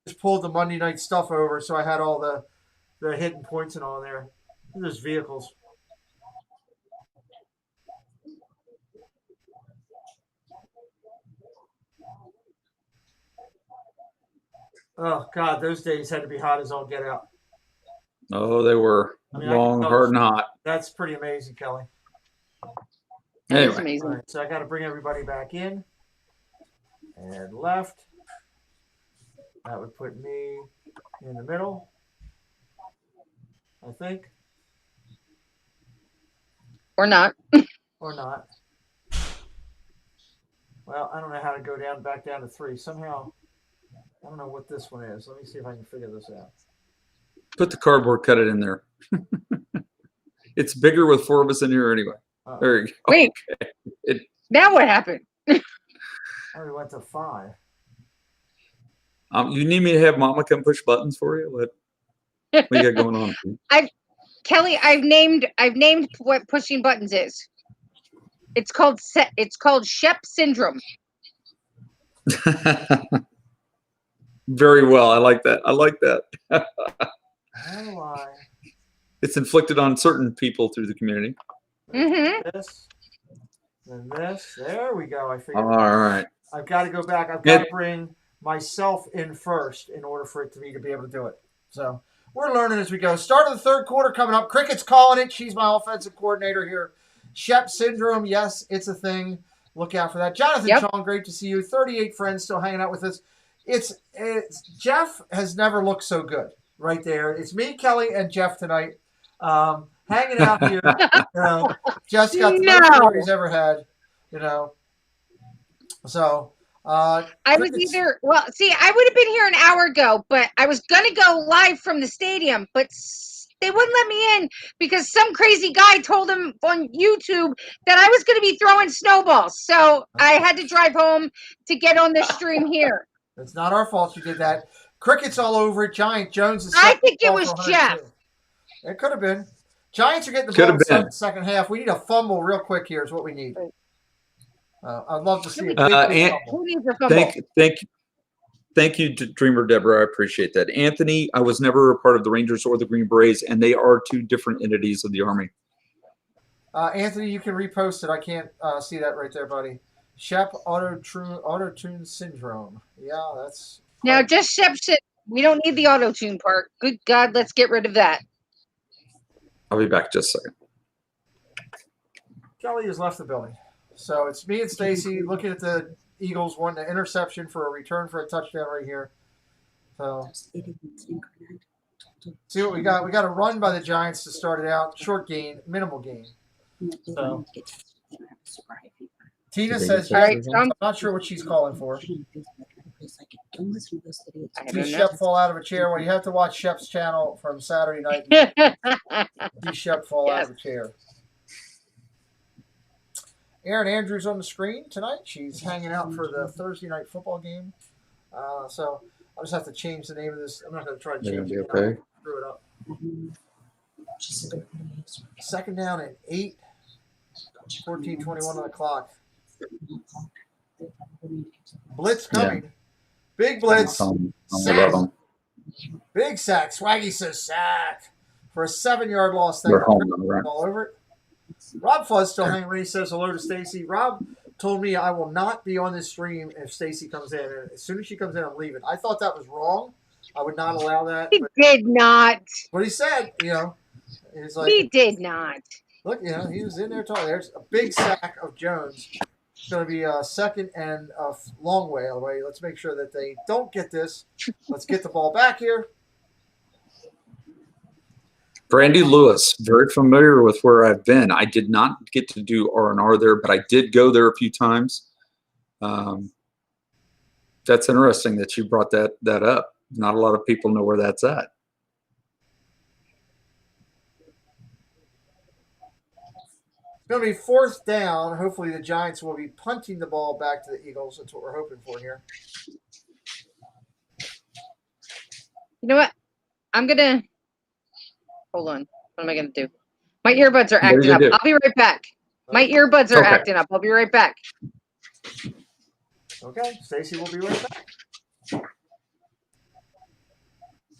just pulled the Monday night stuff over, so I had all the hidden points and all there. There's vehicles. Oh God, those days had to be hot as all get out. Oh, they were long, hard, and hot. That's pretty amazing, Kelly. Anyway. It's amazing. All right, so I got to bring everybody back in and left. That would put me in the middle, I think. Or not. Or not. Well, I don't know how to go back down to 3. Somehow, I don't know what this one is. Let me see if I can figure this out. Put the cardboard, cut it in there. It's bigger with 4 of us in here anyway. There you go. Wait. Okay. Now what happened? I already went to 5. You need me to have Mama come push buttons for you? What you got going on? Kelly, I've named what pushing buttons is. It's called Shep syndrome. Very well. I like that. How do I? It's inflicted on certain people through the community. Mm-hmm. This. And this. There we go. I figured. All right. I've got to go back. I've got to bring myself in first in order for me to be able to do it. So we're learning as we go. Start of the third quarter coming up. Cricket's calling it. She's my offensive coordinator here. Shep syndrome. Yes, it's a thing. Look out for that. Jonathan Chong, great to see you. 38 friends still hanging out with us. It's Jeff has never looked so good right there. It's me, Kelly, and Jeff tonight. Hanging out here. Just got the best story he's ever had. So I was either I would have been here an hour ago, but I was gonna go live from the stadium, but they wouldn't let me in because some crazy guy told him on YouTube that I was gonna be throwing snowballs. So I had to drive home to get on this stream here. It's not our fault you did that. Cricket's all over it. Giant Jones is. I think it was Jeff. It could have been. Giants are getting the ball in the second half. We need a fumble real quick here is what we need. I'd love to see a big fumble. Who needs a fumble? Thank you, Dreamer Deborah. I appreciate that. Anthony, I was never a part of the Rangers or the Green Berets, and they are 2 different entities of the Army. Anthony, you can repost it. I can't see that right there, buddy. Shep auto-tune syndrome. Yeah, that's... Now, just Shep shit. We don't need the auto-tune part. Good God, let's get rid of that. I'll be back just a second. Kelly has left the building. So it's me and Stacy looking at the Eagles wanting an interception for a return for a touchdown right here. So see what we got. We got a run by the Giants to start it out. Short gain, minimal gain. So Tina says, I'm not sure what she's calling for. See Shep fall out of a chair. Well, you have to watch Shep's channel from Saturday night. See Shep fall out of a chair. Erin Andrews on the screen tonight. She's hanging out for the Thursday night football game. So I'll just have to change the name of this. I'm not going to try to change it. Okay. Screw it up. Second down and 8. 14:21 on the clock. Blitz coming. Yeah. Big blitz. Sack. Big sack. Swaggy says sack for a 7-yard loss. We're home, right? All over it. Rob Fuzz still hanging when he says hello to Stacy. Rob told me I will not be on this stream if Stacy comes in. And as soon as she comes in, I'm leaving. I thought that was wrong. I would not allow that. He did not. But he said, he's like, he did not. Look, he was in there talking. There's a big sack of Jones. It's going to be a second and a long way away. Let's make sure that they don't get this. Let's get the ball back here. Brandy Lewis, very familiar with where I've been. I did not get to do R&R there, but I did go there a few times. That's interesting that you brought that up. Not a lot of people know where that's at. It's going to be 4th down. Hopefully the Giants will be punting the ball back to the Eagles. That's what we're hoping for here. You know what? I'm going to – hold on. What am I going to do? My earbuds are acting up. I'll be right back. My earbuds are acting up. I'll be right back. Okay. Stacy will be right back.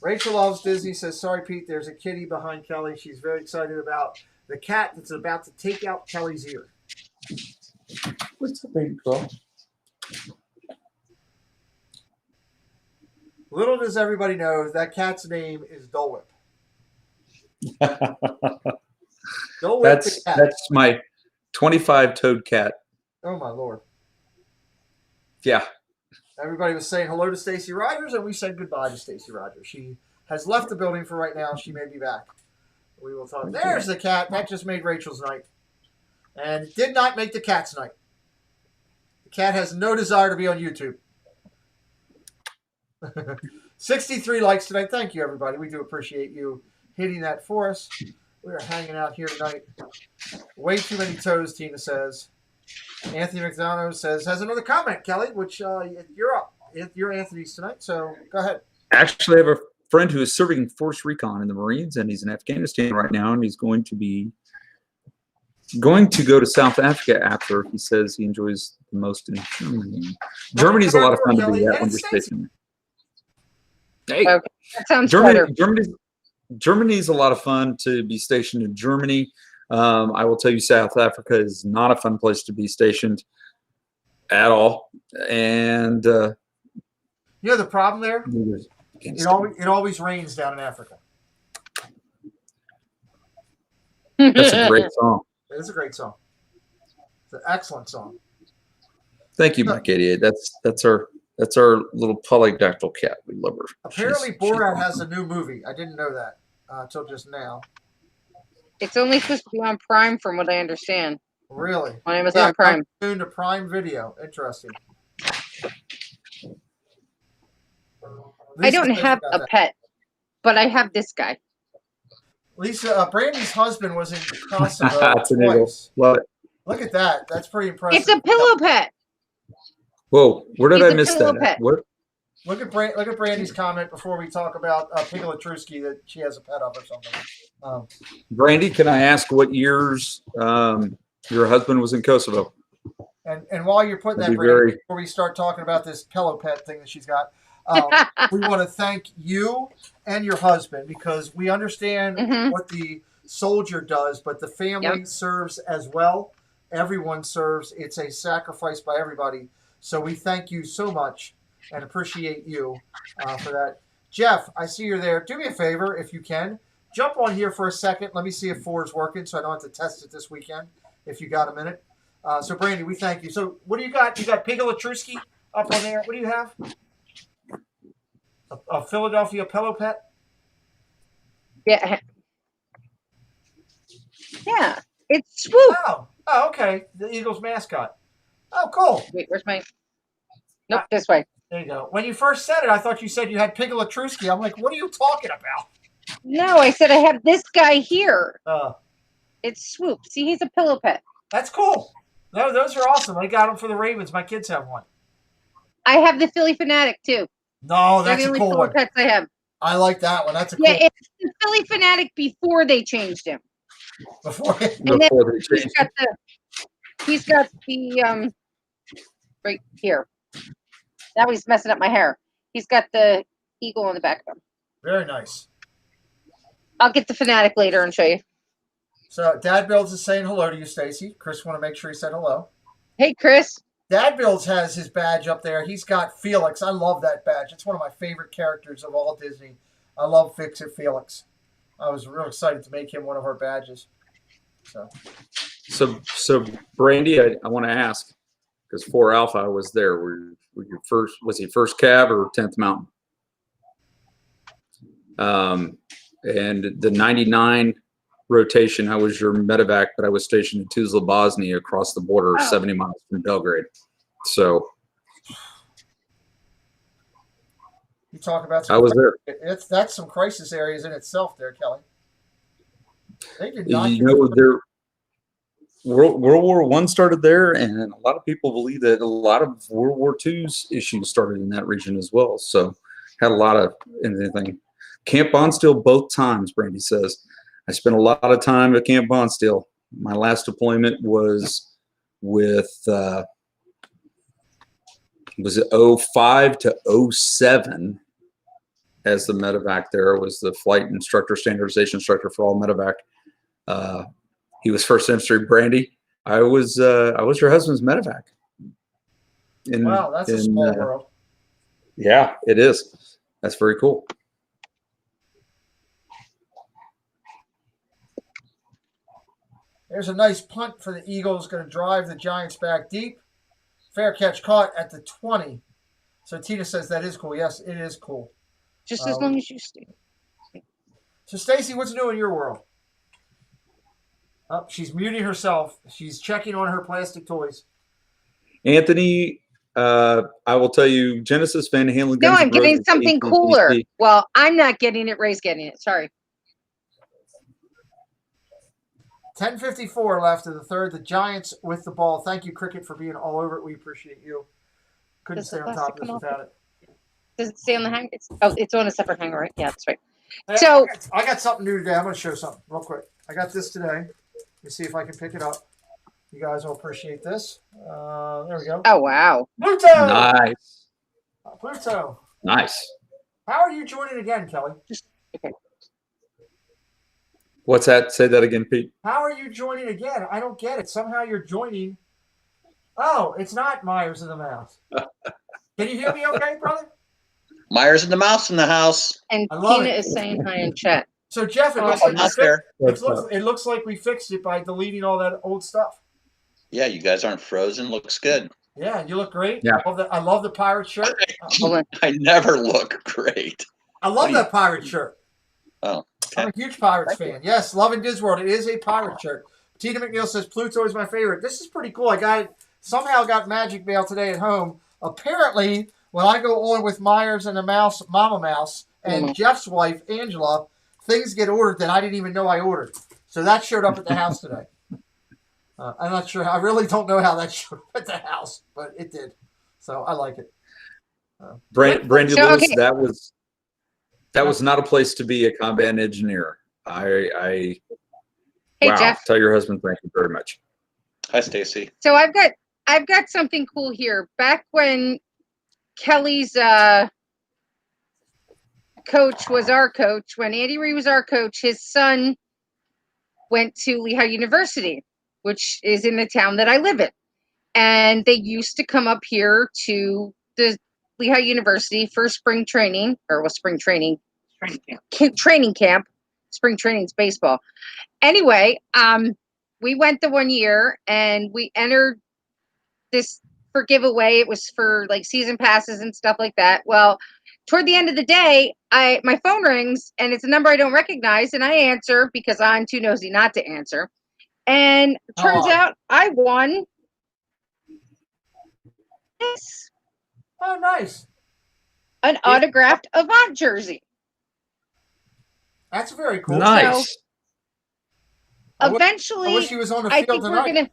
Rachel loves Disney, says, sorry, Pete, there's a kitty behind Kelly. She's very excited about the cat that's about to take out Kelly's ear. What's the baby girl? Little does everybody know, that cat's name is Dole Whip. Dole Whip That's my 25-toed cat. Oh my Lord. Yeah. Everybody was saying hello to Stacey Rogers, and we said goodbye to Stacey Rogers. She has left the building for right now. She may be back. We will talk. There's the cat. That just made Rachel's night. And it did not make the cat's night. The cat has no desire to be on YouTube. 63 likes tonight. Thank you, everybody. We do appreciate you hitting that for us. We are hanging out here tonight. Way too many toes, Tina says. Anthony McDonough says, has another comment, Kelly, which you're up. You're Anthony's tonight, so go ahead. Actually, I have a friend who is serving force recon in the Marines, and he's in Afghanistan right now, and he's going to go to South Africa after. He says he enjoys the most in Germany. Germany's a lot of fun to be at when you're stationed. Hey, Okay. That sounds better. Germany's a lot of fun to be stationed in Germany. I will tell you, South Africa is not a fun place to be stationed at all. And you know the problem there? It always rains down in Africa. That's a great song. It is a great song. It's an excellent song. Thank you, Mike 88. That's our little polydactyl cat. We love her. Apparently, Borat has a new movie. I didn't know that until just now. It's only supposed to be on Prime, from what I understand. Really? On Amazon Prime. Soon to Prime Video. Interesting. I don't have a pet, but I have this guy. Lisa, Brandy's husband was in Kosovo That's an eagle. twice. Love it. Look at that. That's pretty impressive. It's a pillow pet. Whoa, where did He's I a miss pillow that? pet. What? Look at Brandy's comment before we talk about Pigalatruski that she has a pet of or something. Brandy, can I ask what years your husband was in Kosovo? And while you're putting that, Brandy, before we start talking about this pillow pet thing that she's got, we want to thank you and your husband, because we understand what the soldier does, but the family serves as well. Everyone serves. It's a sacrifice by everybody. So we thank you so much and appreciate you for that. Jeff, I see you're there. Do me a favor, if you can. Jump on here for a second. Let me see if 4 is working so I don't have to test it this weekend, if you got a minute. So, Brandy, we thank you. So, what do you got? You got Pigalatruski up on there. What do you have? A Philadelphia pillow pet? Yeah. Yeah. It's Swoop. Oh, okay. The Eagles mascot. Oh, cool. Wait, where's my... Nope, this way. There you go. When you first said it, I thought you said you had Pigalatruski. I'm like, what are you talking about? No, I said I have this guy here. Uh, It's Swoop. See, he's a pillow pet. That's cool. No, those are awesome. I got them for the Ravens. My kids have one. I have the Philly Fanatic, too. No, They're that's the a only cool pillow one. pets I have. I like that one. That's a cool Yeah, it's the Philly Fanatic before they changed him. before. And then he's got the right here. Now he's messing up my hair. He's got the eagle on the back of him. Very nice. I'll get the Fanatic later and show you. So Dad Builds is saying hello to you, Stacy. Chris want to make sure he said hello. Hey, Chris. Dad Builds has his badge up there. He's got Felix. I love that badge. It's one of my favorite characters of all Disney. I love Fix-It Felix. I was real excited to make him one of our badges. So Brandy, I want to ask, because 4 Alpha was there. Was he first Cav or 10th Mountain? And the 99 rotation, I was your medevac, but I was stationed in Tuzla, Bosnia, across the border, 70 miles from Belgrade. So you talk about I was there. That's some crisis areas in itself there, Kelly. They did not World War I started there, and a lot of people believe that a lot of World War II's issues started in that region as well. So had a lot of anything. Camp Bondsteel both times, Brandy says. I spent a lot of time at Camp Bondsteel. My last deployment was with was it 05 to 07 as the medevac there. I was the flight instructor, standardization instructor for all medevac. He was first infantry. Brandy, I was your husband's medevac. Wow, that's a small world. Yeah, it is. That's very cool. There's a nice punt for the Eagles. Going to drive the Giants back deep. Fair catch caught at the 20. So Tina says that is cool. Yes, it is cool. Just as long as you stay. So Stacy, what's new in your world? Oh, she's muting herself. She's checking on her plastic toys. Anthony, I will tell you, Genesis Van Halen. No, Guns I'm N' getting Roses, something ACDC. cooler. Well, I'm not getting it. Ray's getting it. Sorry. 10:54 left in the third. The Giants with the ball. Thank you, Cricket, for being all over it. We appreciate you. Couldn't Does stay the on top of plastic this come off? without it. Does it stay on the hanger? It's on a separate hanger, right? Yeah, that's right. Hey, So- I got something new today. I'm going to show something real quick. I got this today. Let me see if I can pick it up. You guys will appreciate this. There we go. Oh, wow. Pluto! Nice. Pluto. Nice. How are you joining again, Kelly? What's that? Say that again, Pete. How are you joining again? I don't get it. Somehow you're joining. Oh, it's not Meyers the MOUSE. Can you hear me okay, brother? Meyers and the Mouse in the house. And I love Tina it. is saying hi in chat. So, Jeff, it looks Oh, like we I'm fixed, there. it looks like we fixed it by deleting all that old stuff. Yeah, you guys aren't frozen. Looks good. Yeah, you look great. Yeah. I love the pirate shirt. Hold on. I never look great. I love that pirate shirt. Oh, I'm a huge Pirates fan. Yes, Love and Disworld. It is a pirate shirt. Tina McNeil says Pluto is my favorite. This is pretty cool. I got it. Somehow got Magic Mail today at home. Apparently, when I go on with Meyers and the Mouse, Mama Mouse, and Jeff's wife, Angela, things get ordered that I didn't even know I ordered. So that showed up at the house today. I'm not sure. I really don't know how that showed up at the house, but it did. So I like it. Brandy So, Lewis, okay. that was not a place to be a combat engineer. Hey, wow. Jeff. Tell your husband thank you very much. hi, Stacy. So I've got something cool here. Back when Kelly's coach was our coach, when Andy Reid was our coach, his son went to Lehigh University, which is in the town that I live in. And they used to come up here to the Lehigh University for spring training, spring training camp. Spring training's baseball. Anyway, we went the one year and we entered this for giveaway. It was for like season passes and stuff like that. Well, toward the end of the day, my phone rings and it's a number I don't recognize, and I answer because I'm too nosy not to answer. And turns out I won this, Oh, nice. an autographed Avant jersey. That's very cool. Nice. I wish- Eventually, I wish he was on the I field think we're tonight. gonna.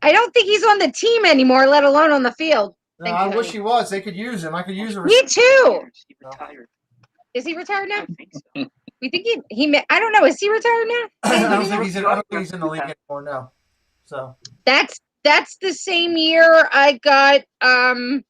I don't think he's on the team anymore, let alone on the field. No, Thank I you, wish honey. he was. They could use him. I could use a Me too. Retired. Is he retired now? I think so. We think I don't know. Is he retired now? I don't think he's in the league anymore. No. So That's the same year I got. I'll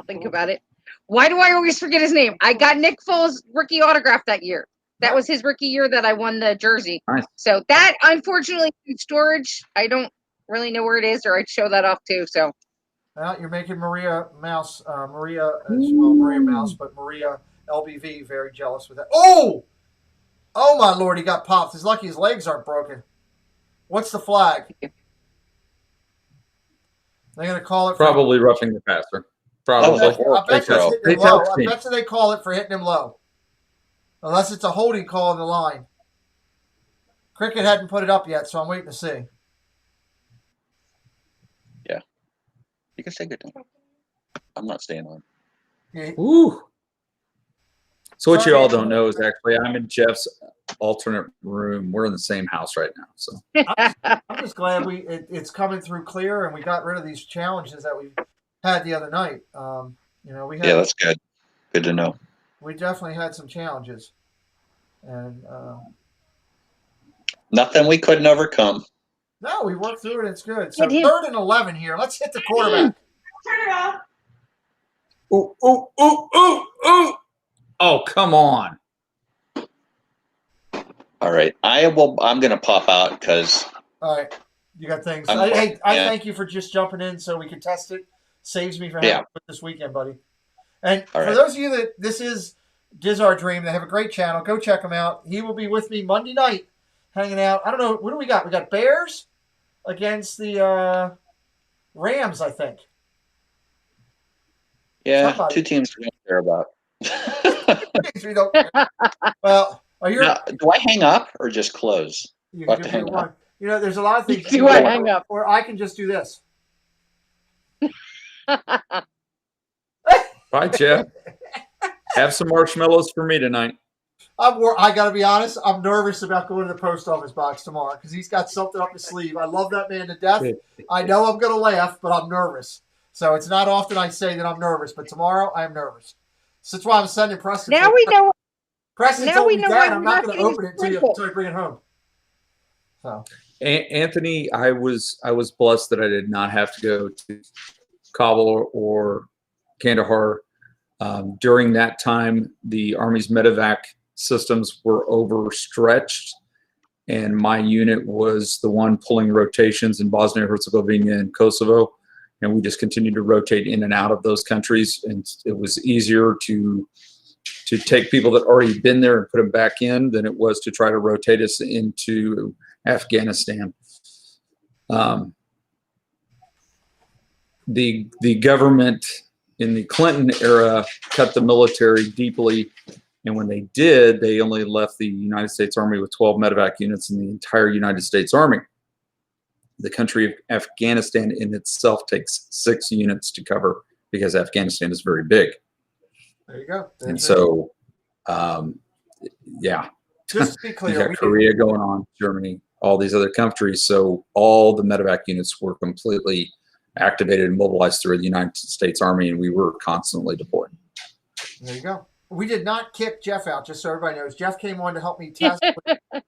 think about it. Why do I always forget his name? I got Nick Foles' rookie autograph that year. That was his rookie year that I won the jersey. Nice. So that, unfortunately, in storage. I don't really know where it is, or I'd show that off too. So well, you're making Maria Mouse, Maria as well, Maria Mouse, but Maria LBV very jealous with that. Oh my lord, he got popped. He's lucky his legs aren't broken. What's the flag? They're gonna call it Probably roughing the passer. Probably. I bet you it's hitting They him low. tell I me. bet you they call it for hitting him low. Unless it's a holding call on the line. Cricket hadn't put it up yet, so I'm waiting to see. You can say good night. I'm not staying on. Yeah, Ooh. So what you Sorry. all don't know is actually I'm in Jeff's alternate room. We're in the same house right now. So I'm just glad it's coming through clear, and we got rid of these challenges that we had the other night. We had Yeah, that's good. Good to know. we definitely had some challenges, and Nothing we couldn't overcome. no, we worked through it. It's good. So It is. 3rd and 11 here. Let's hit the quarterback. ooh, ooh, ooh, ooh, ooh. Oh, come on. All right. I'm going to pop out because All right, you got things. I'm- I yeah. thank you for just jumping in so we can test it. Saves me for having Yeah. to put this weekend, buddy. And All for right. those of you that this is Diz Our Dream, they have a great channel. Go check them out. He will be with me Monday night hanging out. I don't know. What do we got? We got Bears against the Rams, I think. Yeah, Somebody. 2 teams we don't care about. We don't care. Well, Now, do I hang up or just close? you Do I can have do to what you hang want. up? You know, there's a lot of things. Do I hang up? Or I can just do this. Bye, Jeff. Have some marshmallows for me tonight. I got to be honest. I'm nervous about going to the post office box tomorrow because he's got something up his sleeve. I love that man to death. I know I'm going to laugh, but I'm nervous. So it's not often I say that I'm nervous, but tomorrow I am nervous. So that's why I'm sending Preston. Now we know. Preston now told we me, know Dad, why I'm we're not not going to getting open it until sprinkles. I bring it home. So Anthony, I was blessed that I did not have to go to Kabul or Kandahar. During that time, the Army's medevac systems were overstretched, and my unit was the one pulling rotations in Bosnia, Herzegovina, and Kosovo. And we just continued to rotate in and out of those countries. And it was easier to take people that already been there and put them back in than it was to try to rotate us into Afghanistan. The government in the Clinton era cut the military deeply. And when they did, they only left the United States Army with 12 medevac units in the entire United States Army. The country of Afghanistan in itself takes 6 units to cover because Afghanistan is very big. there you go. And so, yeah, Just to be you clear, got Korea going on, Germany, all these other countries. So all the medevac units were completely activated and mobilized through the United States Army, and we were constantly deployed. there you go. We did not kick Jeff out, just so everybody knows. Jeff came on to help me test.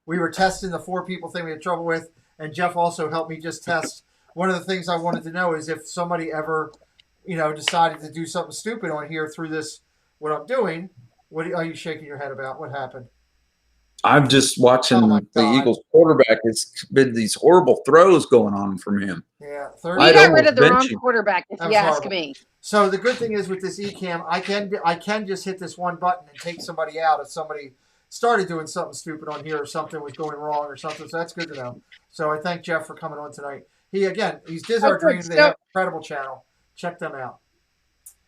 We were testing the 4 people thing we had trouble with, and Jeff also helped me just test. One of the things I wanted to know is if somebody ever, decided to do something stupid on here through this, what I'm doing. What are you shaking your head about? What happened? I'm just watching Oh my the God. Eagles quarterback. It's been these horrible throws going on from him. Yeah, We I'd got rid almost of the wrong bench him. quarterback, if That you was ask horrible. me. So the good thing is with this eCam, I can just hit this one button and take somebody out if somebody started doing something stupid on here or something was going wrong or something. So that's good to know. So I thank Jeff for coming on tonight. He's Diz Our Oh, good. Dreams. They have an incredible channel. Check them out.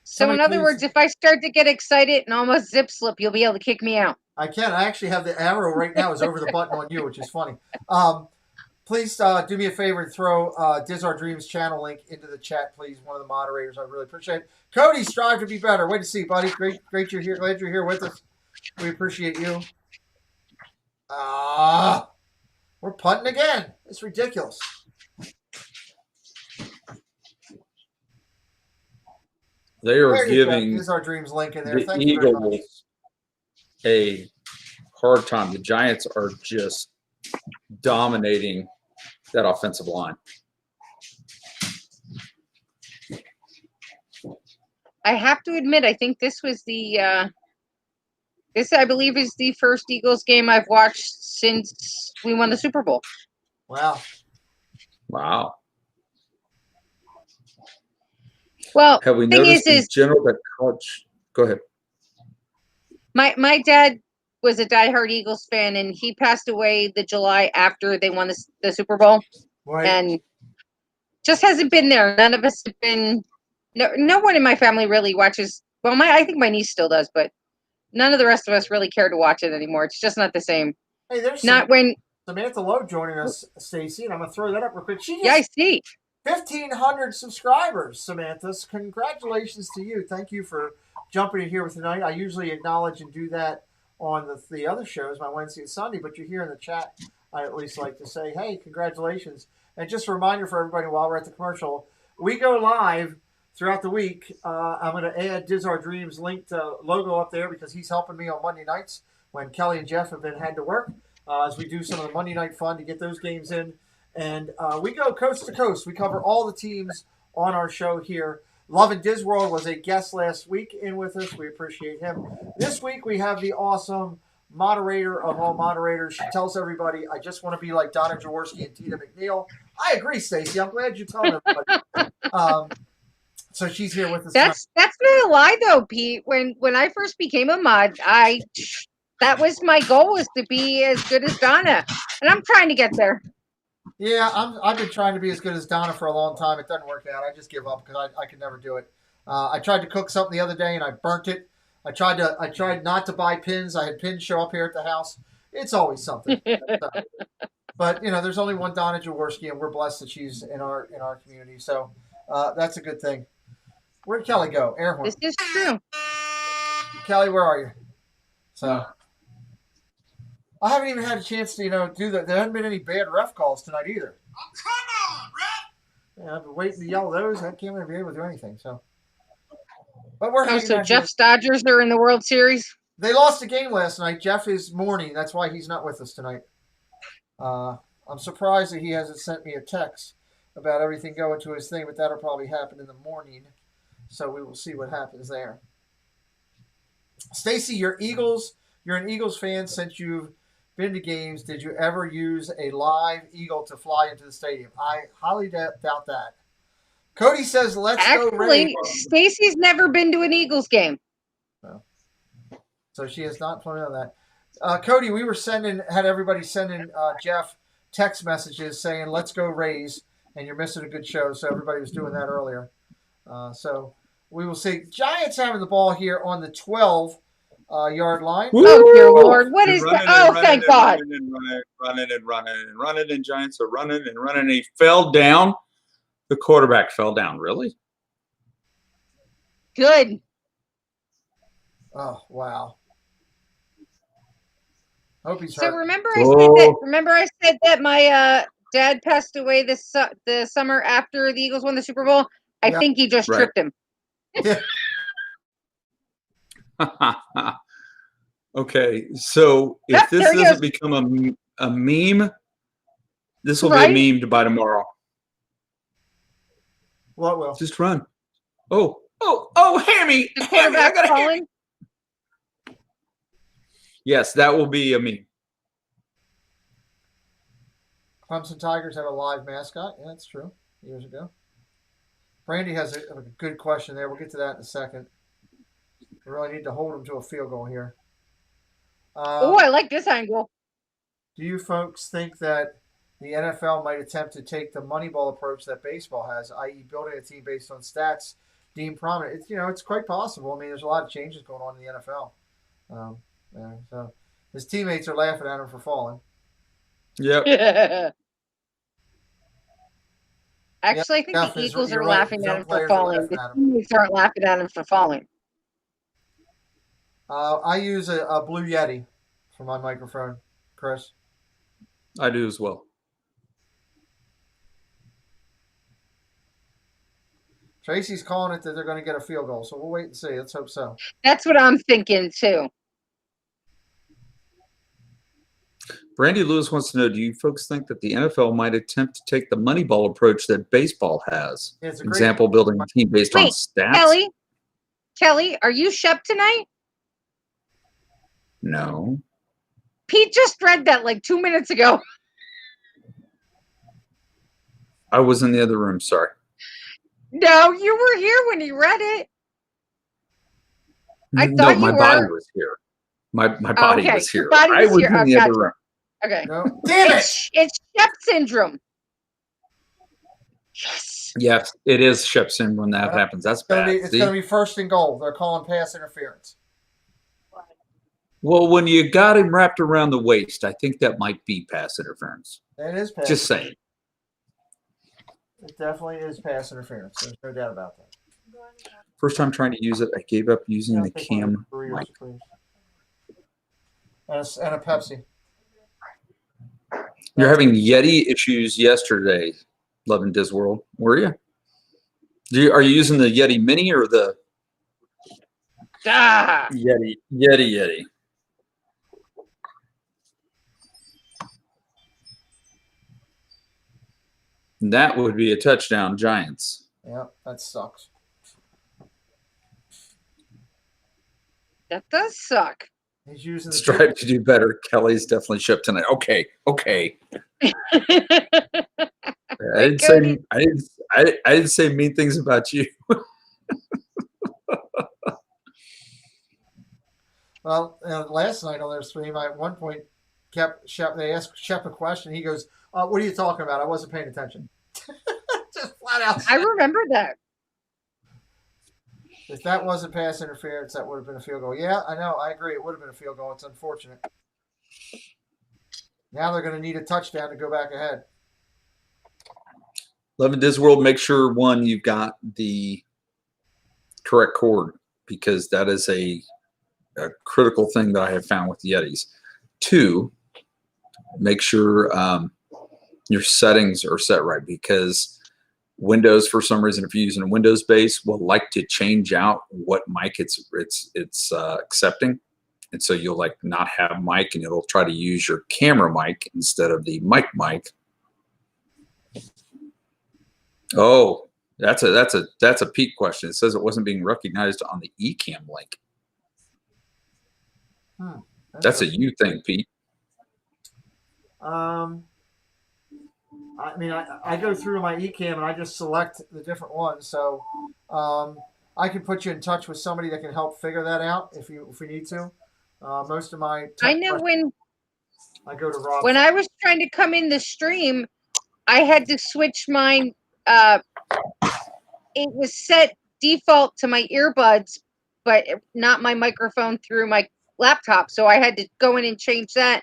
So Somebody in other please- words, if I start to get excited and almost zip slip, you'll be able to kick me out. I can. I actually have the arrow right now is over the button on you, which is funny. Please do me a favor and throw Diz Our Dreams channel link into the chat, please. One of the moderators. I really appreciate it. Cody, strive to be better. Way to see you, buddy. Great you're here. Glad you're here with us. We appreciate you. We're punting again. It's ridiculous. They are There you go. giving Diz Our Dreams link in there. the Thank you very much. Eagles a hard time. The Giants are just dominating that offensive line. I have to admit, I think this was this I believe is the first Eagles game I've watched since we won the Super Bowl. Wow. Wow. Well, Have we thing noticed in is general that college? Go ahead. my dad was a diehard Eagles fan, and he passed away the July after they won the Super Bowl, Right. and just hasn't been there. None of us have been. No one in my family really watches. Well, I think my niece still does, but none of the rest of us really care to watch it anymore. It's just not the same. Hey, there's Not when. Samantha Lowe joining us, Stacy, and I'm gonna throw that up real quick. She Yeah, I just see. 1,500 subscribers, Samantha. So congratulations to you. Thank you for jumping in here with tonight. I usually acknowledge and do that on the other shows, my Wednesday and Sunday, but you're here in the chat. I at least like to say, hey, congratulations. And just a reminder for everybody while we're at the commercial, we go live throughout the week. I'm going to add Diz Our Dreams linked logo up there because he's helping me on Monday nights when Kelly and Jeff have had to work as we do some of the Monday night fun to get those games in. And we go coast to coast. We cover all the teams on our show here. Love and Diz World was a guest last week in with us. We appreciate him. This week we have the awesome moderator of all moderators. She tells everybody, I just want to be like Donna Jaworski and Tina McNeil. I agree, Stacey. I'm glad you're telling everybody. So she's here with us. That's not a lie though, Pete. When I first became a mod, I That was my goal, is to be as good as Donna, and I'm trying to get there. Yeah, I've been trying to be as good as Donna for a long time. It doesn't work out. I just give up because I could never do it. I tried to cook something the other day and I burnt it. I tried not to buy pins. I had pins show up here at the house. It's always something. But there's only one Donna Jaworski, and we're blessed that she's in our community. So that's a good thing. Where'd Kelly go? Air horn. This is true. Kelly, where are you? So I haven't even had a chance to do that. There haven't been any bad ref calls tonight either. Oh, come on, ref! Yeah, I've been waiting to yell those. I can't even be able to do anything. So, but we're hanging So out Jeff's here. Dodgers are in the World Series. They lost a game last night. Jeff is mourning. That's why he's not with us tonight. I'm surprised that he hasn't sent me a text about everything going to his thing, but that'll probably happen in the morning. So we will see what happens there. Stacy, you're an Eagles fan since you've been to games. Did you ever use a live eagle to fly into the stadium? I highly doubt that. Cody says, let's go Rays. Actually, Stacy's never been to an Eagles game. So she has not planned on that. Cody, we were had everybody sending Jeff text messages saying, let's go Rays, and you're missing a good show. So everybody was doing that earlier. So we will see. Giants having the ball here on the 12-yard line. Oh, dear Lord. What is that? Oh, thank God. Running, and Giants are running and running. He fell down. The quarterback fell down. Really? Good. Oh, wow. Hope he's So hurt. remember I said that my dad passed away the summer after the Eagles won the Super Bowl? I think he just tripped him. Yeah. Okay, so if this doesn't become a meme, this will be memed by tomorrow. What will? Just run. Oh, hammy! The Hammy, I quarterback got a hammy. falling. Yes, that will be a meme. Clemson Tigers have a live mascot. Yeah, that's true. Years ago. Brandy has a good question there. We'll get to that in a second. We really need to hold them to a field goal here. I like this angle. Do you folks think that the NFL might attempt to take the Moneyball approach that baseball has, i.e., building a team based on stats deemed prominent? It's quite possible. I mean, there's a lot of changes going on in the NFL. So his teammates are laughing at him for falling. Yep. Actually, I think Jeff, the Eagles you're are right. laughing Some at him for players are falling. laughing The at him. teammates aren't laughing at him for falling. I use a Blue Yeti for my microphone, Chris. I do as well. Tracy's calling it that they're going to get a field goal, so we'll wait and see. Let's hope so. That's what I'm thinking, too. Brandy Lewis wants to know, do you folks think that the NFL might attempt to take the Moneyball approach that baseball has? Yeah, it's a great Example, building a team based on stats? Kelly, are you Shep tonight? No. Pete just read that like 2 minutes ago. I was in the other room, sorry. No, you were here when he read it. I No, thought my you body were. was here. My body Okay, was your here. body I was was here. in Oh, the other gotcha. room. Okay. No. Damn it! It's Shep syndrome. Yes. Yes, it is Shep syndrome when that happens. That's bad. It's going to be first and goal. They're calling pass interference. Well, when you got him wrapped around the waist, I think that might be pass interference. It is pass. Just saying. It definitely is pass interference. There's no doubt about that. First time trying to use it, I gave up using the cam mic. And a Pepsi. You're having Yeti issues yesterday, Love and Disworld. Were you? Are you using the Yeti Mini or the Yeti? That would be a touchdown, Giants. Yeah, that sucks. That does suck. He's using the Strive to do better. Kelly's definitely shipped tonight. Okay. I didn't say mean things about you. Well, last night on their stream, I at one point kept Shep. They asked Shep a question. He goes, "What are you talking about? I wasn't paying attention." Just flat out. I remember that. If that wasn't pass interference, that would have been a field goal. Yeah, I know. I agree. It would have been a field goal. It's unfortunate. Now they're going to need a touchdown to go back ahead. Love in Disney make sure, one, you've got the correct cord, because that is a critical thing that I have found with the Yetis. Two, make sure your settings are set right, because Windows, for some reason, if you're using a Windows base, will like to change out what mic it's accepting. And so you'll like not have mic, and it'll try to use your camera mic instead of the mic. Oh, that's a Pete question. It says it wasn't being recognized on the eCam link. That's a you thing, Pete. I mean, I go through my eCam and I just select the different ones. So I can put you in touch with somebody that can help figure that out if we need to. Most of my I know when I go to Rob. When I was trying to come in the stream, I had to switch mine. It was set default to my earbuds, but not my microphone through my laptop. So I had to go in and change that.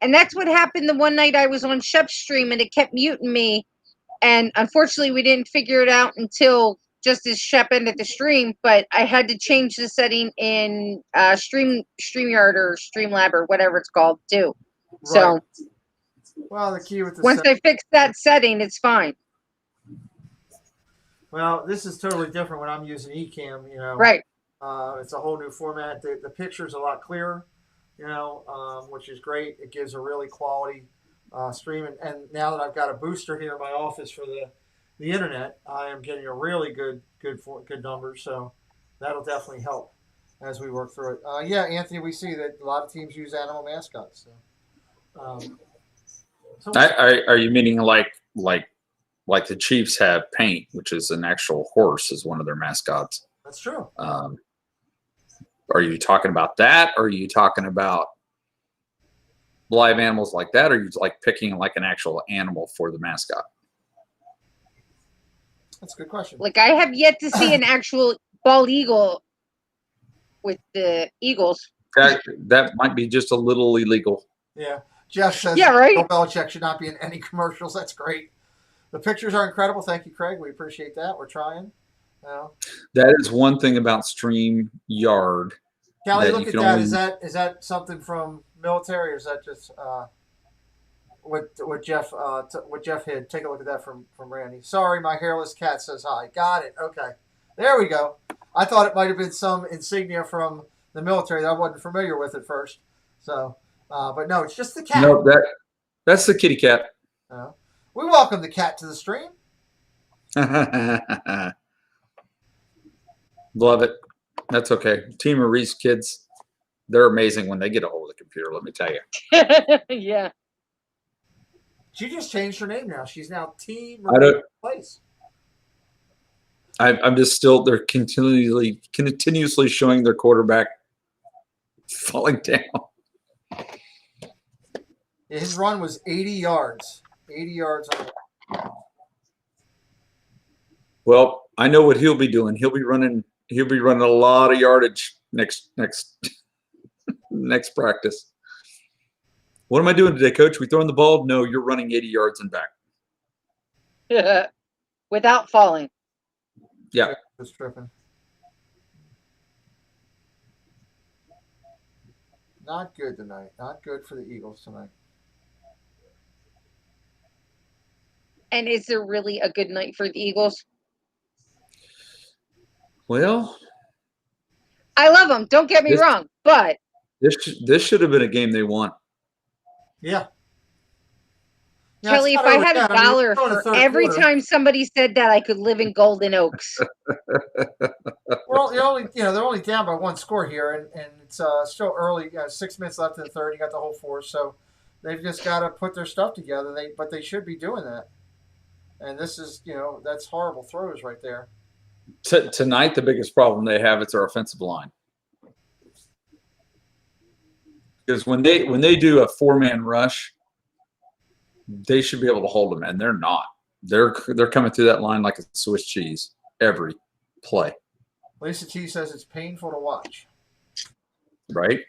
And that's what happened the one night I was on Shep's stream and it kept muting me. And unfortunately, we didn't figure it out until just as Shep ended the stream. But I had to change the setting in StreamYard or Streamlab or whatever it's called too. Right. So, well, the key with the once I fix that setting, it's fine. Well, this is totally different when I'm using eCam. You know, right? It's a whole new format. The picture's a lot clearer, you know, which is great. It gives a really quality stream. And now that I've got a booster here in my office for the internet, I am getting a really good number. So that'll definitely help as we work through it. Yeah, Anthony, we see that a lot of teams use animal mascots. So are you meaning like the Chiefs have Paint, which is an actual horse, as one of their mascots? That's true. Are you talking about that? Or are you talking about live animals like that? Or are you like picking like an actual animal for the mascot? That's a good question. Like, I have yet to see an actual bald eagle with the Eagles. That might be just a little illegal. Yeah. Jeff says, yeah, right? Bill Belichick should not be in any commercials. That's great. The pictures are incredible. Thank you, Craig. We appreciate that. We're trying. That is one thing about StreamYard. Callie, look at that. Is that something from military, or is that just what Jeff hid? Take a look at that from Randy. Sorry, my hairless cat says hi. Got it. Okay, there we go. I thought it might have been some insignia from the military that I wasn't familiar with at first. So, but no, it's just the cat. No, that's the kitty cat. We welcome the cat to the stream. Love it. That's okay. Team Maurice kids, they're amazing when they get a hold of the computer, let me tell you. Yeah. She just changed her name now. She's now Team Maurice Place. I'm just still, they're continuously showing their quarterback falling down. Yeah, his run was 80 yards. 80 yards. Well, I know what he'll be doing. He'll be running a lot of yardage next practice. What am I doing today, Coach? We throwing the ball? No, you're running 80 yards and back. Without falling. Yeah. Just tripping. Not good tonight. Not good for the Eagles tonight. And is there really a good night for the Eagles? Well, I love them. Don't get me wrong, but this should have been a game they won. Yeah. Kelly, if I had $1 for every time somebody said that, I could live in Golden Oaks. Well, they're only down by one score here, and it's still early. 6 minutes left in the third. You got the whole fourth, so they've just got to put their stuff together. But they should be doing that. And this is, that's horrible throws right there. Tonight, the biggest problem they have is their offensive line. Because when they do a 4-man rush, they should be able to hold them, and they're not. They're coming through that line like a Swiss cheese every play. Lisa T says it's painful to watch. Right?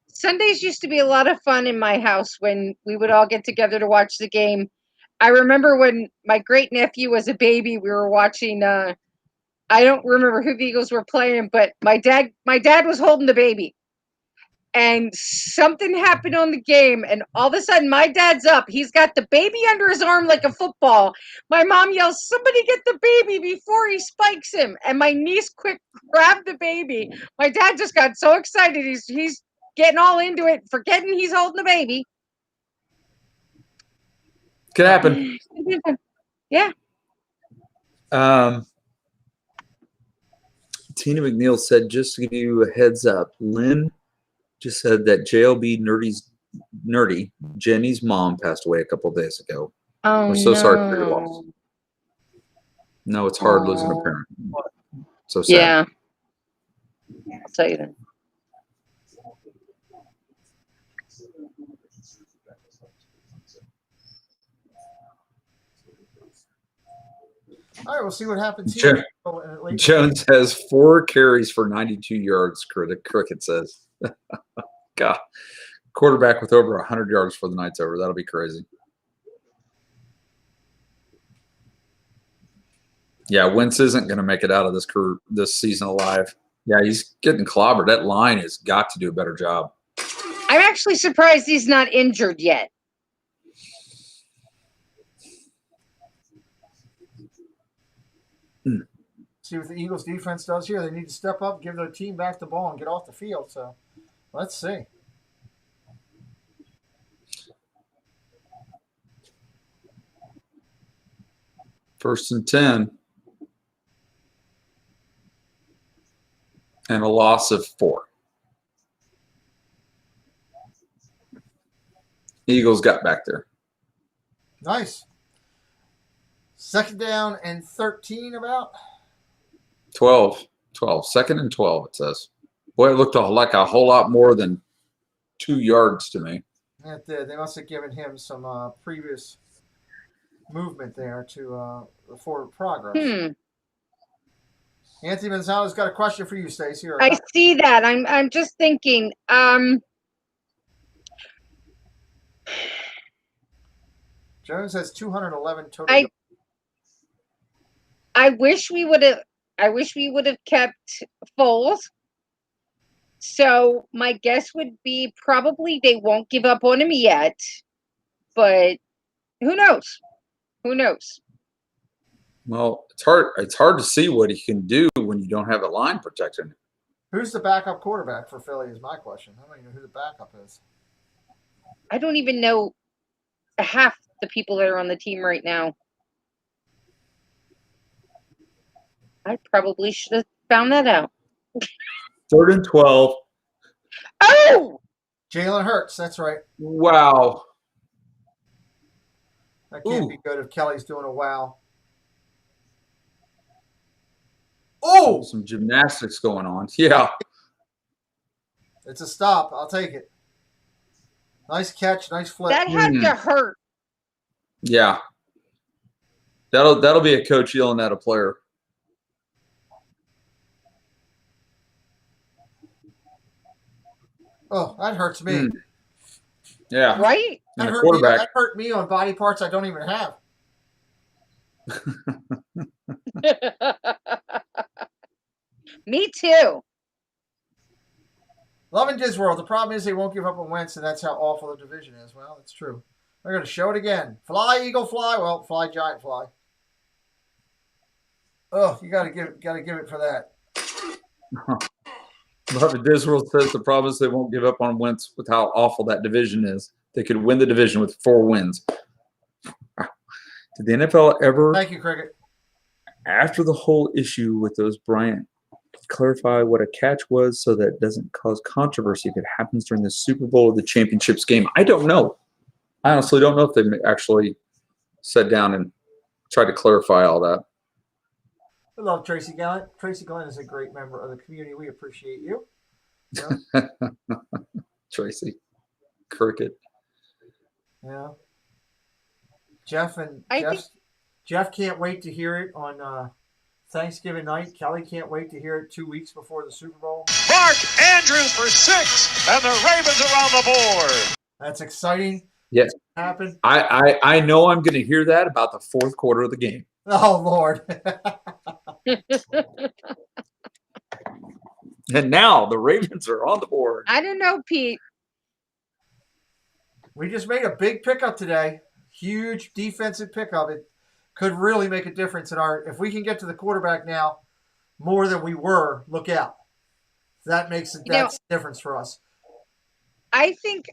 Sundays used to be a lot of fun in my house when we would all get together to watch the game. I remember when my great nephew was a baby, we were watching. I don't remember who the Eagles were playing, but my dad was holding the baby, and something happened on the game, and all of a sudden my dad's up. He's got the baby under his arm like a football. My mom yells, "Somebody get the baby before he spikes him!" And my niece quick grabbed the baby. My dad just got so excited. He's getting all into it, forgetting he's holding the baby. Could happen. Yeah. Tina McNeil said, just to give you a heads up, Lynn just said that JLB Nerdy, Jenny's mom, passed away a couple of days ago. Oh, We're so sorry for your loss. No, it's hard losing a parent. So sad. Yeah. I'll tell you that. All right, we'll see what happens here. Jones has 4 carries for 92 yards, Cricket says. God. Quarterback with over 100 yards for the night's over. That'll be crazy. Yeah, Wentz isn't going to make it out of this season alive. Yeah, he's getting clobbered. That line has got to do a better job. I'm actually surprised he's not injured yet. See what the Eagles defense does here. They need to step up, give their team back the ball, and get off the field. So let's see. First and 10. And a loss of 4. Eagles got back there. Nice. Second down and 13 about? 12. Second and 12, it says. Boy, it looked like a whole lot more than 2 yards to me. It did. They must have given him some previous movement there to forward progress. Anthony Manzano's got a question for you, Stacey. I see that. I'm just thinking. Jones has 211 total. I wish we would have kept Foles. So my guess would be probably they won't give up on him yet. But who knows? Who knows? Well, it's hard to see what he can do when you don't have a line protecting him. Who's the backup quarterback for Philly is my question. I don't even know who the backup is. I don't even know half the people that are on the team right now. I probably should have found that out. 3rd and 12. Oh! Jalen Hurts, that's right. Wow. That can't be good if Kelly's doing a wow. Oh! Some gymnastics going on. Yeah. It's a stop. I'll take it. Nice catch. Nice flip. That had to hurt. Yeah. That'll be a coach yelling at a player. Oh, that hurts me. Yeah. Right? That hurt me on body parts I don't even have. Me too. Love in Disworld. The problem is they won't give up on Wentz, and that's how awful the division is. Well, it's true. They're going to show it again. Fly, Eagle, fly. Well, fly, giant, fly. Oh, you got to give it for that. Love in Disworld says the problem is they won't give up on Wentz with how awful that division is. They could win the division with 4 wins. Did the NFL ever? Thank you, Cricket. After the whole issue with those Bryant, clarify what a catch was so that it doesn't cause controversy if it happens during the Super Bowl or the championships game? I don't know. I honestly don't know if they actually sat down and tried to clarify all that. I love Tracy Glenn. Tracy Glenn is a great member of the community. We appreciate you. Yeah. Tracy. Cricket. Yeah. Jeff think Jeff can't wait to hear it on Thanksgiving night. Kelly can't wait to hear it 2 weeks before the Super Bowl. Mark Andrews for 6, and the Ravens are on the board. That's exciting. Yes. Happen. I know I'm going to hear that about the fourth quarter of the game. Oh Lord. And now the Ravens are on the board. I don't know, Pete. We just made a big pickup today. Huge defensive pickup. It could really make a difference in our. If we can get to the quarterback now more than we were, look out. That's the difference for us. I think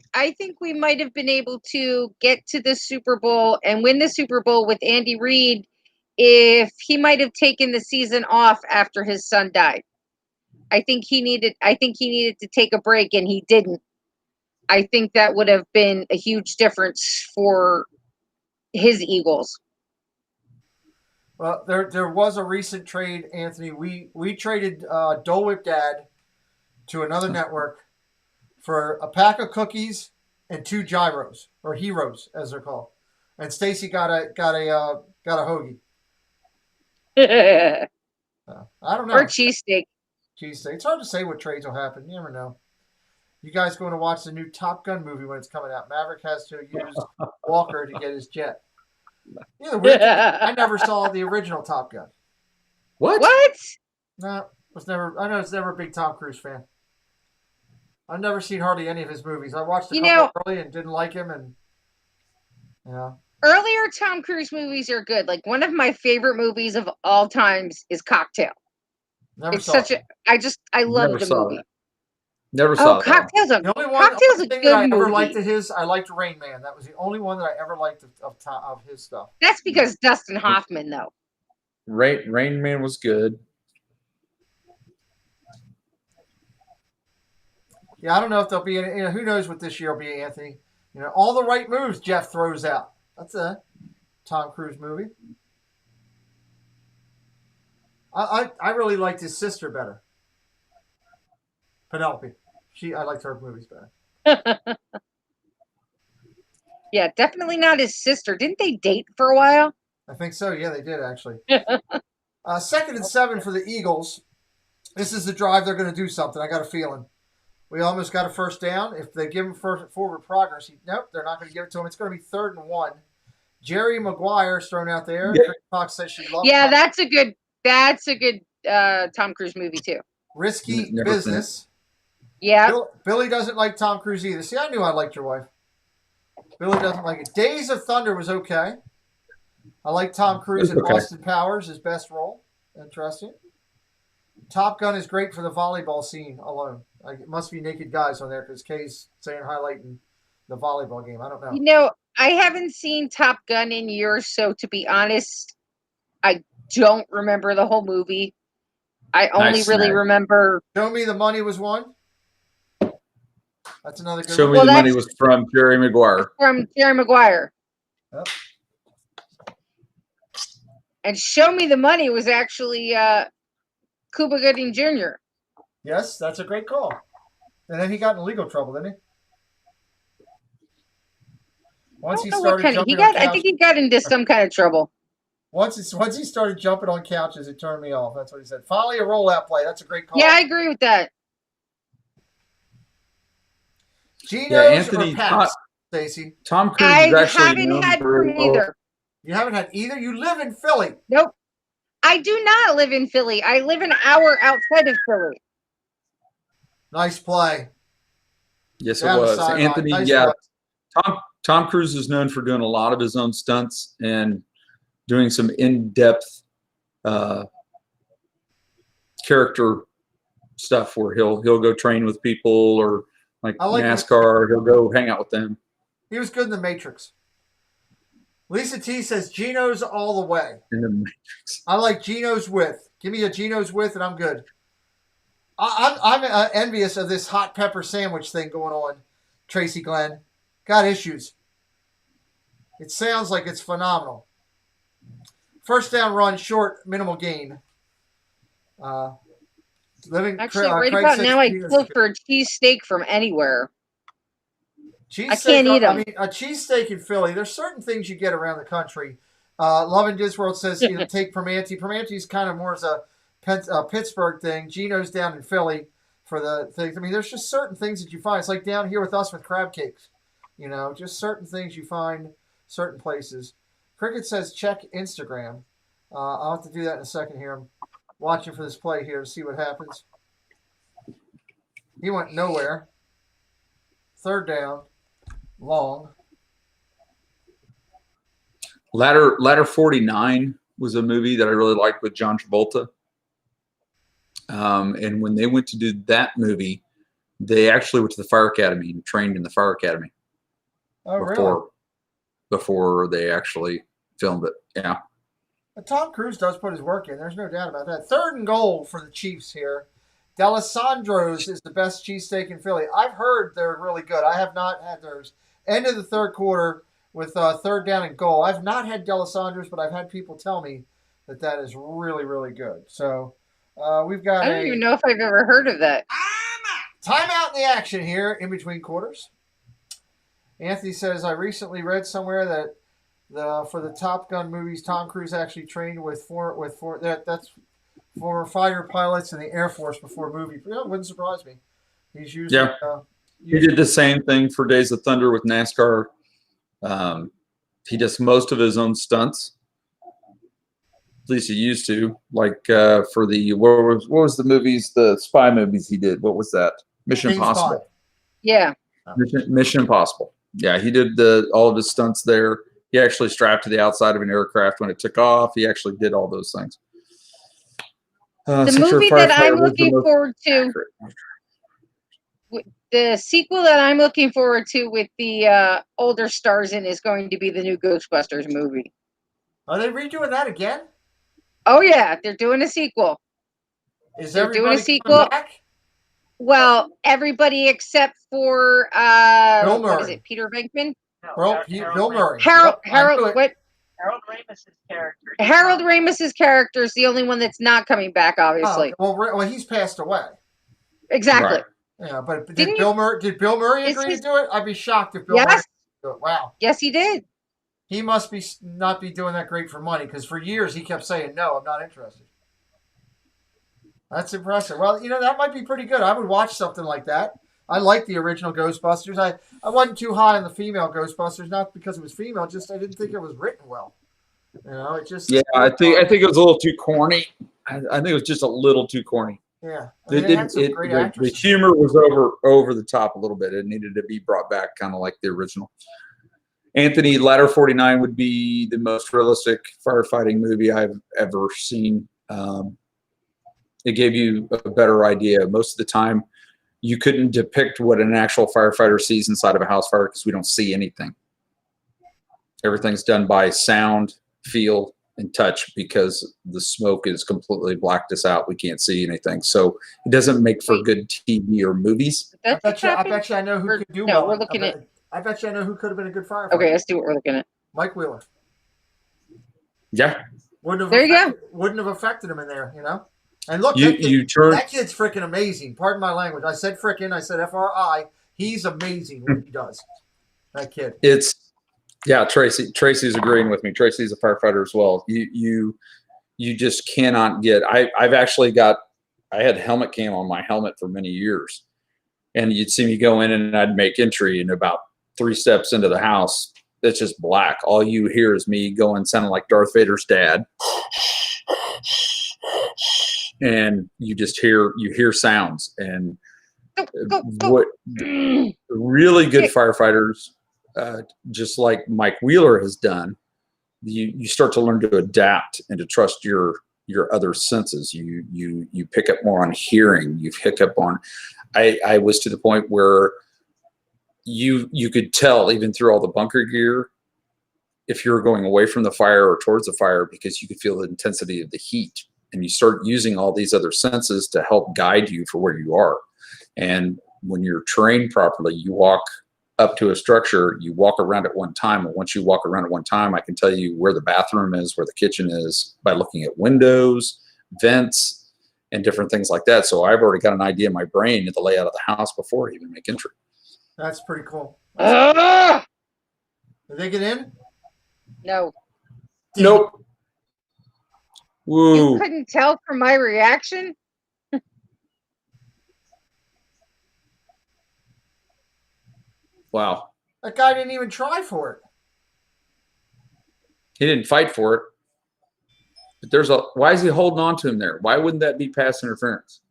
we might have been able to get to the Super Bowl and win the Super Bowl with Andy Reid if he might have taken the season off after his son died. I think he needed to take a break, and he didn't. I think that would have been a huge difference for his Eagles. Well, there was a recent trade, Anthony. We traded Dole Whip Dad to another network for a pack of cookies and 2 gyros, or heroes as they're called. And Stacy got a hoagie. I don't know. Or cheesesteak. Cheesesteak. It's hard to say what trades will happen. You never know. You guys going to watch the new Top Gun movie when it's coming out? Maverick has to use Walker to get his jet. Yeah, I never saw the original Top Gun. What? No, I know it's never a big Tom Cruise fan. I've never seen hardly any of his movies. I watched a couple early and didn't like him, and earlier Tom Cruise movies are good. Like one of my favorite movies of all times is Cocktail. I love the movie. That. Never saw it. Cocktail's a the only Cocktail's a thing good that I ever movie. liked of his. I liked Rain Man. That was the only one that I ever liked of his stuff. That's because Dustin Hoffman, though. Rain Man was good. Yeah, I don't know if there'll be any. Who knows what this year will be, Anthony? All the right moves Jeff throws out. That's a Tom Cruise movie. I really liked his sister better, Penelope. I liked her movies better. Yeah, definitely not his sister. Didn't they date for a while? I think so. Yeah, they did actually. 2nd and 7 for the Eagles. This is the drive they're going to do something. I got a feeling. We almost got a first down. If they give him forward progress, nope, they're not going to give it to him. It's going to be 3rd and 1. Jerry Maguire's thrown out there. Yeah. Fox says she loves. Yeah, that's a good Tom Cruise movie too. Risky Business. Yeah. Billy doesn't like Tom Cruise either. See, I knew I liked your wife. Billy doesn't like it. Days of Thunder was okay. I like Tom Cruise in Austin Powers, his best role. Interesting. Top Gun is great for the volleyball scene alone. It must be naked guys on there because Kay's saying highlighting the volleyball game. I don't know. I haven't seen Top Gun in years, so to be honest, I don't remember the whole movie. I only really remember. Show Me the Money was one. That's another good Show one. Me the Money was from Jerry Maguire. From Jerry Maguire. Yep. And Show Me the Money was actually Cuba Gooding Jr. Yes, that's a great call. And then he got in legal trouble, didn't he? Once he started jumping on couches, I think he got into some kind of trouble. Once he started jumping on couches, it turned me off. That's what he said. Finally, a rollout play. That's a great call. Yeah, I agree with that. Geno's or Pats, Stacey? Tom Cruise is actually haven't had either. You haven't had either? You live in Philly. Nope. I do not live in Philly. I live an hour outside of Philly. Nice play. Yes, it was. Anthony, nice Tom Cruise is known for doing a lot of his own stunts and doing some in-depth character stuff where he'll go train with people or like NASCAR. He'll go hang out with them. He was good in The Matrix. Lisa T says Geno's all the way. In The Matrix. I like Geno's with. Give me a Geno's with and I'm good. I'm envious of this hot pepper sandwich thing going on, Tracy Glenn. Got issues. It sounds like it's phenomenal. First down run, short, minimal gain. Actually, right about now, I look for a cheesesteak from anywhere. I can't eat them. I mean, a cheesesteak in Philly, there's certain things you get around the country. Love and Disworld says, take Permanente. Permanente's kind of more as a Pittsburgh thing. Gino's down in Philly for the things. I mean, there's just certain things that you find. It's like down here with us with crab cakes. Just certain things you find certain places. Cricket says, check Instagram. I'll have to do that in a second here. I'm watching for this play here to see what happens. He went nowhere. Third down. Long. Ladder 49 was a movie that I really liked with John Travolta. And when they went to do that movie, they actually went to the fire academy and trained in the fire academy. Oh, really? Before they actually filmed it. Yeah. But Tom Cruise does put his work in. There's no doubt about that. 3rd and goal for the Chiefs here. D'Alessandro's is the best cheesesteak in Philly. I've heard they're really good. I have not had theirs. End of the third quarter with 3rd down and goal. I've not had D'Alessandro's, but I've had people tell me that is really, really good. So we've got I don't even know if I've ever heard of that. Timeout in the action here in between quarters. Anthony says, I recently read somewhere that for the Top Gun movies, Tom Cruise actually trained with that's for fighter pilots in the Air Force before movie. It wouldn't surprise me. He's used. Yeah. He did the same thing for Days of Thunder with NASCAR. He does most of his own stunts. At least he used to. Like for the what was the movies, the spy movies he did? What was that? Mission Impossible. Yeah. Mission Impossible. Yeah, he did all of his stunts there. He actually strapped to the outside of an aircraft when it took off. He actually did all those things. The movie that I'm looking forward to, the sequel that I'm looking forward to with the older stars in is going to be the new Ghostbusters movie. Are they redoing that again? Oh yeah, they're doing a sequel. They're doing a sequel? Back? Well, everybody except for Bill Murray. What is it? Peter Venkman? No, Bill Murray. Harold Ramis's character. Harold Ramis's character is the only one that's not coming back, obviously. Oh, well, he's passed away. Exactly. Right. Yeah, but did Bill Murray agree to do it? I'd be shocked if Bill Murray did it. Wow. Yes, he did. He must be not be doing that great for money because for years he kept saying, no, I'm not interested. That's impressive. Well, that might be pretty good. I would watch something like that. I like the original Ghostbusters. I wasn't too high on the female Ghostbusters, not because it was female, just I didn't think it was written well. It just I think it was a little too corny. I think it was just a little too corny. Yeah, the humor was over the top a little bit. It needed to be brought back, kind of like the original. Anthony, Ladder 49 would be the most realistic firefighting movie I've ever seen. It gave you a better idea. Most of the time, you couldn't depict what an actual firefighter sees inside of a house fire because we don't see anything. Everything's done by sound, feel, and touch because the smoke is completely blacked us out. We can't see anything. So it doesn't make for good TV or movies. I bet you I know who could do well. We're looking at. I bet you I know who could have been a good firefighter. Okay, let's see what we're looking at. Mike Wheeler. Yeah. Wouldn't have affected him in there, And look, that kid's freaking amazing. Pardon my language. I said frickin'. I said F-R-I. He's amazing what he does. That kid. Tracy's agreeing with me. Tracy's a firefighter as well. You just cannot get. I've actually got. I had helmet cam on my helmet for many years, and you'd see me go in and I'd make entry, and about 3 steps into the house, it's just black. All you hear is me going, sounding like Darth Vader's dad. And you just hear sounds, and what really good firefighters, just like Mike Wheeler has done, you start to learn to adapt and to trust your other senses. You pick up more on hearing. You pick up on. I was to the point where you could tell even through all the bunker gear if you were going away from the fire or towards the fire because you could feel the intensity of the heat. And you start using all these other senses to help guide you for where you are. And when you're trained properly, you walk up to a structure, you walk around at one time. And once you walk around at one time, I can tell you where the bathroom is, where the kitchen is by looking at windows, vents, and different things like that. So I've already got an idea in my brain of the layout of the house before I even make entry. That's pretty cool. Ah! Did they get in? No. Nope. You Woo. couldn't tell from my reaction? Wow. That guy didn't even try for it. He didn't fight for it. But why is he holding on to him there? Why wouldn't that be pass interference?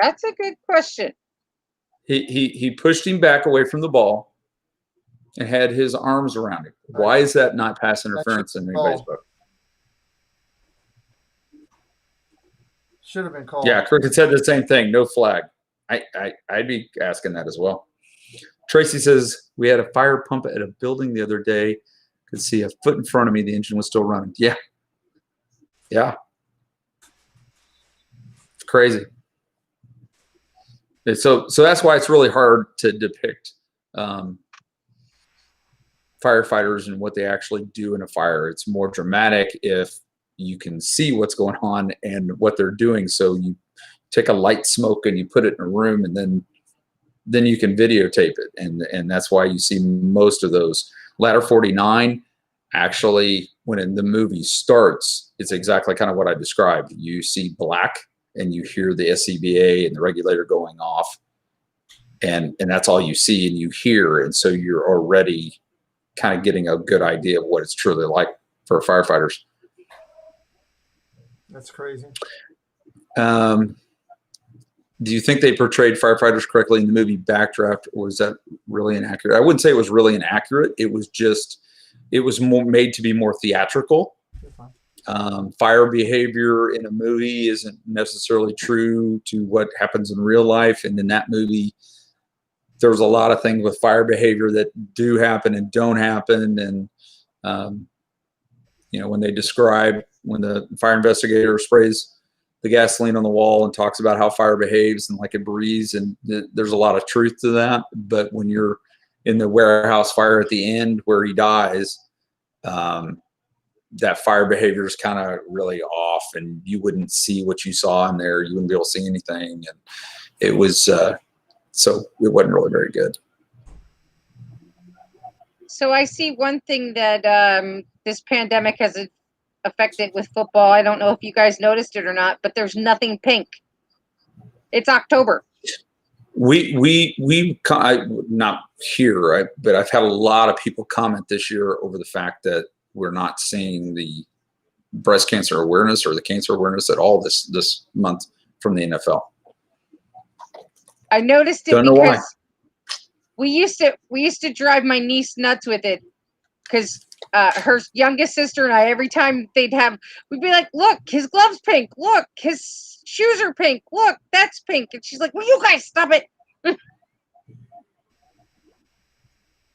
That's a good question. He pushed him back away from the ball and had his arms around him. Why is that not pass interference in anybody's book? Should have been called. Yeah, Cricket said the same thing. No flag. I'd be asking that as well. Tracy says, we had a fire pump at a building the other day. Could see a foot in front of me. The engine was still running. Yeah. Yeah. It's crazy. And so that's why it's really hard to depict firefighters and what they actually do in a fire. It's more dramatic if you can see what's going on and what they're doing. So you take a light smoke and you put it in a room, and then you can videotape it. And that's why you see most of those. Ladder 49, actually, when the movie starts, it's exactly kind of what I described. You see black and you hear the SCBA and the regulator going off. And that's all you see and you hear. And so you're already kind of getting a good idea of what it's truly like for firefighters. That's crazy. Do you think they portrayed firefighters correctly in the movie Backdraft, or was that really inaccurate? I wouldn't say it was really inaccurate. It was more made to be more theatrical. Fire behavior in a movie isn't necessarily true to what happens in real life. And in that movie, there's a lot of things with fire behavior that do happen and don't happen. And, when they describe when the fire investigator sprays the gasoline on the wall and talks about how fire behaves and like it breathes, and there's a lot of truth to that. But when you're in the warehouse fire at the end where he dies, that fire behavior is kind of really off, and you wouldn't see what you saw in there. You wouldn't be able to see anything. And it was, so it wasn't really very good. So I see one thing that this pandemic has affected with football. I don't know if you guys noticed it or not, but there's nothing pink. It's October. We not here, but I've had a lot of people comment this year over the fact that we're not seeing the breast cancer awareness or the cancer awareness at all this month from the NFL. I noticed it Don't know why. because we used to drive my niece nuts with it, because her youngest sister and I, every time we'd be like, look, his glove's pink. Look, his shoes are pink. Look, that's pink. And she's like, will you guys stop it?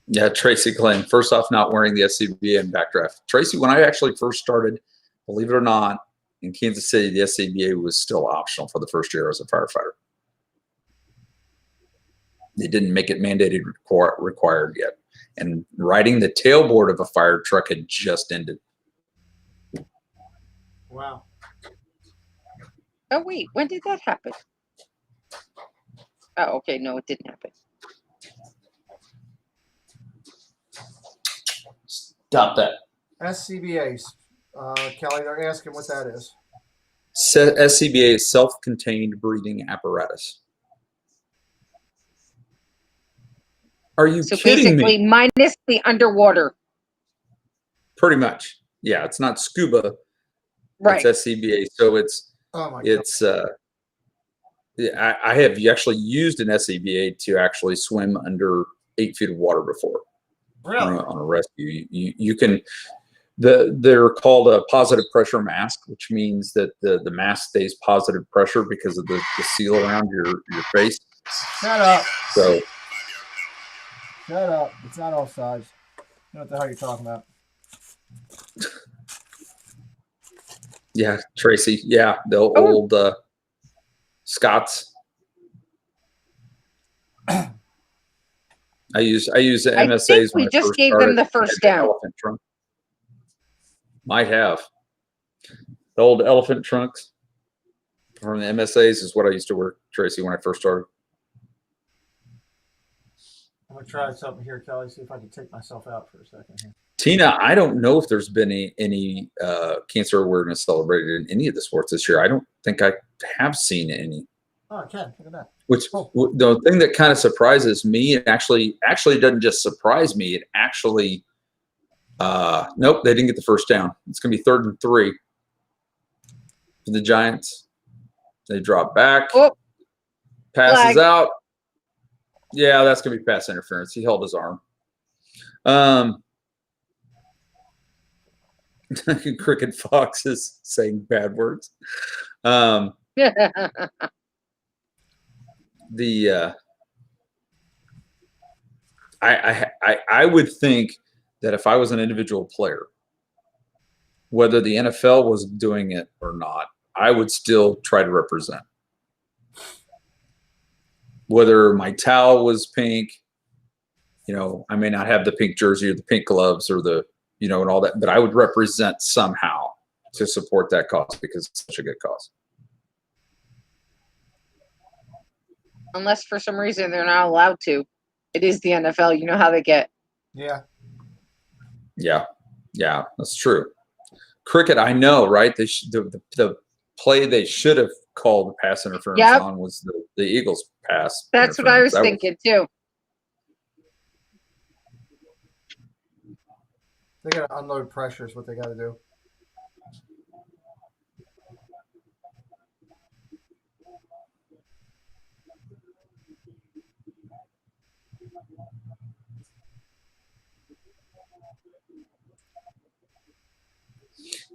Yeah, Tracy Glenn. First off, not wearing the SCBA in Backdraft. Tracy, when I actually first started, believe it or not, in Kansas City, the SCBA was still optional for the first year as a firefighter. They didn't make it mandated required yet. And riding the tailboard of a fire truck had just ended. Wow. Oh, wait, when did that happen? Oh, okay, no, it didn't happen. Stop that. SCBAs. Kelly, they're asking what that is. SCBA is self-contained breathing apparatus. Are you kidding me? Basically, minus the underwater. Pretty much. Yeah, it's not scuba. Right. It's SCBA. So it's I have actually used an SCBA to actually swim under 8 feet of water before. Really? On a rescue. You can they're called a positive pressure mask, which means that the mask stays positive pressure because of the seal around your face. Shut up. So shut up. It's not all sides. You know what the hell you're talking about. yeah, Tracy. Yeah, the old Scots. I use the MSAs. I think we just gave them the first down. Elephant trunk. Might have the old elephant trunks. from the MSAs is what I used to work, Tracy, when I first started. I'm gonna try something here, Kelly. See if I can take myself out for a second here. Tina, I don't know if there's been any cancer awareness celebrated in any of the sports this year. I don't think I have seen any. Oh, Ken, look at that. Which the thing that kind of surprises me, it actually doesn't just surprise me. It actually, nope, they didn't get the first down. It's going to be 3rd and 3 for the Giants. They drop back. Oh, passes flag. out. Yeah, that's going to be pass interference. He held his arm. Cricket Fox is saying bad words. I would think that if I was an individual player, whether the NFL was doing it or not, I would still try to represent. Whether my towel was pink, I may not have the pink jersey or the pink gloves or the, and all that, but I would represent somehow to support that cause because it's such a good cause. Unless for some reason they're not allowed to. It is the NFL. You know how they get. Yeah. Yeah, that's true. Cricket, I know, right? They the play they should have called the pass interference on was the Eagles pass. That's what I was thinking too. They got to unload pressure is what they got to do.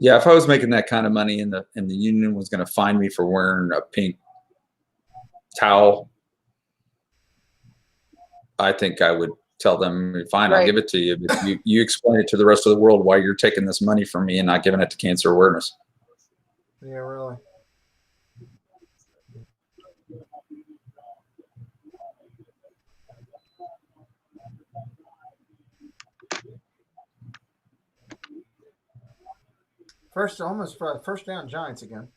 Yeah, if I was making that kind of money and the union was going to fine me for wearing a pink towel, I think I would tell them, fine, I'll give it to you. But you explain it to the rest of the world why you're taking this money from me and not giving it to cancer awareness. Yeah, really. First down Giants again.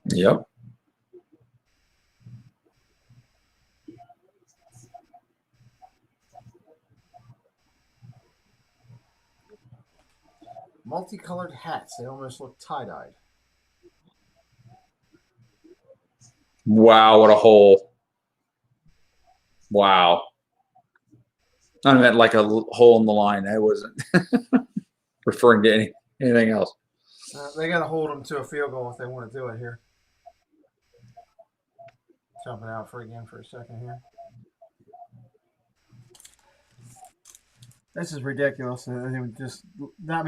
Yep. Multicolored hats. They almost look tie-dyed. Wow, what a hole. Wow. I meant like a hole in the line. I wasn't referring to anything else. They got to hold them to a field goal if they want to do it here. Jumping out for a second here. This is ridiculous. I mean,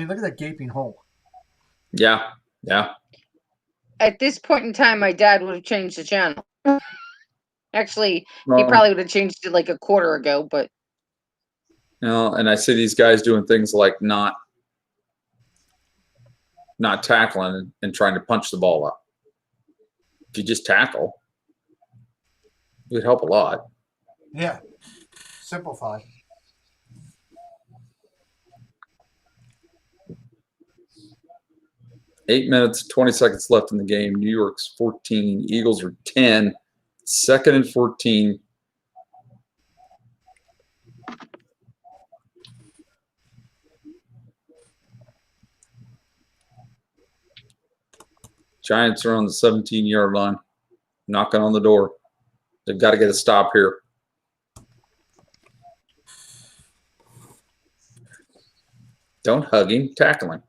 look at that gaping hole. Yeah. At this point in time, my dad would have changed the channel. Actually, he probably would have changed it like a quarter ago, but. And I see these guys doing things like not tackling and trying to punch the ball up. If you just tackle, it would help a lot. Yeah. Simplify. Eight minutes, 20 seconds left in the game. New York's 14. Eagles are 10. 2nd and 14. Giants are on the 17-yard line, knocking on the door. They've got to get a stop here. Don't hug him, tackle him.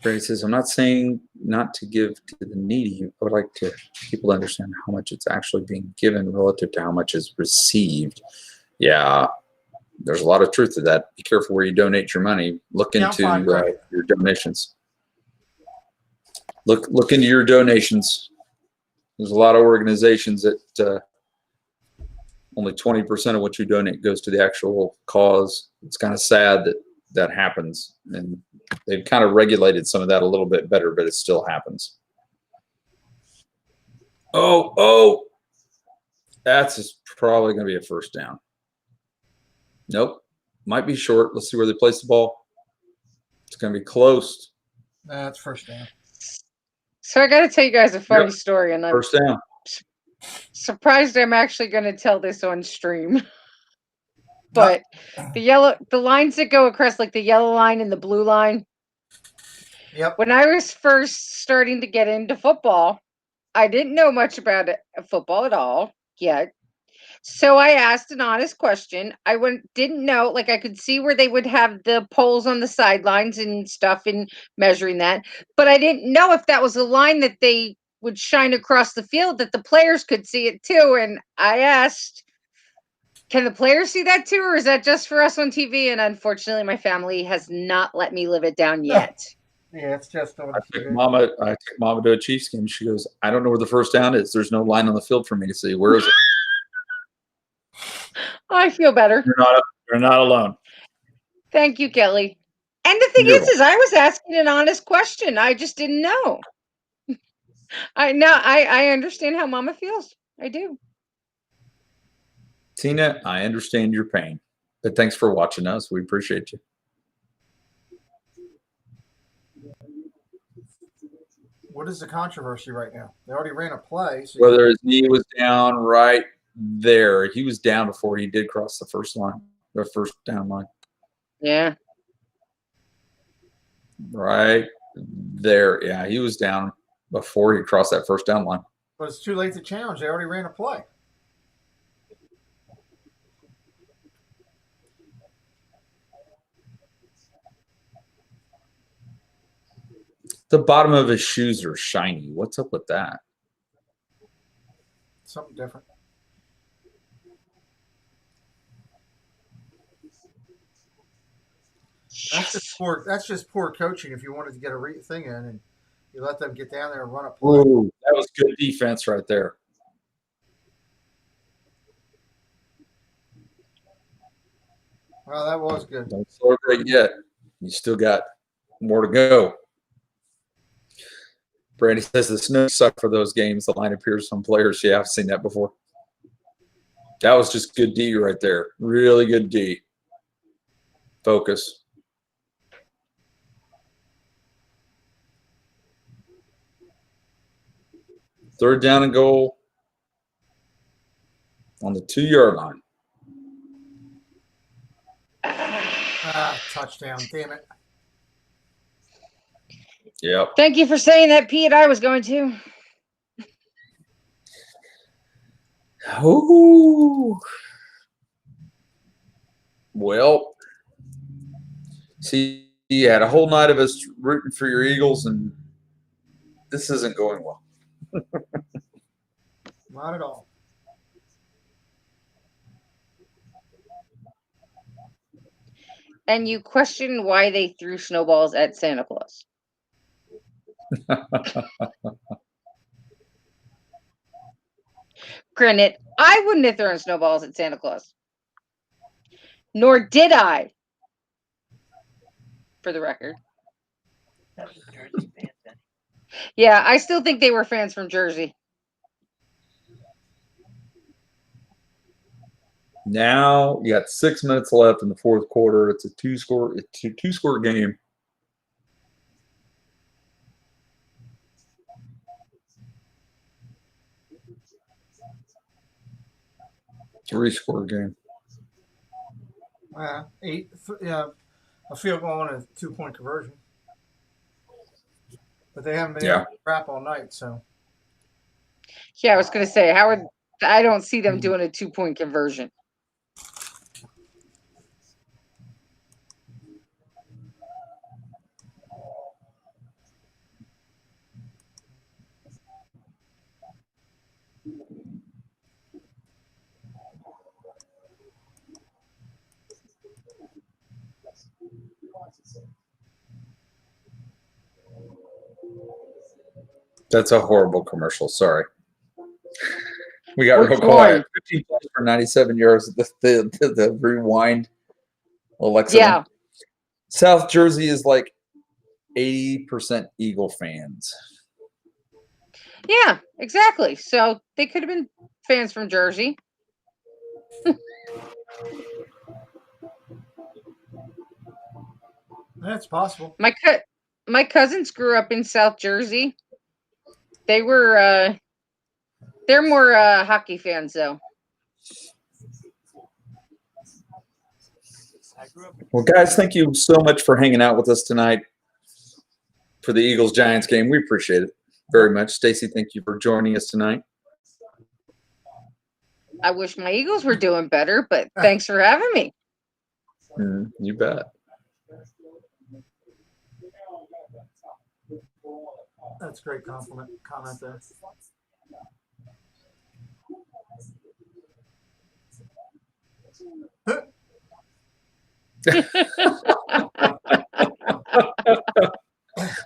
Brady says, I'm not saying not to give to the needy. I would like people to understand how much it's actually being given relative to how much is received. Yeah, there's a lot of truth to that. Be careful where you donate your money. Look into your donations. Look into your donations. There's a lot of organizations that only 20% of what you donate goes to the actual cause. It's kind of sad that happens, and they've kind of regulated some of that a little bit better, but it still happens. Oh, that's probably going to be a first down. Nope, might be short. Let's see where they place the ball. It's going to be close. That's first down. So I got to tell you guys a funny story, and I'm First down. surprised I'm actually going to tell this on stream. But the lines that go across, like the yellow line and the blue line. Yep. When I was first starting to get into football, I didn't know much about football at all yet. So I asked an honest question. Didn't know, like I could see where they would have the poles on the sidelines and stuff and measuring that, but I didn't know if that was a line that they would shine across the field that the players could see it too. And I asked, can the players see that too, or is that just for us on TV? And unfortunately, my family has not let me live it down yet. Yeah, it's just on I TV. took Mama to a Chiefs game. She goes, I don't know where the first down is. There's no line on the field for me to see. Where is it? I feel better. You're not alone. Thank you, Kelly. And the thing is I was asking an honest question. I just didn't know. I understand how Mama feels. I do. Tina, I understand your pain, but thanks for watching us. We appreciate you. What is the controversy right now? They already ran a play. So Whether his knee was down right there. He was down before he did cross the first down line. Yeah. Right there. Yeah, he was down before he crossed that first down line. But it's too late to challenge. They already ran a play. The bottom of his shoes are shiny. What's up with that? Something different. That's just poor coaching. If you wanted to get a thing in and you let them get down there and run a play. Ooh, that was good defense right there. Well, that was good. Don't celebrate yet. You still got more to go. Brandy says the snow sucked for those games. The line appears from players. Yeah, I've seen that before. That was just good D right there. Really good D. Focus. Third down and goal on the 2-yard line. Touchdown. Damn it. Yep. Thank you for saying that, Pete. I was going to. Ooh. Well, see, you had a whole night of us rooting for your Eagles, and this isn't going well. Not at all. And you question why they threw snowballs at Santa Claus. Granted, I wouldn't have thrown snowballs at Santa Claus. Nor did I. For the record. Yeah, I still think they were fans from Jersey. Now you got 6 minutes left in the fourth quarter. It's a two-score game. Three-score game. A field goal and a 2-point conversion. But they haven't been able to crap all night, so. Yeah, I was going to say, I don't see them doing a 2-point conversion. That's a horrible commercial. Sorry. We got real quiet. 15 plays for 97 yards. The rewind. Alexa. Yeah. South Jersey is like 80% Eagle fans. Yeah, exactly. So they could have been fans from Jersey. That's possible. My My cousins grew up in South Jersey. They were they're more hockey fans though. Well, guys, thank you so much for hanging out with us tonight for the Eagles-Giants game. We appreciate it very much. Stacy, thank you for joining us tonight. I wish my Eagles were doing better, but thanks for having me. You bet. That's a great comment there.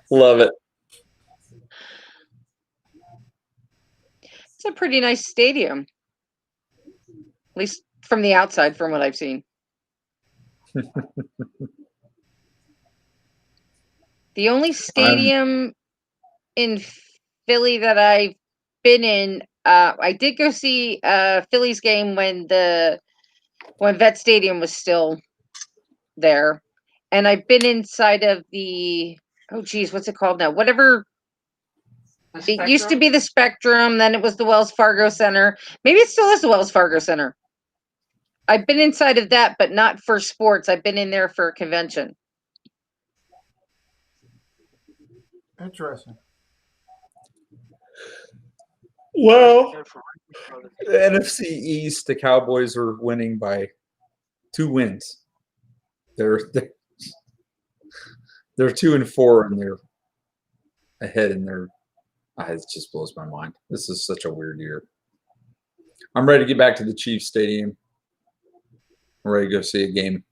Love it. It's a pretty nice stadium, at least from the outside, from what I've seen. The only stadium in Philly that I've been in, I did go see Phillies game when Vet Stadium was still there, and I've been inside of the what's it called now? Whatever. It used to be the Spectrum, then it was the Wells Fargo Center. Maybe it still is the Wells Fargo Center. I've been inside of that, but not for sports. I've been in there for a convention. Interesting. Well, the NFC East, the Cowboys are winning by 2 wins. They're 2-4, and they're ahead in their. It just blows my mind. This is such a weird year. I'm ready to get back to the Chiefs Stadium. I'm ready to go see a game.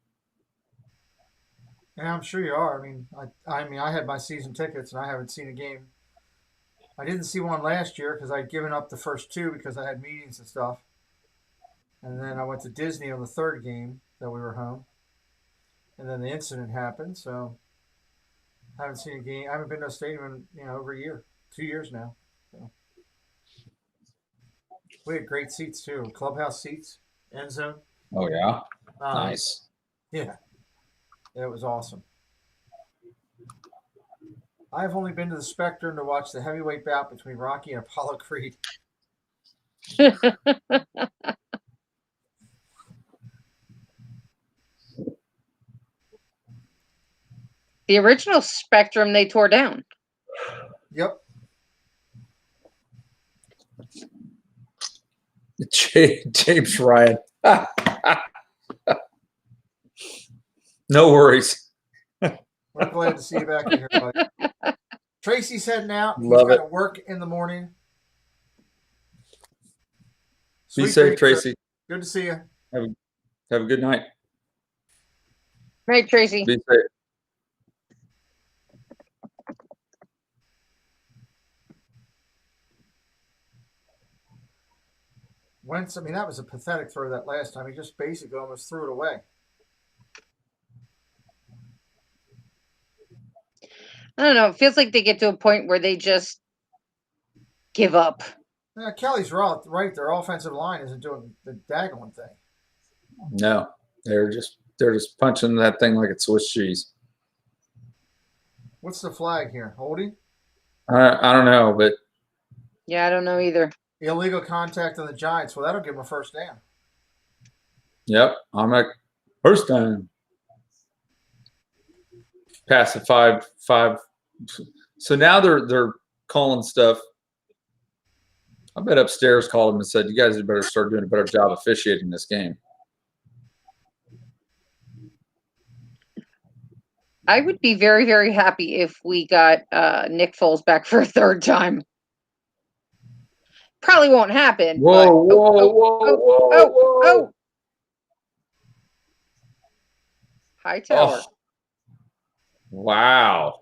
Yeah, I'm sure you are. I mean, I had my season tickets, and I haven't seen a game. I didn't see one last year because I'd given up the first 2 because I had meetings and stuff. And then I went to Disney on the 3rd game that we were home. And then the incident happened, so I haven't seen a game. I haven't been to a stadium in over a year. 2 years now. So. We had great seats too. Clubhouse seats, end zone. Oh yeah, nice. Yeah, it was awesome. I've only been to the Spectrum to watch the heavyweight bout between Rocky and Apollo Creed. The original Spectrum they tore down. Yep. James Ryan. No worries. We're glad to see you back in here, buddy. Tracy's heading out. Love He's it. got to work in the morning. Be Sweet safe, dreams, Tracy. sir. Good to see you. Have a good night. Right, Tracy. Be safe. Wentz, that was a pathetic throw that last time. He just basically almost threw it away. I don't know. It feels like they get to a point where they just give up. Kelly's right. Their offensive line isn't doing the daggone thing. No, they're just punching that thing like it's Swiss cheese. What's the flag here? Holding? I don't know, but yeah, I don't know either. Illegal contact on the Giants. Well, that'll give them a first down. Yep, I'm like first down. Pass the 5. So now they're calling stuff. I bet upstairs called them and said, "You guys had better start doing a better job officiating this game." I would be very, very happy if we got Nick Foles back for a 3rd time. Probably won't happen. Whoa. High tower. Oh. Wow.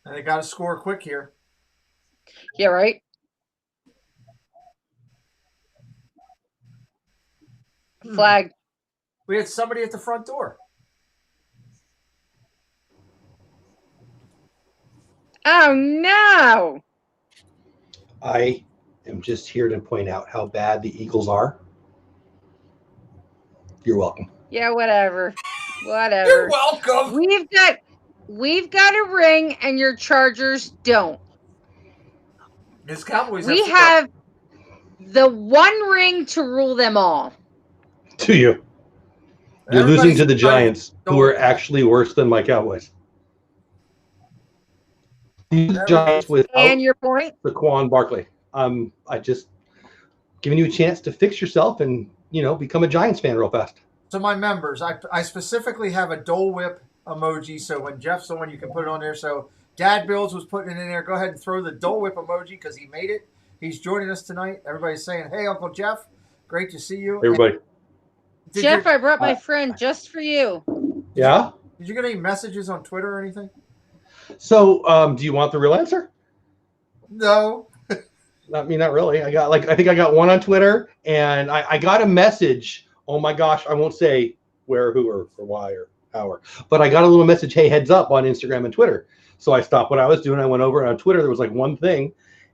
And they got to score quick here. Yeah, right? Flag. We had somebody at the front door. Oh, no. I am just here to point out how bad the Eagles are. You're welcome. Yeah, whatever. Whatever. You're welcome. We've got a ring, and your Chargers don't. His Cowboys We have have the one ring to rule them all. To you. You're Everybody's losing to the excited. Giants, who are actually worse than my Cowboys. These Giants without And your point? Saquon Barkley. I just giving you a chance to fix yourself and, become a Giants fan real fast. So my members, I specifically have a Dole Whip emoji. So when Jeff's on, you can put it on there. So Dad Bills was putting it in there. Go ahead and throw the Dole Whip emoji because he made it. He's joining us tonight. Everybody's saying, "Hey, Uncle Jeff, great to see you." Everybody. Jeff, I brought my friend just for you. Yeah? Did you get any messages on Twitter or anything? So, do you want the real answer? No. Not really. I think I got one on Twitter, and I got a message. Oh my gosh, I won't say where, who, or why, or how, but I got a little message, hey, heads up, on Instagram and Twitter. So I stopped what I was doing. I went over, and on Twitter, there was like one thing.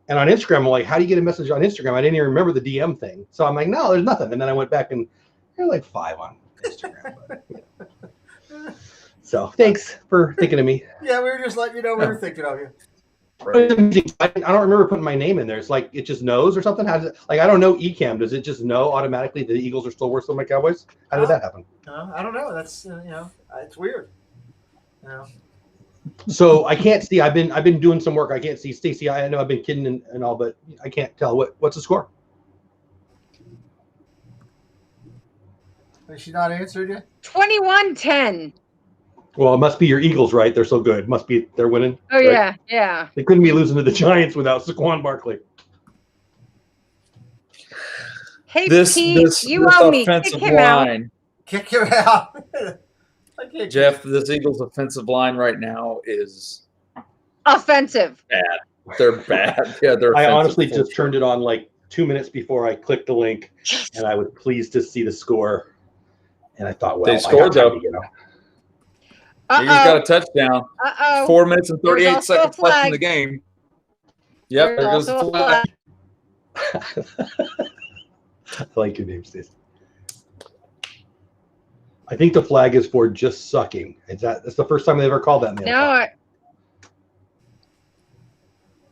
And on Instagram, I'm like, how do you get a message on Instagram? I didn't even remember the DM thing. So I'm like, no, there's nothing. And then I went back, and there are like 5 on Instagram. So thanks for thinking of me. Yeah, we were just letting you know we were thinking of you. I don't remember putting my name in there. It's like it just knows or something. How does it? Like I don't know Ecamm. Does it just know automatically that the Eagles are still worse than my Cowboys? How did that happen? I don't know. That's it's weird. So I can't see. I've been doing some work. I can't see Stacy. I know I've been kidding and all, but I can't tell what's the score. Has she not answered yet? 21-10. Well, it must be your Eagles, right? They're so good. Must be they're winning. Oh right? yeah. They couldn't be losing to the Giants without Saquon Barkley. Hey, Pete, you owe me. Kick him out. Kick him out. Jeff, this Eagles offensive line right now is offensive. Bad. They're bad. Yeah, they're. I honestly just turned it on like 2 minutes before I clicked the link, and I was pleased to see the score. And I thought, well, they scored though. Eagles got a touchdown. 4 minutes and 38 seconds left in the game. Yep, there goes the flag. I like your name, Stacey. I think the flag is for just sucking. That's the first time they ever called that. No.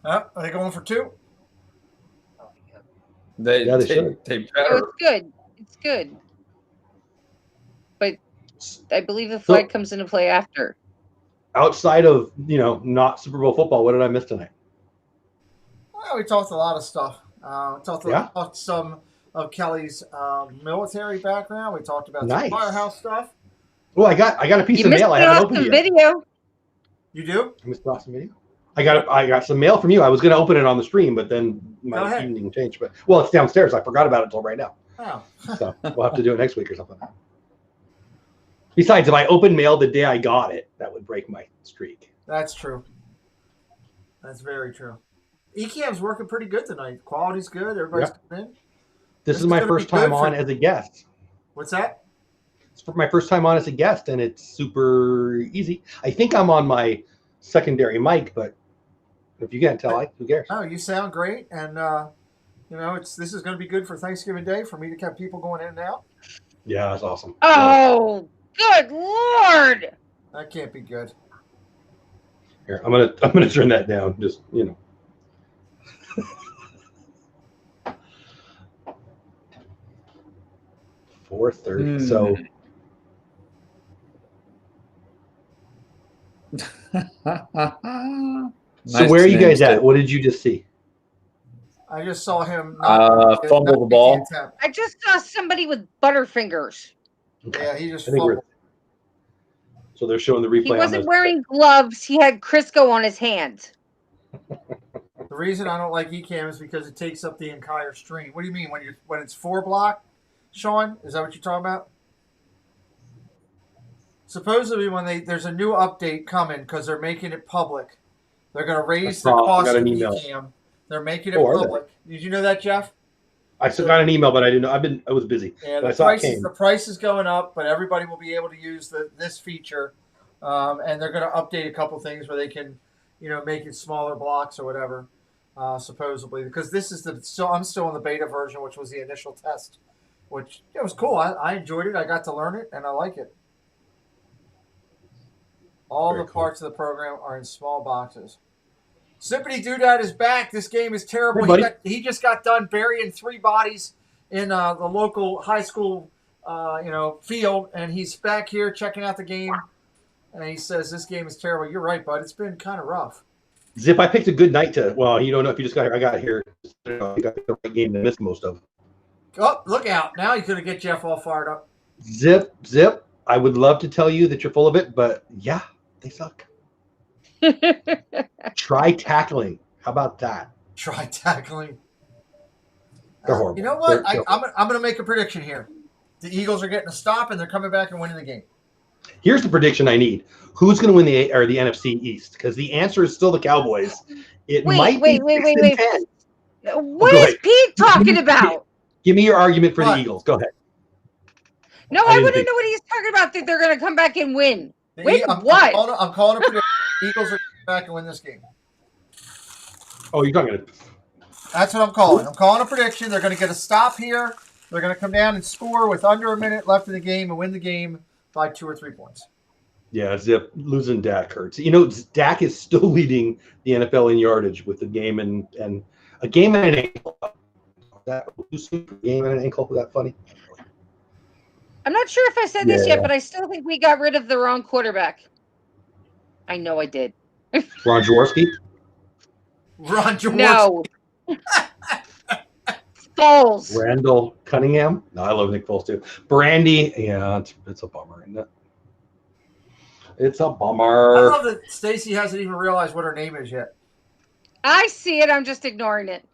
Are they going for 2? They should. They better. Oh, it's good. It's good. But I believe the flag comes into play after. Outside of, not Super Bowl football, what did I miss tonight? Well, we talked a lot of stuff. Talked some of Kelly's military background. We talked about some firehouse stuff. Well, I got a piece of mail. I haven't opened it yet. Video. You do? I missed the awesome video. I got some mail from you. I was going to open it on the stream, but then my evening changed. But it's downstairs. I forgot about it until right now. Oh. So we'll have to do it next week or something. Besides, if I opened mail the day I got it, that would break my streak. That's true. That's very true. Ecamm's working pretty good tonight. Quality's good. Everybody's coming in. This is my first time on as a guest. What's that? It's my first time on as a guest, and it's super easy. I think I'm on my secondary mic, but if you can't tell, who cares? Oh, you sound great, and this is going to be good for Thanksgiving Day for me to have people going in and out. Yeah, that's awesome. Oh, good Lord! That can't be good. Here, I'm gonna turn that down. Just 4:30. So. So where are you guys at? What did you just see? I just saw him fumble the ball. I just saw somebody with butterfingers. Okay. Yeah, he just fumbled. So they're showing the replay. He wasn't wearing gloves. He had Crisco on his hands. The reason I don't like Ecamm is because it takes up the entire stream. What do you mean when it's 4 block, Sean? Is that what you're talking about? Supposedly, when there's a new update coming because they're making it public, they're going to raise the cost of Ecamm. They're making it public. Did you know that, Jeff? I still got an email, but I didn't know. I was busy. Yeah, the price is going up, but everybody will be able to use this feature, and they're going to update a couple things where they can, make it smaller blocks or whatever, supposedly. Because this is I'm still in the beta version, which was the initial test, which it was cool. I enjoyed it. I got to learn it, and I like it. All Very the cool. parts of the program are in small boxes. Sippity Doodad is back. This game is terrible. Hey, buddy. He just got done burying 3 bodies in the local high school, field, and he's back here checking out the game. And he says this game is terrible. You're right, bud. It's been kind of rough. Zip, I picked a good night to. Well, you don't know if you just got here. I got here. I got the right game to miss most of. Oh, look out! Now he's gonna get Jeff all fired up. Zip. I would love to tell you that you're full of it, but yeah, they suck. Try tackling. How about that? Try tackling. They're horrible. You know what? They're I'm going to make a prediction here. The Eagles are getting a stop, and they're coming back and winning the game. Here's the prediction I need. Who's going to win the NFC East? Because the answer is still the Cowboys. It might be 6-10. What is Pete talking about? Give me your argument for What? the Eagles. Go ahead. No, I wouldn't know what he's talking about. That they're going to come back and win. Win what? I'm calling a prediction. The Eagles are coming back and win this game. Oh, you're talking. That's what I'm calling. I'm calling a prediction. They're going to get a stop here. They're going to come down and score with under a minute left in the game and win the game by 2 or 3 points. Yeah, Zip, losing Dak hurts. You know, Dak is still leading the NFL in yardage with the game and a game and an ankle. That game and an ankle, was that funny? I'm not sure if I said this yet, but I still think we got rid of the wrong quarterback. I know I did. Ron Jaworski? Ron Jaworski. No. Foles. Randall Cunningham? No, I love Nick Foles too. Brandy, yeah, it's a bummer, isn't it? It's a bummer. I love that Stacy hasn't even realized what her name is yet. I see it. I'm just ignoring it.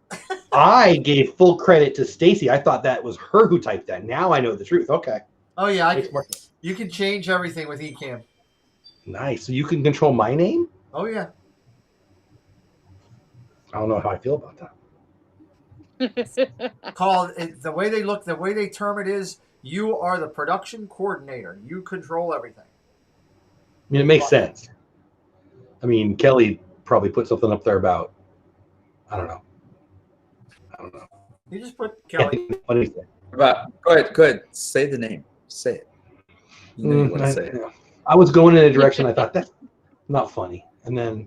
I gave full credit to Stacy. I thought that was her who typed that. Now I know the truth. Okay. Oh, yeah. You can change everything with eCam. Nice. So you can control my name? Oh, yeah. I don't know how I feel about that. The way they look, the way they term it is, you are the production coordinator. You control everything. I mean, it makes sense. I mean, Kelly probably put something up there about, I don't know. You just put Kelly. Funny thing. Go ahead. Say the name. Say it. You know you want to say it. I was going in a direction I thought that's not funny, and then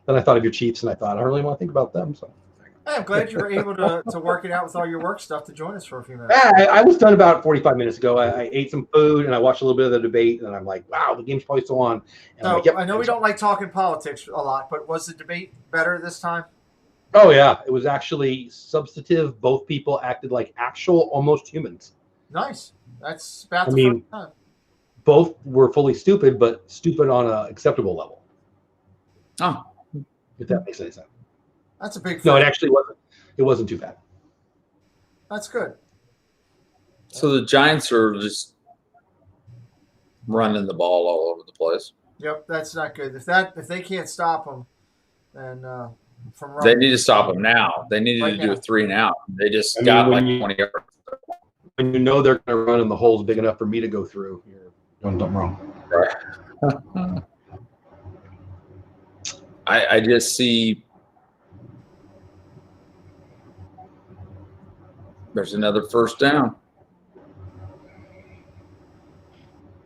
I thought of your Chiefs, and I thought I really want to think about them. So I'm glad you were able to work it out with all your work stuff to join us for a few minutes. I was done about 45 minutes ago. I ate some food and I watched a little bit of the debate, and I'm like, wow, the game's probably still on. And I'm like, yep. I know we don't like talking politics a lot, but was the debate better this time? Oh yeah, it was actually substantive. Both people acted like actual, almost humans. Nice. That's about the first time. Both were fully stupid, but stupid on an acceptable level. Oh, if that makes any sense. That's a big. No, it actually wasn't. It wasn't too bad. That's good. So the Giants are just running the ball all over the place. Yep, that's not good. If they can't stop them, then from running, they need to stop them now. They needed to do a 3 and out. They just got like 20 yards. When you know they're going to run and the hole's big enough for me to go through, you're doing something wrong. Right. I just see there's another first down.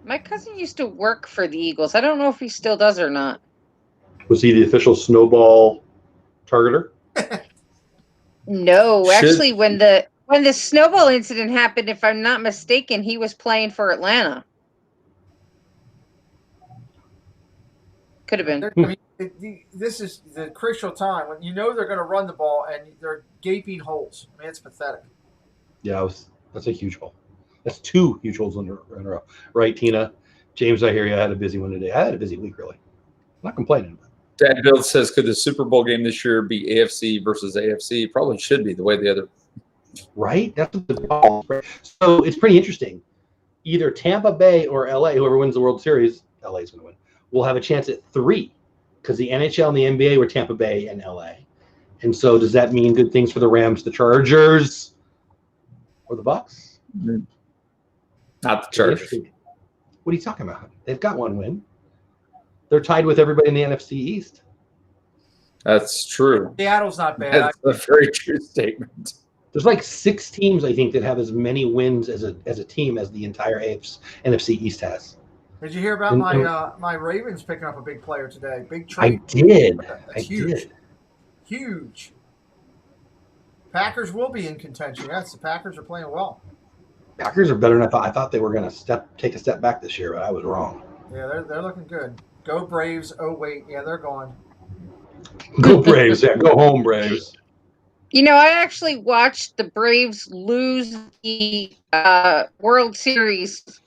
My cousin used to work for the Eagles. I don't know if he still does or not. Was he the official snowball targeter? No, actually, when the snowball incident happened, if I'm not mistaken, he was playing for Atlanta. Could have been. I mean, this is the crucial time when you know they're going to run the ball and they're gaping holes. I mean, it's pathetic. Yeah, that's a huge hole. That's 2 huge holes in a row. Right, Tina? James, I hear you. I had a busy one today. I had a busy week, really. I'm not complaining. Dad Bill says, could the Super Bowl game this year be AFC versus AFC? Probably should be the way the other. Right? That's the ball. So it's pretty interesting. Either Tampa Bay or LA, whoever wins the World Series, LA is going to win, will have a chance at 3 because the NHL and the NBA were Tampa Bay and LA. And so does that mean good things for the Rams, the Chargers, or the Bucks? Not the Chargers. What are you talking about? They've got 1 win. They're tied with everybody in the NFC East. That's true. Seattle's not bad. That's a very true statement. There's like 6 teams, I think, that have as many wins as a team as the entire NFC East has. Did you hear about my Ravens picking up a big player today? Big trade. I did. That's huge. Huge. Packers will be in contention. Yes, the Packers are playing well. Packers are better than I thought. I thought they were going to take a step back this year, but I was wrong. Yeah, they're looking good. Go Braves. Oh, wait. Yeah, they're gone. Go Braves. Yeah, go home, Braves. I actually watched the Braves lose the World Series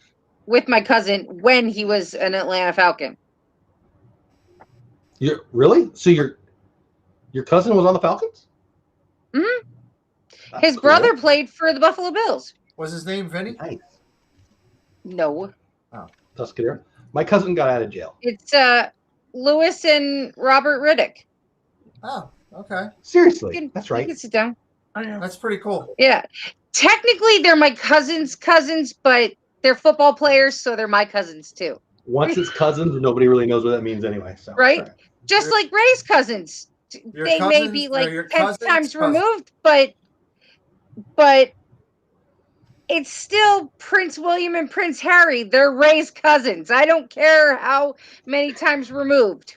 with my cousin when he was an Atlanta Falcon. Really? So your cousin was on the Falcons? Mm-hmm. That's His brother played for the Buffalo Bills. Was his name Vinny? Nice. No. Oh, Tuscadero. My cousin got out of jail. It's Lewis and Robert Riddick. Oh, okay. Seriously, that's right. You can sit down. That's pretty cool. Yeah. Technically, they're my cousins, but they're football players, so they're my cousins too. Once it's cousins, nobody really knows what that means anyway. So right? Just like Ray's cousins. They may be like 10 times removed, but it's still Prince William and Prince Harry. They're Ray's cousins. I don't care how many times removed.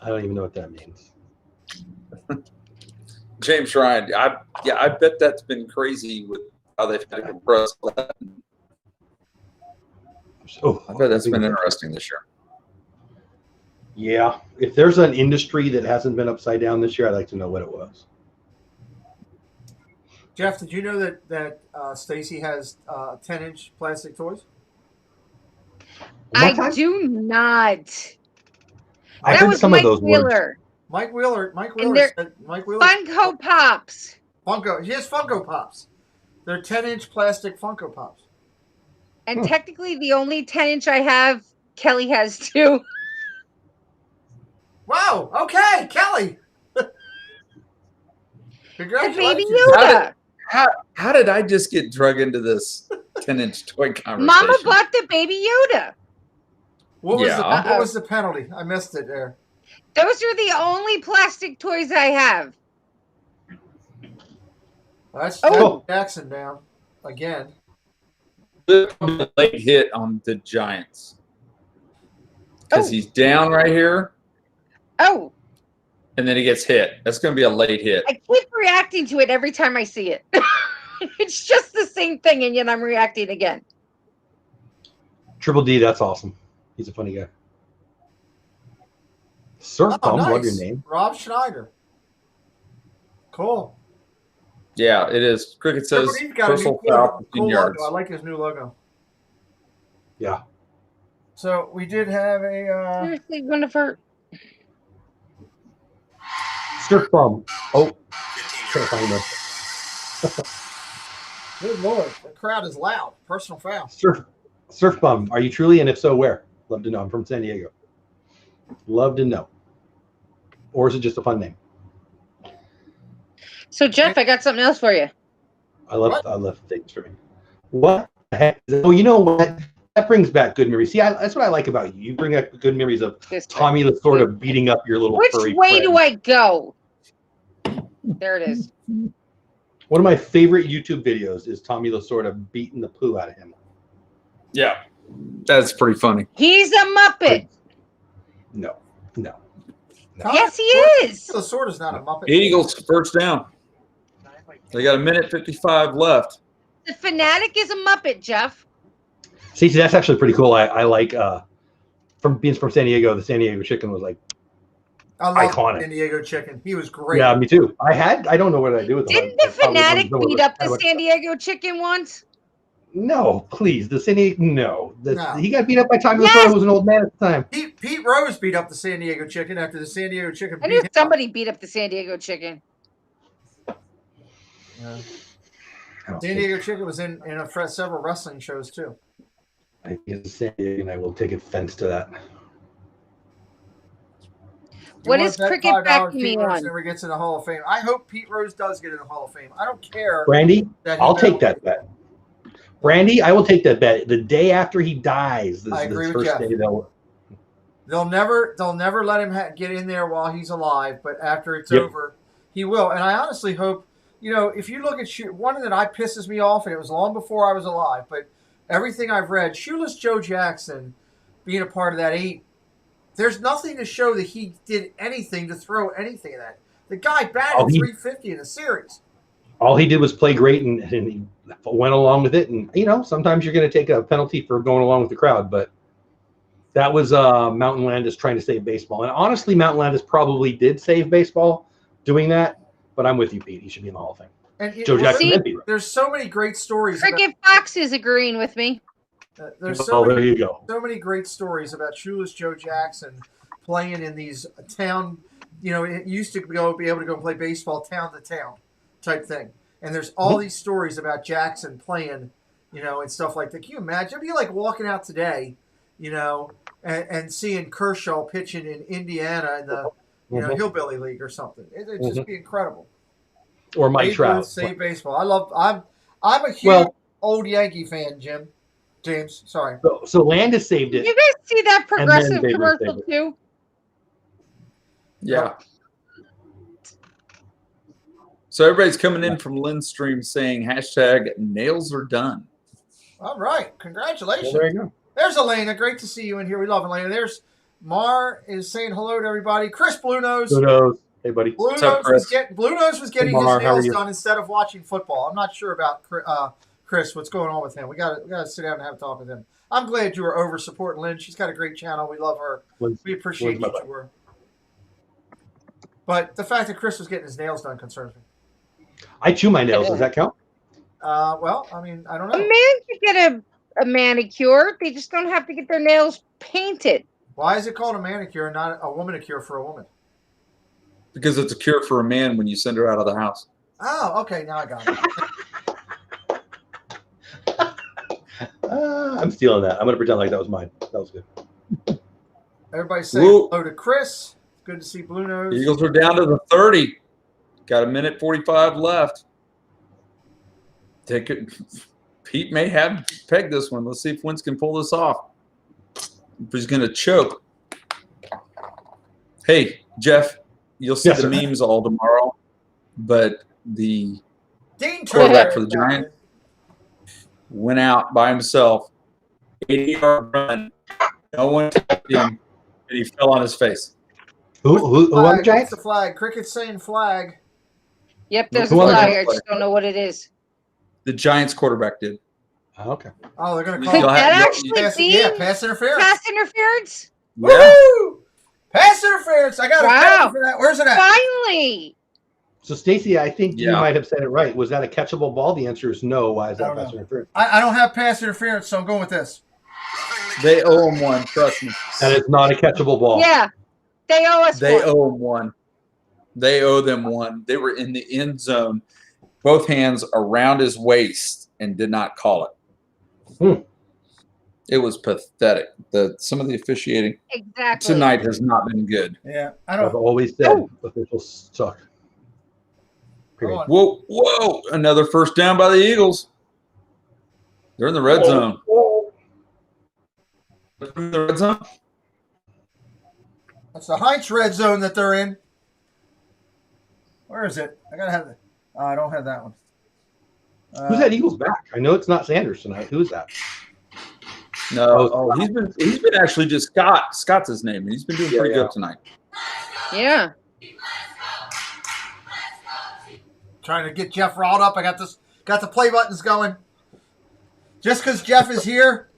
I don't even know what that means. James Ryan, I bet that's been crazy with how they've had to compress that. Oh, I bet that's been interesting this year. Yeah, if there's an industry that hasn't been upside down this year, I'd like to know what it was. Jeff, did you know that Stacy has 10-inch plastic toys? I do not. I heard some of those words. Mike Wheeler said Funko Pops. He has Funko Pops. They're 10-inch plastic Funko Pops. And technically the only 10-inch I have, Kelly has too. Wow, okay, Kelly. Congratulations. The Baby Yoda. How did I just get drug into this 10-inch toy conversation? Mama bought the Baby Yoda. What was the penalty? I missed it there. Those are the only plastic toys I have. That's Jackson down again. Late hit on the Giants because he's down right here. Oh. And then he gets hit. That's going to be a late hit. I keep reacting to it every time I see it. It's just the same thing, and yet I'm reacting again. Triple D, that's awesome. He's a funny guy. Surf Bums, nice. Love your name. Rob Schneider. Cool. Yeah, it is. Cricket says personal foul 15 yards. Logo. I like his new logo. Yeah. So we did have a seriously, Winifred. Surf Bum. Oh, can't find this. Good Lord, the crowd is loud. Personal foul. Surf Bum, are you truly, and if so, where? Love to know. I'm from San Diego. Love to know. Or is it just a fun name? So Jeff, I got something else for you. I love things for me. What the heck? Oh, you know what? That brings back good memories. See, that's what I like about you. You bring up good memories of Tommy sort of beating up your little furry Which way friend. do I go? There it is. One of my favorite YouTube videos is Tommy Lasorda beating the poo out of him. Yeah, that's pretty funny. He's a Muppet. No. Yes, he is. Lasorda's not a Muppet. Eagles first down. They got 1:55 left. The Fanatic is a Muppet, Jeff. See, that's actually pretty cool. I like from being from San Diego. The San Diego chicken was like iconic. San Diego chicken. He was great. Yeah, me too. I don't know what I do with Didn't the Fanatic beat up the San Diego chicken once? No, please. The San Diego. No. He got beat up by Tommy Lasorda, who was an old man at the time. Pete Rose beat up the San Diego chicken after the San Diego chicken. I knew somebody beat up the San Diego chicken. Yeah. San Diego chicken was in several wrestling shows too. I think it's San Diego, and I will take offense to that. What is cricket backing me on? Never gets in the Hall of Fame. I hope Pete Rose does get in the Hall of Fame. I don't care. Brandy, I'll take that bet. Brandy, I will take that bet. The day after he dies, I agree the with first Jeff. day They'll never let him get in there while he's alive, but after it's over, he will. And I honestly hope you know, if you look at one that pisses me off, and it was long before I was alive, but everything I've read, Shoeless Joe Jackson being a part of that 8, there's nothing to show that he did anything to throw anything at that. The guy batted 350 in the series. All he did was play great, and he went along with it. And, you know, sometimes you're going to take a penalty for going along with the crowd, but that was Mountain Landis trying to save baseball. And honestly, Mountain Landis probably did save baseball doing that, but I'm with you, Pete. He should be in the Hall of Fame. And Joe Jackson. There's so many great stories. Cricket Fox is agreeing with me. There's there you go. So many great stories about Shoeless Joe Jackson playing in these town. You know, it used to be able to go and play baseball town to town type thing. And there's all these stories about Jackson playing, you know, and stuff like that. Can you imagine? It'd be like walking out today, you know, and seeing Kershaw pitching in Indiana in the Hillbilly League or something. It'd just be incredible. Or Mike Trout. Save baseball. I'm a huge old Yankee fan, James. Sorry. So Landis saved it. You guys see that Progressive commercial too? Yeah. So everybody's coming in from Lindstream saying #nails are done. All right. Congratulations. Well, there you go. There's Elena. Great to see you in here. We love Elena. There's Mar is saying hello to everybody. Chris Blue Nose. Blue Nose. Hey, buddy. Blue Nose was getting his nails done instead of watching football. I'm not sure about Chris. What's going on with him? We got to sit down and have a talk with him. I'm glad you were over supporting Lynn. She's got a great channel. We love her. We appreciate you were. But the fact that Chris was getting his nails done concerns me. I chew my nails. Does that count? Well, I mean, I don't know. A man can get a manicure. They just don't have to get their nails painted. Why is it called a manicure and not a womanicure for a woman? Because it's a cure for a man when you send her out of the house. Oh, okay. Now I got it. I'm stealing that. I'm going to pretend like that was mine. That was good. Everybody say hello to Chris. Good to see Blue Nose. Eagles are down to the 30. Got 1:45 left. Pete may have pegged this one. Let's see if Wentz can pull this off. If he's going to choke. Hey, Jeff, you'll see the memes all tomorrow. But the quarterback for the Giants went out by himself. 80-yard run. No one touched him, and he fell on his face. Who on the Giants? The flag. Cricket's saying flag. Yep, there's a flag. I just don't know what it is. The Giants quarterback did. Oh, okay. Oh, they're going to call it. Pass interference. Pass interference? Yeah. Woo! Pass interference. I got a penalty for that. Where's it at? Finally. So, Stacy, I think you might have said it right. Was that a catchable ball? The answer is no. Why is that pass interference? I don't have pass interference, so I'm going with this. They owe him one. Trust me. That is not a catchable ball. Yeah. They owe us They owe him one. They owe them one. They were in the end zone, both hands around his waist, and did not call it. It was pathetic. Some of the officiating tonight has not been good. Yeah, I've always said officials suck. Period. Whoa! Another first down by the Eagles. They're in the red zone. In the red zone. That's the Heinz red zone that they're in. Where is it? I gotta have it. I don't have that one. Who's that Eagles back? I know it's not Sanders tonight. Who's that? No, he's been actually just Scott. Scott's his name. He's been doing pretty good tonight. Yeah. Trying to get Jeff riled up. I got the play buttons going. Just because Jeff is here.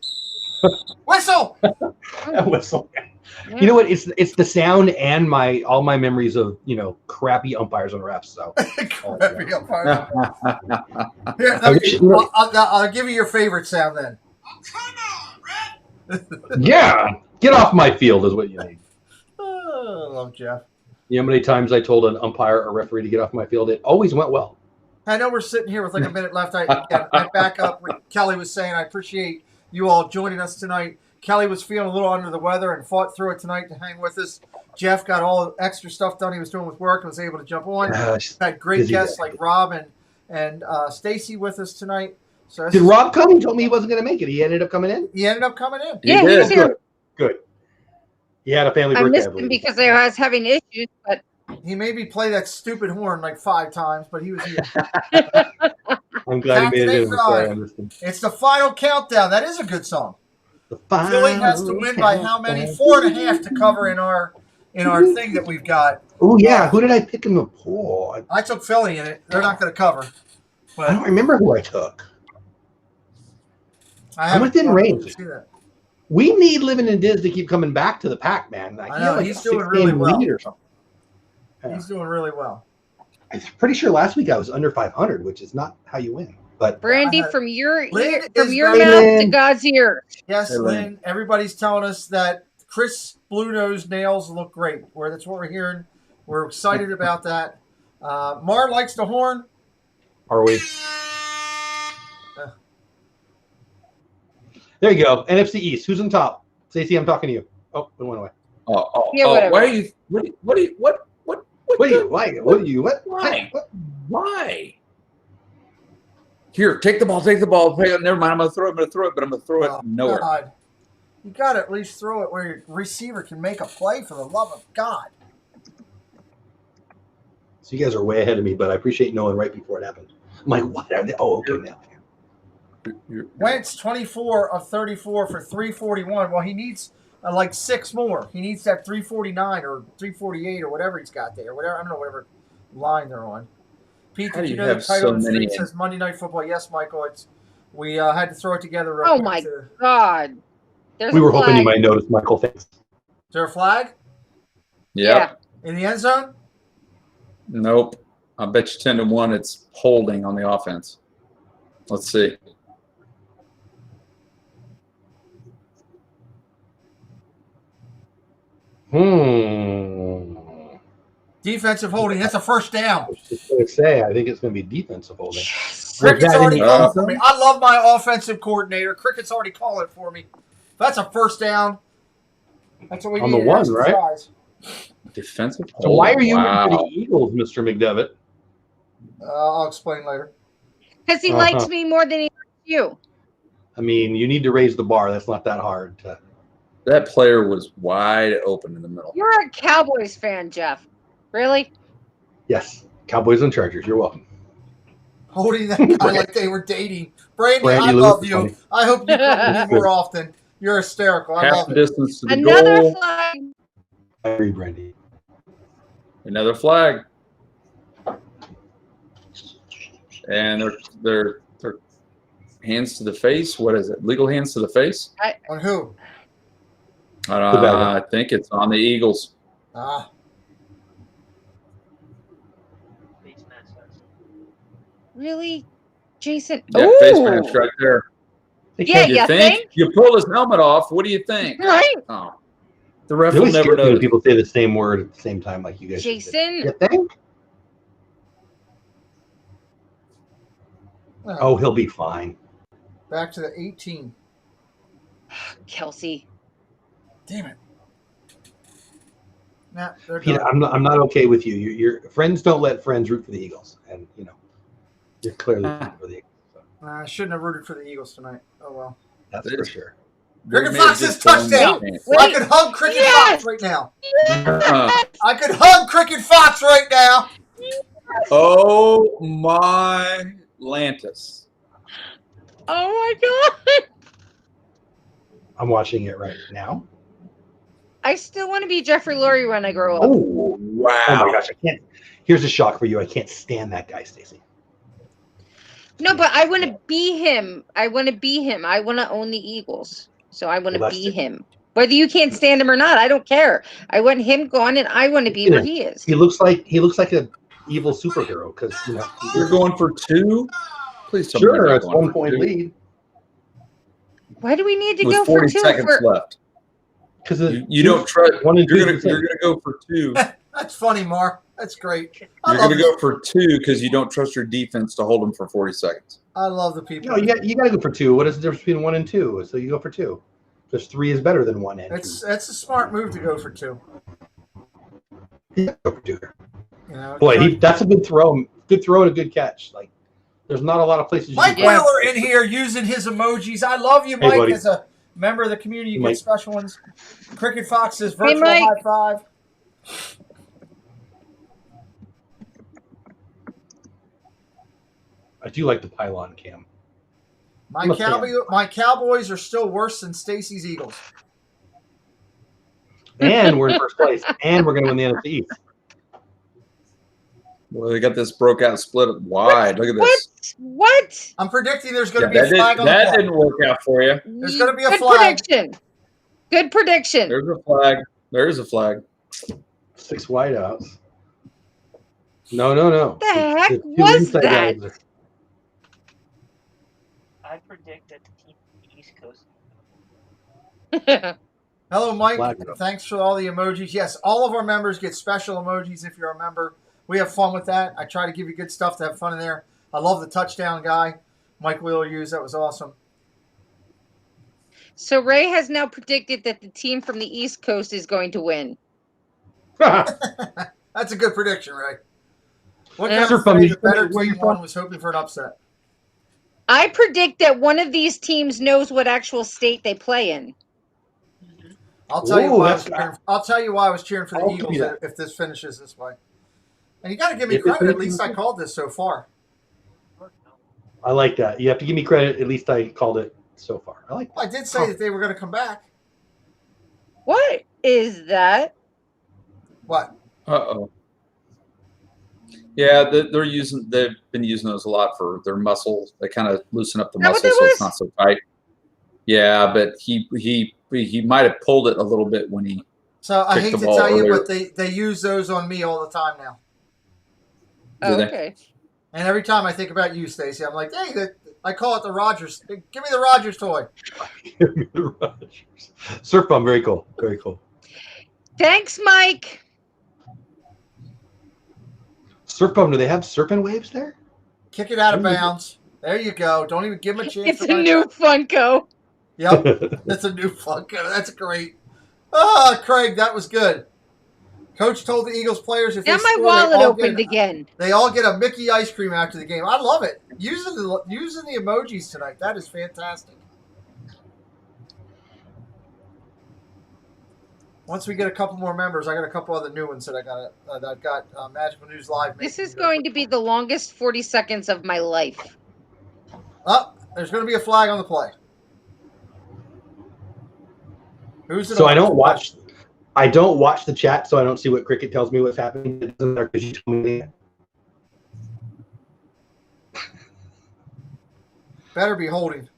Whistle. Whistle. Yeah. You know what? It's the sound and all my memories of crappy umpires and refs. So crappy umpires. Here, I'll give you your favorite sound then. Yeah, get off my field is what you need. Oh, I love Jeff. You know how many times I told an umpire or referee to get off my field? It always went well. I know we're sitting here with like a minute left. I back up what Kelly was saying. I appreciate you all joining us tonight. Kelly was feeling a little under the weather and fought through it tonight to hang with us. Jeff got all the extra stuff done he was doing with work and was able to jump on. Had great guests like Rob and Stacy with us tonight. So did Rob come? He told me he wasn't going to make it. He ended up coming in? He ended up coming in. Yeah, he was here. Good. He had a family birthday. I missed him because I was having issues, but He made me play that stupid horn like 5 times, but he was here. I'm glad he made it in. It's the final countdown. That is a good song. The Philly has to win by how many? 4.5 to cover in our thing that we've got. Oh yeah, who did I pick in the poll? I took Philly in it. They're not going to cover. But I don't remember who I took. I'm within range. See that. We need Living in Diz to keep coming back to the pack, man. I know, he's doing really well. Or something. Yeah. He's doing really well. I'm pretty sure last week I was under 500, which is not how you win. But Brandy, from your Lynn mouth to God's ear. Yes, Lynn. Everybody's telling us that Chris Blue Nose nails look great. That's what we're hearing. We're excited about that. Mar likes the horn. Are we? There you go. NFC East. Who's on top? Stacey, I'm talking to you. Oh, it went away. Yeah, whatever. Why are you? What? Why? Here, take the ball. Never mind. I'm gonna throw it. But I'm gonna throw it nowhere. God. You got to at least throw it where your receiver can make a play, for the love of God. So you guys are way ahead of me, but I appreciate knowing right before it happened. I'm like, what are they? Oh, okay, now. Wentz 24 of 34 for 341. Well, he needs like 6 more. He needs that 349 or 348 or whatever he's got there. Whatever, I don't know whatever line they're on. Pete, did you know the title of the stream says Monday Night Football? Yes, Michael. We had to throw it together. Oh my God! We were hoping you might notice, Michael. Thanks. Is there a flag? Yeah. In the end zone? Nope. I bet you 10-1 it's holding on the offense. Let's see. Defensive holding. That's a first down. I was just going to say, I think it's going to be defensive holding. Yes. Cricket's already calling for me. I love my offensive coordinator. Cricket's already calling for me. That's a first down. That's what we need. On the one, right? Defensive. So why are you rooting for the Eagles, Mr. McDevitt? I'll explain later. Because he likes me more than he likes you. I mean, you need to raise the bar. That's not that hard. That player was wide open in the middle. You're a Cowboys fan, Jeff. Really? Yes. Cowboys and Chargers. You're welcome. Holding that guy like they were dating. Brandy, I love you. Funny. I hope you come to me more often. You're hysterical. I love it. Distance to the Another goal. flag. I agree, Brandy. Another flag. And they're hands to the face. What is it? Legal hands to the face? On who? I think it's on the Eagles. Really? Jason? Yeah, face mask right there. Yeah, you think? You pull his helmet off. What do you think? Right. Oh. The ref will never know. People say the same word at the same time like you guys. Jason? You think? Oh, he'll be fine. Back to the 18. Kelsey. Damn it. Nah, Peter, I'm not okay with you. Your friends don't let friends root for the Eagles, and you're clearly rooting for the Eagles. So. I shouldn't have rooted for the Eagles tonight. Oh well. That's for sure. Cricket Fox's touchdown. I could hug Cricket Fox right now. I could hug Cricket Fox right now. Oh my Lantis. Oh my God. I'm watching it right now. I still want to be Jeffrey Lurie when I grow up. Oh wow! Oh my gosh, I can't. Here's a shock for you. I can't stand that guy, Stacey. No, but I want to be him. I want to own the Eagles. So I want to be him. Whether you can't stand him or not, I don't care. I want him gone, and I want to be where he is. He looks like an evil superhero because you're going for 2. Please tell me. Sure, it's 1 point lead. Why do we need to go for 2? 40 seconds left. Because you don't trust. 1 and 2. You're gonna go for 2. That's funny, Mar. That's great. You're gonna go for 2 because you don't trust your defense to hold them for 40 seconds. I love the people. No, you got to go for 2. What is the difference between 1 and 2? So you go for 2. Because 3 is better than 1 and 2. That's a smart move to go for 2. Yeah, go for 2. Boy, that's a good throw. Good throw and a good catch. Like, there's not a lot of places. Mike Wheeler in here using his emojis. I love you, Mike, as a member of the community. You get special ones. Cricket Fox's virtual high five. I do like the pylon cam. My I'm a fan. my Cowboys are still worse than Stacy's Eagles. And we're in first place. And we're going to win the NFC East. Well, they got this broke out split wide. Look at this. What? I'm predicting there's going to Yeah, be a flag on the that play. didn't work out for you. There's going to be a Good flag. prediction. Good prediction. There's a flag. There's a flag. 6 wideouts. No. The heck The two was inside that? guys. I predict that the team from the East Coast. Hello, Mike. Flag. Thanks for all the emojis. Yes, all of our members get special emojis if you're a member. We have fun with that. I try to give you good stuff to have fun in there. I love the touchdown guy Mike Wheeler used. That was awesome. So Ray has now predicted that the team from the East Coast is going to win. That's a good prediction, Ray. What Yeah. kind of From say the- the better where you team from? won was hoping for an upset? I predict that one of these teams knows what actual state they play in. I'll tell you Ooh, why I was that's- cheering. I'll tell you why I was cheering for the I'll give Eagles you that. if this finishes this way. And you got to give me If it credit. At finishes least I this way. called this so far. I like that. You have to give me credit. At least I called it so far. I like that. I did say that they were going to come back. What is that? What? Uh-oh. Yeah, they've been using those a lot for their muscles. They kind of loosen up the Is that what muscle that so was? it's not so tight. Yeah, but he might have pulled it a little bit when he. So I Kicked hate the to ball tell you, earlier. but they use those on me all the time now. Do they? Okay. And every time I think about you, Stacy, I'm like, hey, I call it the Rogers. Give me the Rogers toy. Surf bomb, very cool. Very cool. Thanks, Mike. Surf bomb, do they have serpent waves there? Kick it out of bounds. There you go. Don't even give him a chance. It's to a find new out. Funko. Yep, that's a new Funko. That's great. Oh, Craig, that was good. Coach told the Eagles players if Now they my score, wallet they all opened get, again. they all get a Mickey ice cream after the game. I love it. Using the emojis tonight. That is fantastic. Once we get a couple more members, I got a couple other new ones that I got. That I've got Magical News Live. This is going to be the longest 40 seconds of my life. Oh, there's going to be a flag on the play. Who's it So on? I don't watch the chat, so I don't see what Cricket tells me what's happening. It doesn't matter because you told me. Better be holding.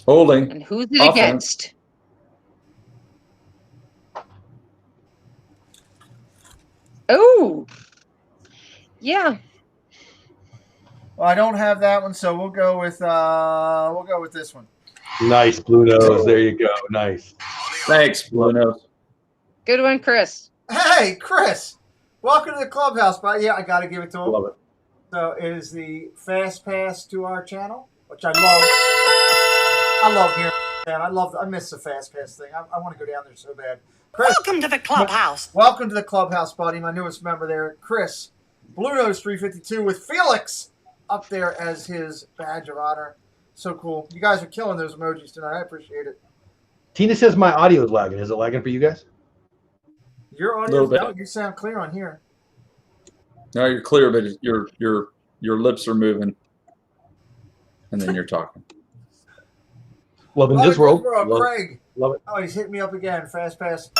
Holding. And who's it Offense. against? Oh. Yeah. Well, I don't have that one, so we'll go with this one. Nice blue nose. There you go. Nice. Thanks, Blue Nose. Good one, Chris. Hey, Chris, welcome to the clubhouse. But yeah, I got to give it to him. Love it. So it is the fast pass to our channel, which I love. I love hearing that. I miss the fast pass thing. I want to go down there so bad. Chris, Welcome to the clubhouse. welcome to the clubhouse, buddy. My newest member there, Chris. Blue Nose 352 with Felix up there as his badge of honor. So cool. You guys are killing those emojis tonight. I appreciate it. Tina says my audio is lagging. Is it lagging for you guys? Your audio, Little bit. no, you sound clear on here. No, you're clear, but your lips are moving, and then you're talking. Love in this world. Love, Craig. love it. Oh, he's hitting me up again. Fast pass.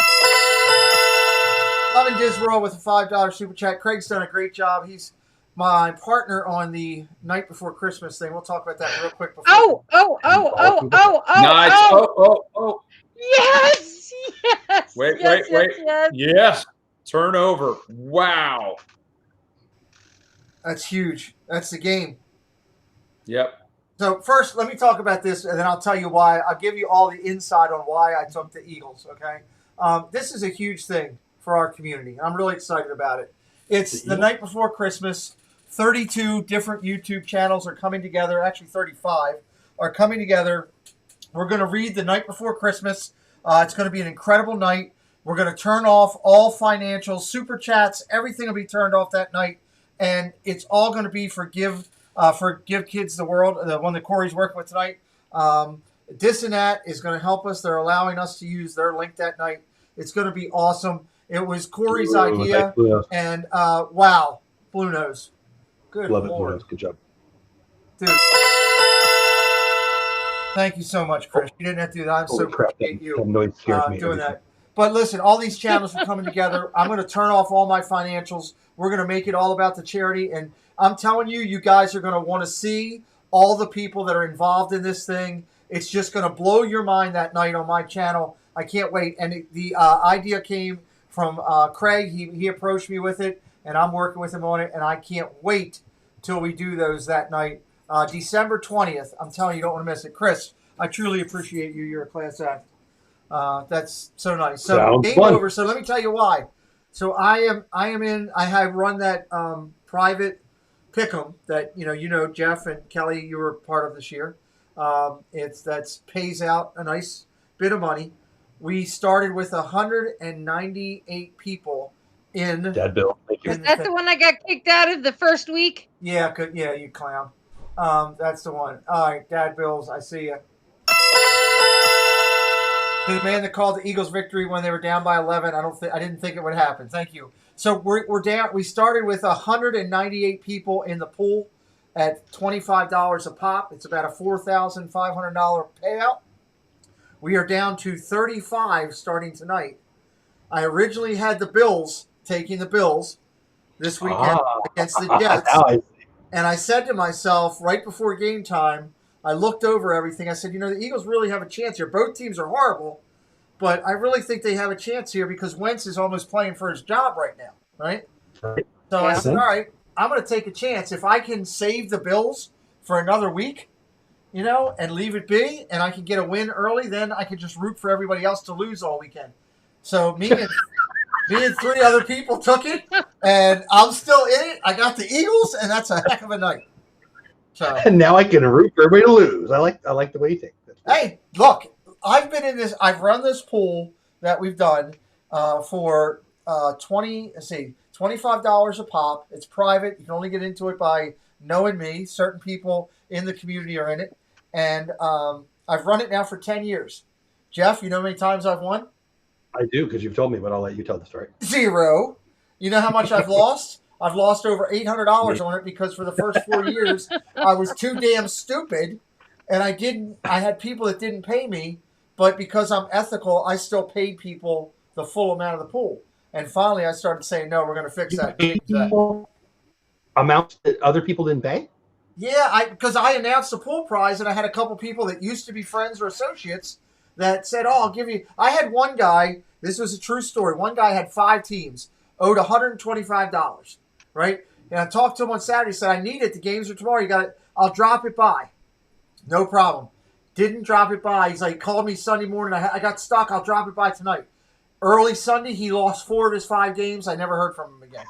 Loving Disworld with a $5 super chat. Craig's done a great job. He's my partner on the night before Christmas thing. We'll talk about that real quick. Before. Nice. Oh. Yes. Yes. Wait. Yes. Yes. Turnover. Wow. That's huge. That's the game. Yep. So first, let me talk about this, and then I'll tell you why. I'll give you all the insight on why I took the Eagles, okay? This is a huge thing for our community. I'm really excited about it. It's the night before Christmas. 32 different YouTube channels are coming together. Actually, 35 are coming together. We're going to read the night before Christmas. It's going to be an incredible night. We're going to turn off all financials, super chats. Everything will be turned off that night, and it's all going to be for Give Kids the World, the one that Corey's working with tonight. This and That is going to help us. They're allowing us to use their link that night. It's going to be awesome. It was Corey's idea, and wow. Blue Nose. Good Love it, Lord. Blue Nose. Good job. Dude. Thank you so much, Chris. You didn't have to do that. I so Holy crap, appreciate you that noise scares me doing every that. But listen, all these channels are coming together. I'm going to turn off all my financials. We're going to make it all about the charity. And I'm telling you, you guys are going to want to see all the people that are involved in this thing. It's just going to blow your mind that night on my channel. I can't wait. And the idea came from Craig. He approached me with it, and I'm working with him on it. And I can't wait till we do those that night. December 20th. I'm telling you, you don't want to miss it. Chris, I truly appreciate you. You're a class act. That's so nice. So Sounds game fun. over. So let me tell you why. So I have run that private pick'em that you know Jeff and Kelly, you were part of this year. That's pays out a nice bit of money. We started with 198 people in. Dad Bill, thank you. Is that the one I got kicked out of the first week? Yeah, yeah, you clown. That's the one. All right, Dad Bills, I see you. The man that called the Eagles victory when they were down by 11. I didn't think it would happen. Thank you. So we're down. We started with 198 people in the pool at $25 a pop. It's about a $4,500 payout. We are down to 35 starting tonight. I originally had the Bills taking the Bills this weekend against the Jets. And I said to myself right before game time, I looked over everything. I said, the Eagles really have a chance here. Both teams are horrible, but I really think they have a chance here because Wentz is almost playing for his job right now, right? So I said, all right, I'm going to take a chance. If I can save the Bills for another week, and leave it be, and I can get a win early, then I can just root for everybody else to lose all weekend. So me and three other people took it, and I'm still in it. I got the Eagles, and that's a heck of a night. So, and now I can root for everybody to lose. I like the way you think. Hey, look, I've been in this. I've run this pool that we've done for $25 a pop. It's private. You can only get into it by knowing me. Certain people in the community are in it, and I've run it now for 10 years. Jeff, you know how many times I've won? I do because you've told me, but I'll let you tell the story. 0. You know how much I've lost? I've lost over $800 on it because for the first 4 years I was too damn stupid, and I had people that didn't pay me, but because I'm ethical, I still paid people the full amount of the pool. And finally, I started saying, "No, we're going to fix that." Amounts that other people didn't pay? Yeah, because I announced the pool prize, and I had a couple people that used to be friends or associates that said, "Oh, I'll give you." I had one guy. This was a true story. One guy had 5 teams, owed $125. Right? And I talked to him on Saturday, said, I need it. The games are tomorrow. You got it. I'll drop it by. No problem. Didn't drop it by. He's like, called me Sunday morning. I got stuck. I'll drop it by tonight. Early Sunday, he lost 4 of his 5 games. I never heard from him again.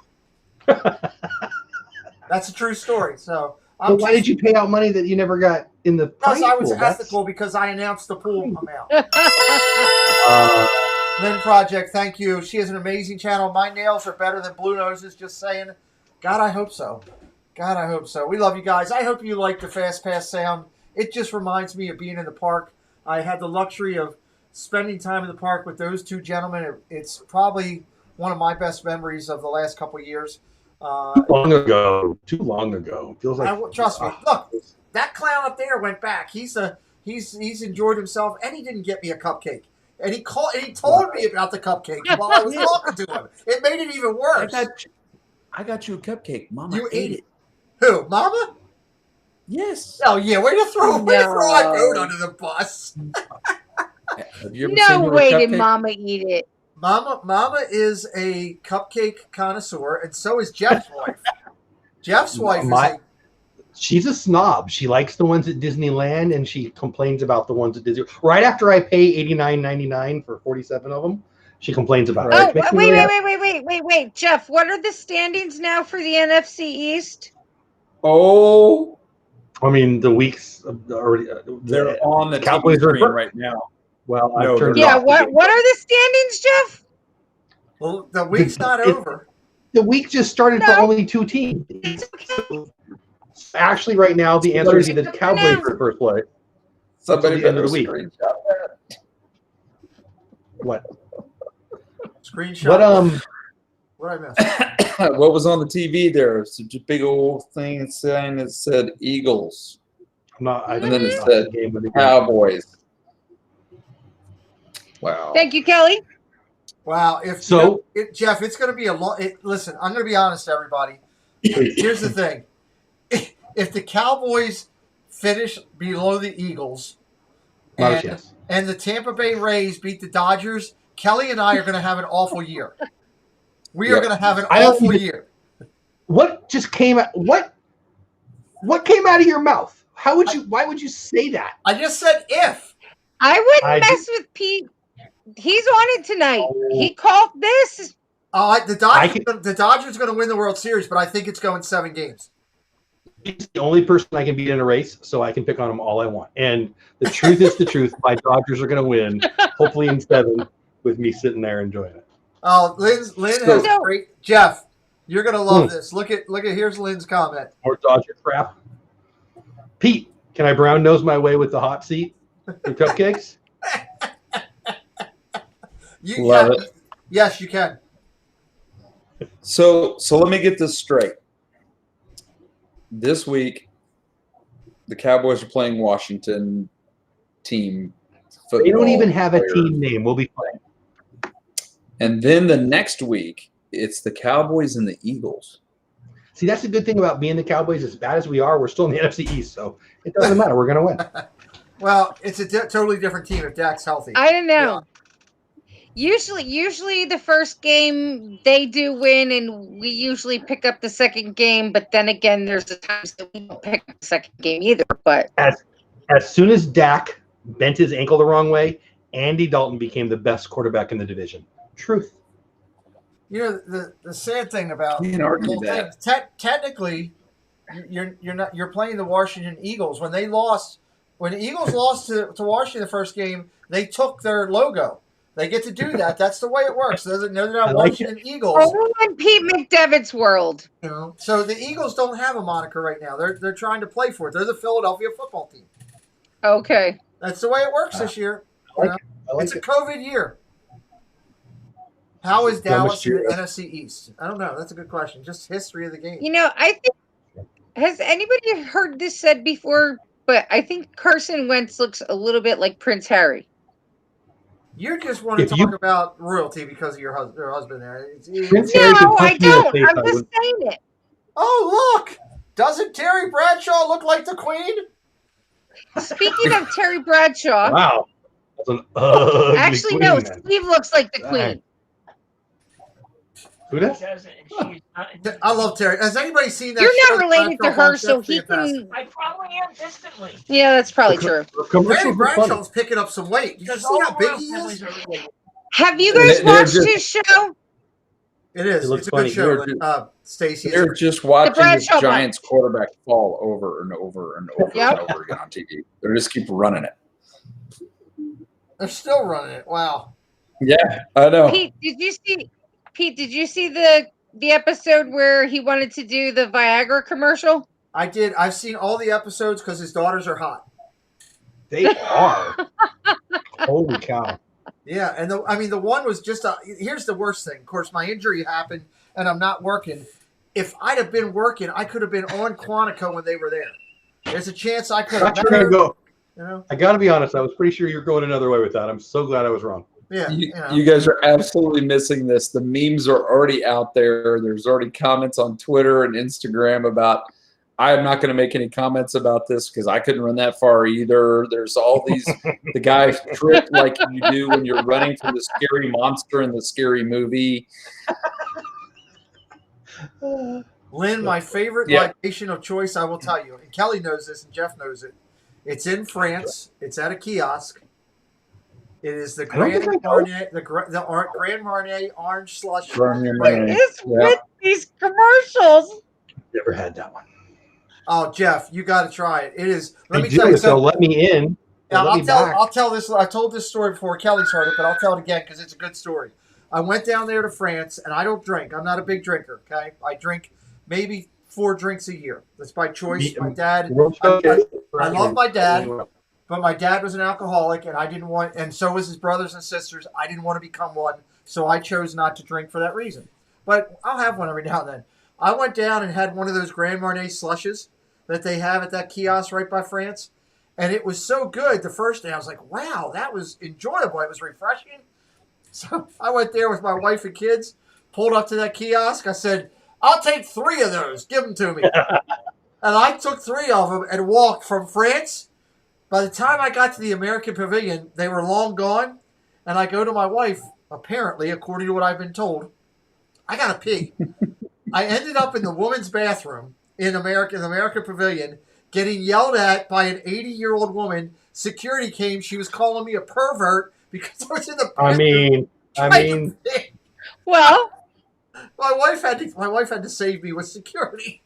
That's a true story. So why did you pay out money that you never got in the prize pool? Because I was ethical because I announced the pool amount. Lynn Project, thank you. She has an amazing channel. My nails are better than Blue Nose's, just saying. God, I hope so. God, I hope so. We love you guys. I hope you like the Fast Pass sound. It just reminds me of being in the park. I had the luxury of spending time in the park with those 2 gentlemen. It's probably one of my best memories of the last couple of years. Too long ago. Feels like. Trust me. Look, that clown up there went back. He's enjoyed himself, and he didn't get me a cupcake. And he told me about the cupcake while I was talking to him. It made it even worse. I got you a cupcake. Mama you ate it. Who? Mama? Yes. Oh yeah. Way to throw my boat under the bus. No way did Mama eat it. Mama is a cupcake connoisseur, and so is Jeff's wife. Jeff's wife she's a snob. She likes the ones at Disneyland, and she complains about the ones at Disney. Right after I pay $89.99 for 47 of them, she complains about it. Oh, wait, Jeff. What are the standings now for the NFC East? Oh, I mean, the weeks already. They're on the Cowboys TV screen right now. Well, No, I've turned. Yeah. What are the standings, Jeff? Well, the week's not over. The week just started for only 2 teams. Actually, right now, the answer is the Cowboys for first place. Somebody the end of the week. Screenshot that. What? Screenshot. What did I miss? What was on the TV there? It's a big old thing saying it said Eagles. I'm not. And then it said Cowboys. Wow. Thank you, Kelly. Wow. Jeff, it's going to be a long. Listen, I'm going to be honest, everybody. Here's the thing: if the Cowboys finish below the Eagles, and the Tampa Bay Rays beat the Dodgers, Kelly and I are going to have an awful year. We are going to have an awful year. What just came out? What came out of your mouth? Why would you say that? I just said if. I wouldn't mess with Pete. He's on it tonight. He called this. The Dodgers are going to win the World Series, but I think it's going 7 games. He's the only person I can beat in a race, so I can pick on him all I want. And the truth is the truth. My Dodgers are going to win, hopefully in 7, with me sitting there enjoying it. Oh, Lynn has a great. Jeff, you're going to love this. Look at. Here's Lynn's comment. More Dodger crap. Pete, can I brown nose my way with the hot seat for cupcakes? Love it. Yes, you can. So let me get this straight. This week, the Cowboys are playing Washington team football. They don't even have a team name. We'll be fine. And then the next week, it's the Cowboys and the Eagles. See, that's the good thing about being the Cowboys. As bad as we are, we're still in the NFC East, so it doesn't matter. We're going to win. Well, it's a totally different team if Dak's healthy. I don't know. Usually the first game they do win, and we usually pick up the second game. But then again, there's the times that we don't pick up the second game either. But as soon as Dak bent his ankle the wrong way, Andy Dalton became the best quarterback in the division. Truth. You know the sad thing about technically, you're playing the Washington Eagles. When the Eagles lost to Washington the first game, they took their logo. They get to do that. That's the way it works. They're not Washington Eagles. Oh, in Pete McDevitt's world. You know, so the Eagles don't have a moniker right now. They're trying to play for it. They're the Philadelphia football team. Okay. That's the way it works this year. It's a COVID year. How is Dallas in the NFC East? I don't know. That's a good question. Just history of the game. You know, I think, has anybody heard this said before? But I think Carson Wentz looks a little bit like Prince Harry. You just want to talk about royalty because of your husband there. No, I don't. I'm just saying it. Oh, look. Doesn't Terry Bradshaw look like the Queen? Speaking of Terry Bradshaw. Wow. That's an ugly actually, queen, no. man. Steve looks like the Queen. Who does? I love Terry. Has anybody seen that? You're not related to her, so he can. I probably am distantly. Yeah, that's probably true. Terry Bradshaw's picking up some weight. Did you see how big he is? Have you guys watched his show? It is. It's a good show. Stacey. They're just watching this Giants quarterback fall over and over and over and over again on TV. They just keep running it. They're still running it. Wow. Yeah, I know. Pete, did you see the episode where he wanted to do the Viagra commercial? I did. I've seen all the episodes because his daughters are hot. They are. Holy cow. Yeah, and the one was just here's the worst thing. Of course, my injury happened, and I'm not working. If I'd have been working, I could have been on Quantico when they were there. There's a chance I could have. Go. You know? I got to be honest. I was pretty sure you were going another way with that. I'm so glad I was wrong. Yeah, you guys are absolutely missing this. The memes are already out there. There's already comments on Twitter and Instagram about. I am not going to make any comments about this because I couldn't run that far either. There's all these the guys trip like you do when you're running from the scary monster in the scary movie. Lynn, my favorite libation of choice, I will tell you, and Kelly knows this and Jeff knows it. It's in France. It's at a kiosk. It is the Grand Marnier, Grand Marnier Orange Slush. What is with these commercials? Never had that one. Oh, Jeff, you got to try it. It is. Let me tell you. So let me in. I'll tell this. I told this story before Kelly's heard it, but I'll tell it again because it's a good story. I went down there to France, and I don't drink. I'm not a big drinker. Okay, I drink maybe 4 drinks a year. That's by choice. My dad. I love my dad, but my dad was an alcoholic, and I didn't want. And so was his brothers and sisters. I didn't want to become one, so I chose not to drink for that reason. but I'll have one every now and then. I went down and had one of those Grand Marnier slushes that they have at that kiosk right by France. And it was so good the first day. I was like, wow, that was enjoyable. It was refreshing. So I went there with my wife and kids, pulled up to that kiosk. I said, I'll take 3 of those. Give them to me. And I took 3 of them and walked from France. By the time I got to the American Pavilion, they were long gone. And I go to my wife, apparently, according to what I've been told, I got to pee. I ended up in the woman's bathroom in the American Pavilion, getting yelled at by an 80-year-old woman. Security came. She was calling me a pervert because I was in the bathroom. I mean, Well, my wife had to save me with security.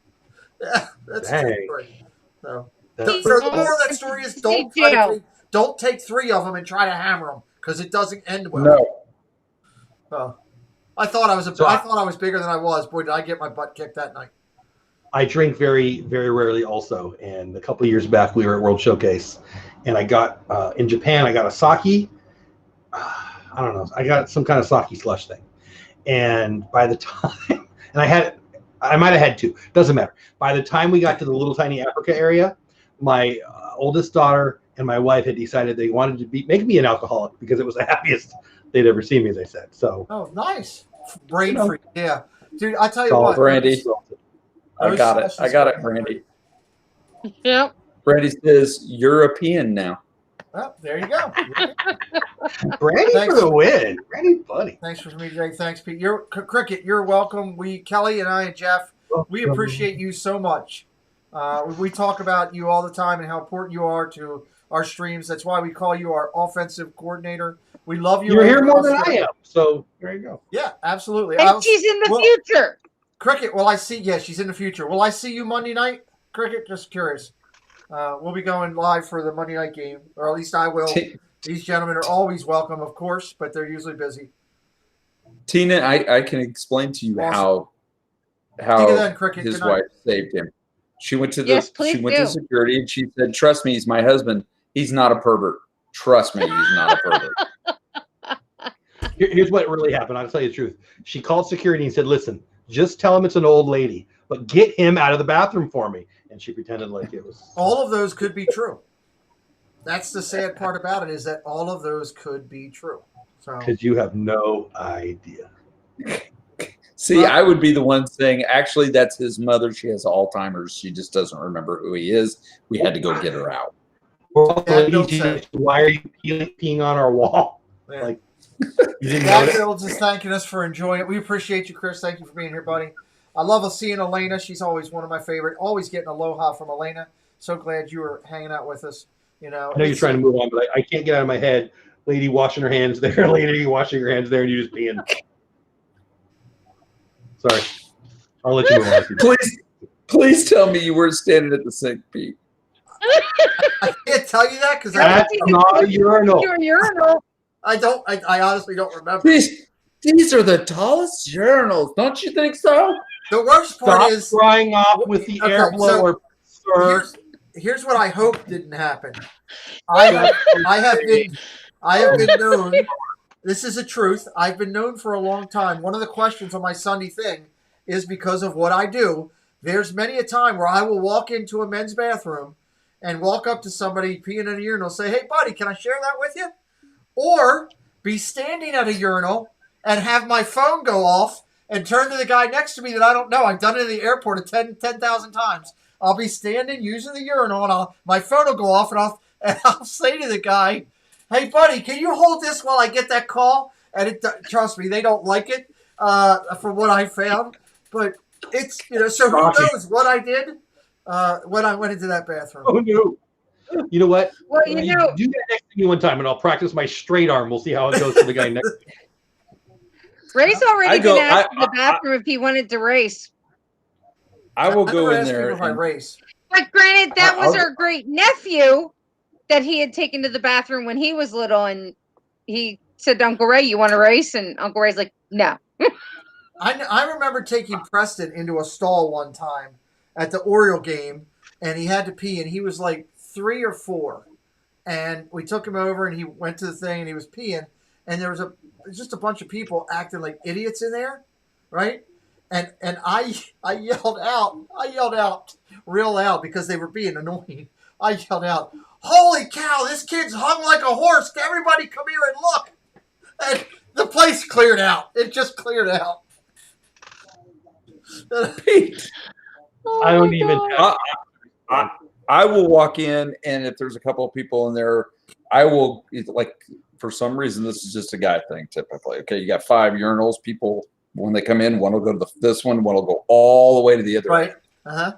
Yeah, that's a true story. So the moral of that story is don't take 3 of them and try to hammer them because it doesn't end well. No. So, I thought I was bigger than I was. Boy, did I get my butt kicked that night. I drink very, very rarely also. And a couple of years back, we were at World Showcase. And I got, in Japan, I got a sake. I don't know. I got some kind of sake slush thing. And by the time, and I might have had 2. Doesn't matter. By the time we got to the little tiny Africa area, my oldest daughter and my wife had decided they wanted to make me an alcoholic because it was the happiest they'd ever seen me, as I said. So. Oh, nice. Brain free. Yeah. Dude, I tell you what. Brandy. I got it, Brandy. Yep. Brandy says European now. Well, there you go. Brandy for the win. Brandy, buddy. Thanks for me, Jay. Thanks, Pete. Cricket, you're welcome. Kelly and I and Jeff, we appreciate you so much. We talk about you all the time and how important you are to our streams. That's why we call you our offensive coordinator. We love you. You're here more than I am. So there you go. Yeah, absolutely. And she's in the future. Cricket, will I see? Yeah, she's in the future. Will I see you Monday night? Cricket, just curious. We'll be going live for the Monday night game, or at least I will. These gentlemen are always welcome, of course, but they're usually busy. Tina, I can explain to you how his wife saved him. She went to to security and she said, "Trust me, he's my husband. He's not a pervert. Trust me, he's not a pervert." Here's what really happened. I'll tell you the truth. She called security and said, "Listen, just tell him it's an old lady, but get him out of the bathroom for me." And she pretended like it was. All of those could be true. That's the sad part about it, is that all of those could be true. So because you have no idea. See, I would be the one saying, actually, that's his mother. She has Alzheimer's. She just doesn't remember who he is. We had to go get her out. Why are you peeing on our wall? Yeah. Like, you didn't know it? Bill's is thanking us for enjoying it. We appreciate you, Chris. Thank you for being here, buddy. I love seeing Elena. She's always one of my favorite. Always getting aloha from Elena. So glad you were hanging out with us. You know, I know you're trying to move on, but I can't get out of my head. Lady washing her hands there, lady washing her hands there, and you just peeing. Sorry. I'll let you move on. Please tell me you weren't standing at the sink, Pete. I can't tell you that because that's not a urinal. Your urinal. I honestly don't remember. These are the tallest urinals, don't you think so? The worst part is drying off with the air blower. Here's what I hope didn't happen. I have been known. This is the truth. I've been known for a long time. One of the questions on my Sunday thing is because of what I do. There's many a time where I will walk into a men's bathroom and walk up to somebody peeing in a urinal, say, "Hey, buddy, can I share that with you?" Or be standing at a urinal and have my phone go off and turn to the guy next to me that I don't know. I've done it in the airport 10,000 times. I'll be standing using the urinal and my phone will go off and I'll say to the guy, "Hey, buddy, can you hold this while I get that call?" And trust me, they don't like it from what I found. But it's, so who knows what I did when I went into that bathroom. Oh, no. You know what? Well, do that next to me one time and I'll practice my straight arm. We'll see how it goes for the guy next to me. Ray's already been asked in the bathroom if he wanted to race. I will go in there. If I race. But granted, that was our great nephew that he had taken to the bathroom when he was little, and he said to Uncle Ray, "You want to race?" And Uncle Ray's like, "No." I remember taking Preston into a stall one time at the Oriole game, and he had to pee, and he was like 3 or 4. And we took him over, and he went to the thing, and he was peeing, and there was just a bunch of people acting like idiots in there, right? and I yelled out real loud because they were being annoying. I yelled out, "Holy cow! This kid's hung like a horse! Everybody, come here and look!" And the place cleared out. It just cleared out. Pete, I don't even. I will walk in, and if there's a couple of people in there, I will, like, for some reason, this is just a guy thing typically. Okay, you got 5 urinals. People, when they come in, one will go to this one will go all the way to the other. Right. Uh-huh.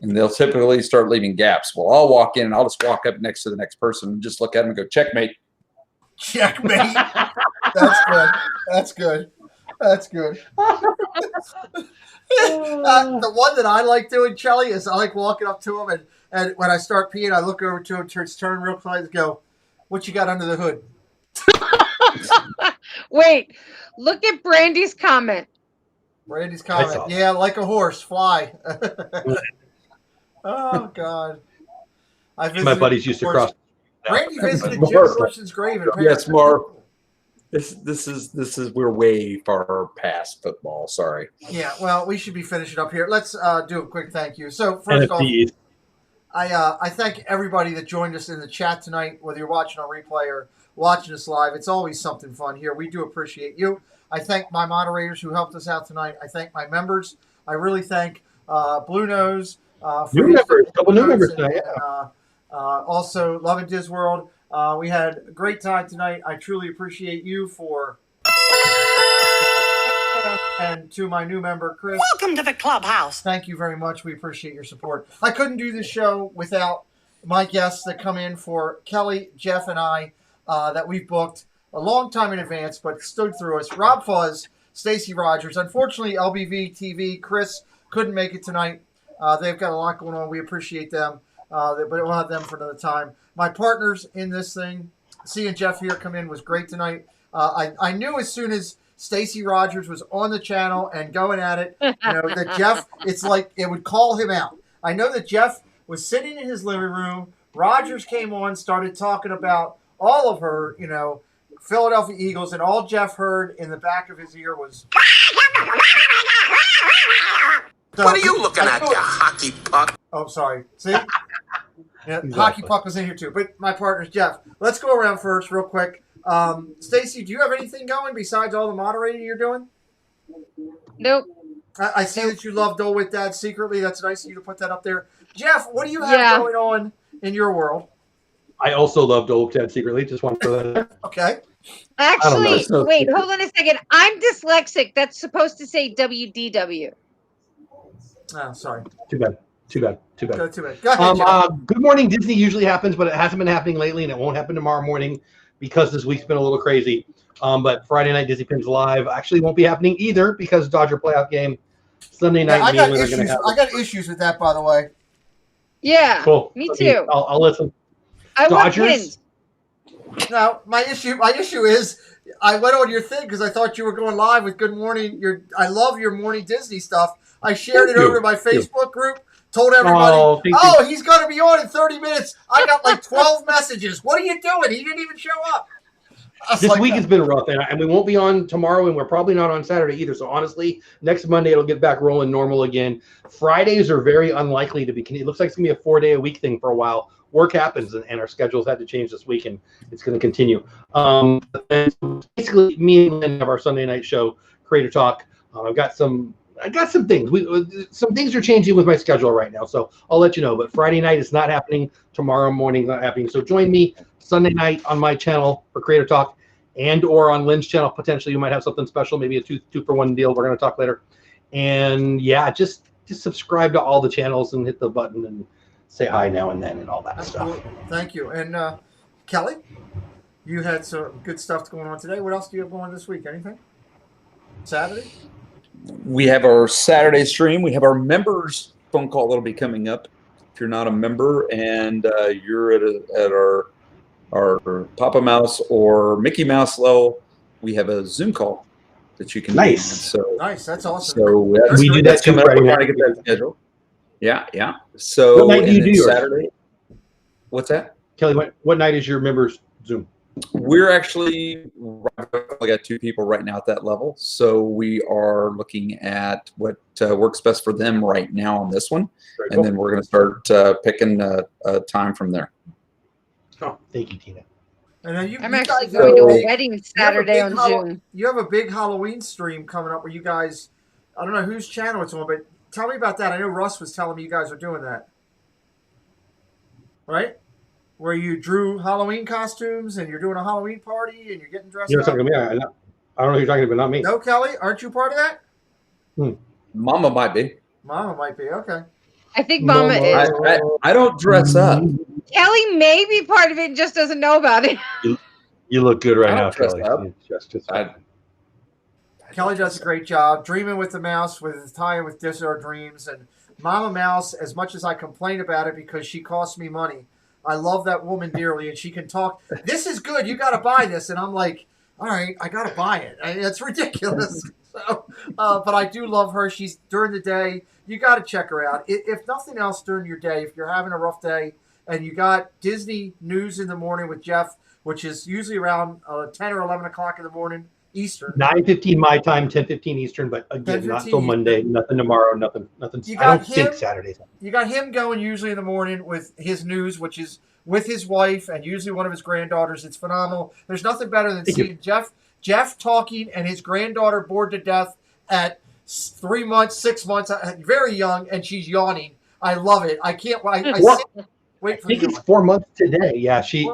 And they'll typically start leaving gaps. Well, I'll walk in, and I'll just walk up next to the next person and just look at them and go, checkmate. Checkmate. That's good. That's good. That's good. The one that I like doing, Chelly, is I like walking up to him, and when I start peeing, I look over to him, turn real close, and go, "What you got under the hood?" Wait, look at Brandy's comment. Brandy's comment. Yeah, like a horse, fly. Oh God. My buddies used to cross. Brandy visited Jim Dorson's grave in Paris. Yes, Mark. This is we're way far past football. Sorry. Yeah, well, we should be finishing up here. Let's do a quick thank you. So first off, I thank everybody that joined us in the chat tonight, whether you're watching on replay or watching us live. It's always something fun here. We do appreciate you. I thank my moderators who helped us out tonight. I thank my members. I really thank Blue Nose. New members, couple new members tonight. Also, Love and Diz World. We had a great time tonight. I truly appreciate you for. And to my new member, Chris. Welcome to the clubhouse. Thank you very much. We appreciate your support. I couldn't do this show without my guests that come in for Kelly, Jeff, and I that we've booked a long time in advance, but stood through us. Rob Fuzz, Stacy Rogers. Unfortunately, LBV TV, Chris couldn't make it tonight. They've got a lot going on. We appreciate them, but we'll have them for another time. My partners in this thing, seeing Jeff here come in was great tonight. I knew as soon as Stacy Rogers was on the channel and going at it, that Jeff, it's like it would call him out. I know that Jeff was sitting in his living room. Rogers came on, started talking about all of her, Philadelphia Eagles, and all Jeff heard in the back of his ear was. So, what are you looking at, you hockey puck? Oh, sorry. See? Yeah, exactly. Hockey puck was in here too. But my partner's Jeff. Let's go around first real quick. Stacy, do you have anything going besides all the moderating you're doing? Nope. I see that you love Dole Whip Dad secretly. That's nice of you to put that up there. Jeff, what do you have going on in your world? I also love Dole Whip Dad secretly. Just want to throw that in. Okay. Actually, wait, hold on a second. I'm dyslexic. That's supposed to say WDW. Oh, sorry. Too bad. Go ahead, Go ahead, Good Morning Disney usually happens, but it hasn't been happening lately, and it won't happen tomorrow morning because this week's been a little crazy. But Friday night Disney Pins Live actually won't be happening either because Dodger playoff game Sunday night. I got issues with that, by the way. Yeah, cool. Me too. I'll listen. I Dodgers. want pins. Now, my issue is I went on your thing because I thought you were going live with Good Morning. I love your morning Disney stuff. I shared it over to my Facebook group. Told everybody, he's going to be on in 30 minutes. I got like 12 messages. What are you doing? He didn't even show up. This week has been rough, and we won't be on tomorrow, and we're probably not on Saturday either. So honestly, next Monday it'll get back rolling normal again. Fridays are very unlikely to be. It looks like it's going to be a 4-day-a-week thing for a while. Work happens, and our schedules had to change this week, and it's going to continue. And basically, me and Lynn have our Sunday night show, Creator Talk. I got some things. Some things are changing with my schedule right now, so I'll let you know. But Friday night is not happening. Tomorrow morning is not happening. So join me Sunday night on my channel for Creator Talk, and or on Lynn's channel. Potentially, you might have something special, maybe a two-for-one deal. We're going to talk later. And yeah, just subscribe to all the channels and hit the button and say hi now and then and all that stuff. Cool. Thank you. And Kelly, you had some good stuff going on today. What else do you have going this week? Anything? Saturday? We have our Saturday stream. We have our members phone call that'll be coming up. If you're not a member and you're at our Papa Mouse or Mickey Mouse level, we have a Zoom call that you can do. So nice. That's awesome. So we do that too. We're trying to get that schedule. Yeah. So what night do you do Saturday? What's that? Kelly, what night is your members Zoom? We're actually we got 2 people right now at that level, so we are looking at what works best for them right now on this one, and then we're going to start picking a time from there. Oh, thank you, Tina. And then I'm you actually guys going to a big- wedding you have a Saturday big on June. You have a big Halloween stream coming up where you guys, I don't know whose channel it's on, but tell me about that. I know Russ was telling me you guys are doing that. Right? Where you drew Halloween costumes and you're doing a Halloween party and you're getting dressed You're up. talking to me. I don't know who you're talking about, not me. No, Kelly, aren't you part of that? Mama might be. Mama might be. Okay. I think Mama is. I don't dress up. Kelly may be part of it and just doesn't know about it. You look good right I now, don't dress Kelly. up. Just Kelly does a great job dreaming with the mouse, with tying with This Our Dreams, and Mama Mouse. As much as I complain about it because she costs me money, I love that woman dearly, and she can talk. This is good. You got to buy this, and I'm like, all right, I got to buy it. It's ridiculous. So, but I do love her. She's during the day. You got to check her out. If nothing else, during your day, if you're having a rough day, and you got Disney News in the morning with Jeff, which is usually around 10 or 11 o'clock in the morning Eastern. 9:15 my time, 10:15 Eastern, but again, not till Monday. Nothing tomorrow. Nothing. You I don't got think him- Saturday. You got him going usually in the morning with his news, which is with his wife and usually one of his granddaughters. It's phenomenal. There's nothing better than seeing Jeff talking and his granddaughter bored to death at 3 months, 6 months, very young, and she's yawning. I love it. I can't. Wait for I think it's 4 months today. Yeah, she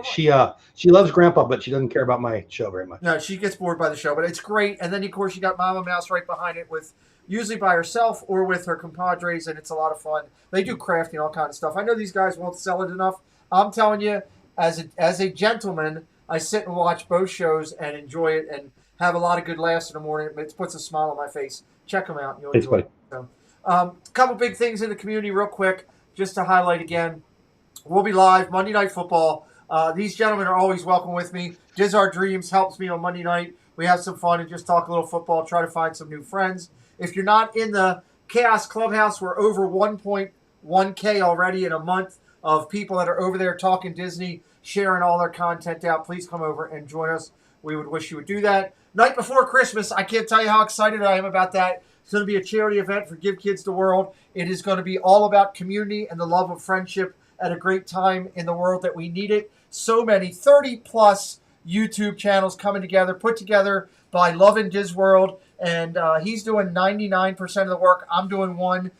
loves Grandpa, but she doesn't care about my show very much. No, she gets bored by the show, but it's great. And then, of course, you got Mama Mouse right behind it with usually by herself or with her compadres, and it's a lot of fun. They do crafting, all kind of stuff. I know these guys won't sell it enough. I'm telling you, as a gentleman, I sit and watch both shows and enjoy it and have a lot of good laughs in the morning. It puts a smile on my face. Check them out. You'll enjoy it. So, a couple big things in the community real quick, just to highlight again. We'll be live Monday Night Football. These gentlemen are always welcome with me. Diz Our Dreams helps me on Monday night. We have some fun and just talk a little football, try to find some new friends. If you're not in the Chaos Clubhouse, we're over 1.1K already in a month of people that are over there talking Disney, sharing all their content out. Please come over and join us. We would wish you would do that. Night before Christmas, I can't tell you how excited I am about that. It's going to be a charity event for Give Kids the World. It is going to be all about community and the love of friendship at a great time in the world that we need it. So many, 30-plus YouTube channels coming together, put together by Love and Diz World, and he's doing 99% of the work. I'm doing 1%,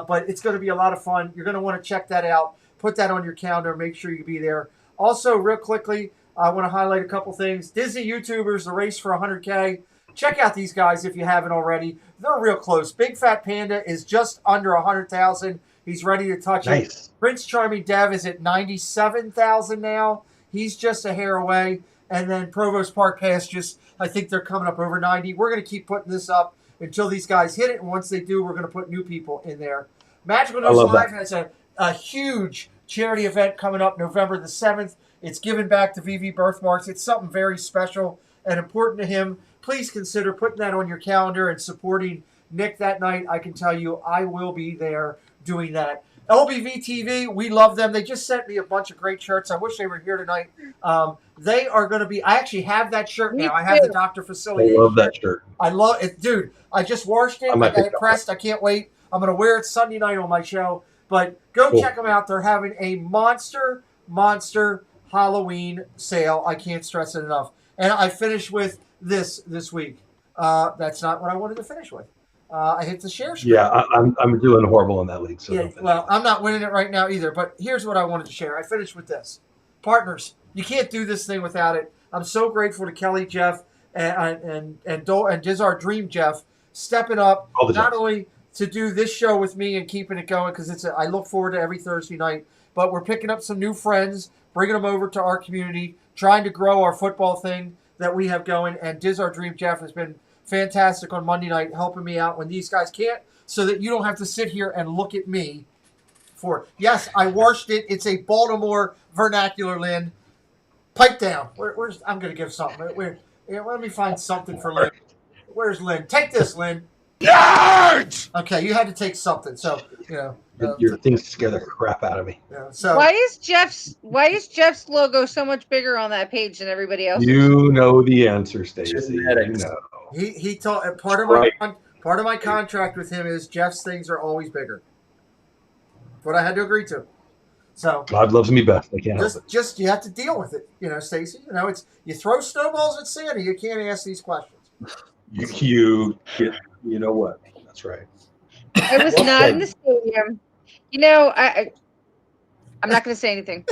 but it's going to be a lot of fun. You're going to want to check that out. Put that on your calendar. Make sure you be there. Also, real quickly, I want to highlight a couple things. Disney YouTubers, the race for 100K. Check out these guys if you haven't already. They're real close. Big Fat Panda is just under 100,000. He's ready to touch it. Prince Charming Dev is at 97,000 now. He's just a hair away. And then Provost Park Pass I think they're coming up over 90. We're going to keep putting this up until these guys hit it. And once they do, we're going to put new people in there. Magical News Live has a huge charity event coming up November the 7th. It's giving back to VV Birthmarks. It's something very special and important to him. Please consider putting that on your calendar and supporting Nick that night. I can tell you I will be there doing that. LBV TV, we love them. They just sent me a bunch of great shirts. I wish they were here tonight. They are going to be, I actually have that shirt now. I have the Dr. Facility. I love that shirt. I love it. Dude, I just washed it. I got it pressed. I can't wait. I'm going to wear it Sunday night on my show. But go check them out. They're having a monster Halloween sale. I can't stress it enough. And I finished with this week. That's not what I wanted to finish with. I hit the share screen. Yeah, I'm doing horrible in that league. So yeah, well, I'm not winning it right now either. But here's what I wanted to share. I finished with this. Partners, you can't do this thing without it. I'm so grateful to Kelly, Jeff, and Dole and Diz Our Dream Jeff stepping up not only to do this show with me and keeping it going because I look forward to every Thursday night, but we're picking up some new friends, bringing them over to our community, trying to grow our football thing that we have going. And Diz Our Dream Jeff has been fantastic on Monday night, helping me out when these guys can't, so that you don't have to sit here and look at me for. Yes, I washed it. It's a Baltimore vernacular, Lynn. Pipe down. Where's I'm going to give something. Let me find something for Lynn. Where's Lynn? Take this, Lynn. Yards! Okay, you had to take something. So, Your things scare the crap out of me. Yeah, so why is Jeff's logo so much bigger on that page than everybody else's? You know the answer, Stacy. Genetics. You know. he told part of my contract with him is Jeff's things are always bigger. What I had to agree to. So God loves me best. I can't help it. just you have to deal with it, Stacy. It's you throw snowballs at Santa. You can't ask these questions. You know what? That's right. I was not in the stadium. I'm not going to say anything.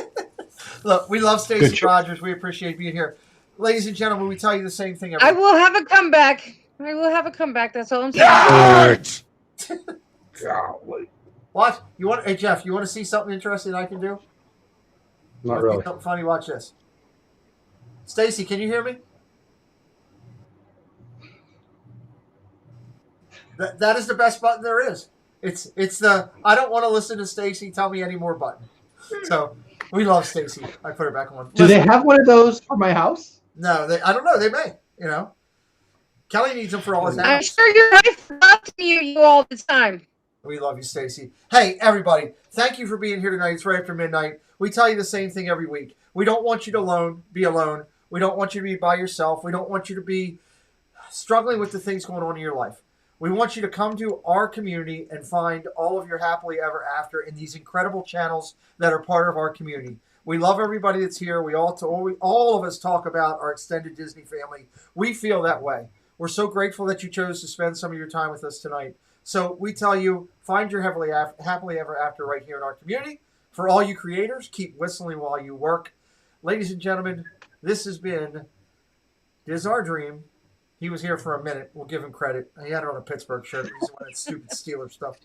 Look, we love Stacey Rogers. We appreciate being here. Ladies and gentlemen, we tell you the same thing every I will have a comeback. That's all I'm saying. Golly. What? Hey, Jeff, you want to see something interesting I can do? Not really. Something funny, watch this. Stacy, can you hear me? That is the best button there is. It's the I don't want to listen to Stacy tell me any more button. So we love Stacy. I put her back on. Do they have one of those for my house? No, I don't know. They may. Kelly needs them for all his I'm house. sure your wife loves you all the time. We love you, Stacy. Hey, everybody, thank you for being here tonight. It's right after midnight. We tell you the same thing every week. We don't want you to be alone. We don't want you to be by yourself. We don't want you to be struggling with the things going on in your life. We want you to come to our community and find all of your happily ever after in these incredible channels that are part of our community. We love everybody that's here. We all of us talk about our extended Disney family. We feel that way. We're so grateful that you chose to spend some of your time with us tonight. So we tell you, find your happily ever after right here in our community. For all you creators, keep whistling while you work. Ladies and gentlemen, this has been Diz Our Dream. He was here for a minute. We'll give him credit. He had it on a Pittsburgh shirt. He's one of that stupid Steeler stuff.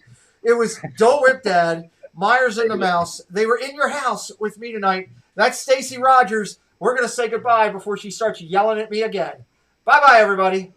It was Dole Whip Dad, Meyers and the Mouse. They were in your house with me tonight. That's Stacy Rogers. We're going to say goodbye before she starts yelling at me again. Bye-bye, everybody.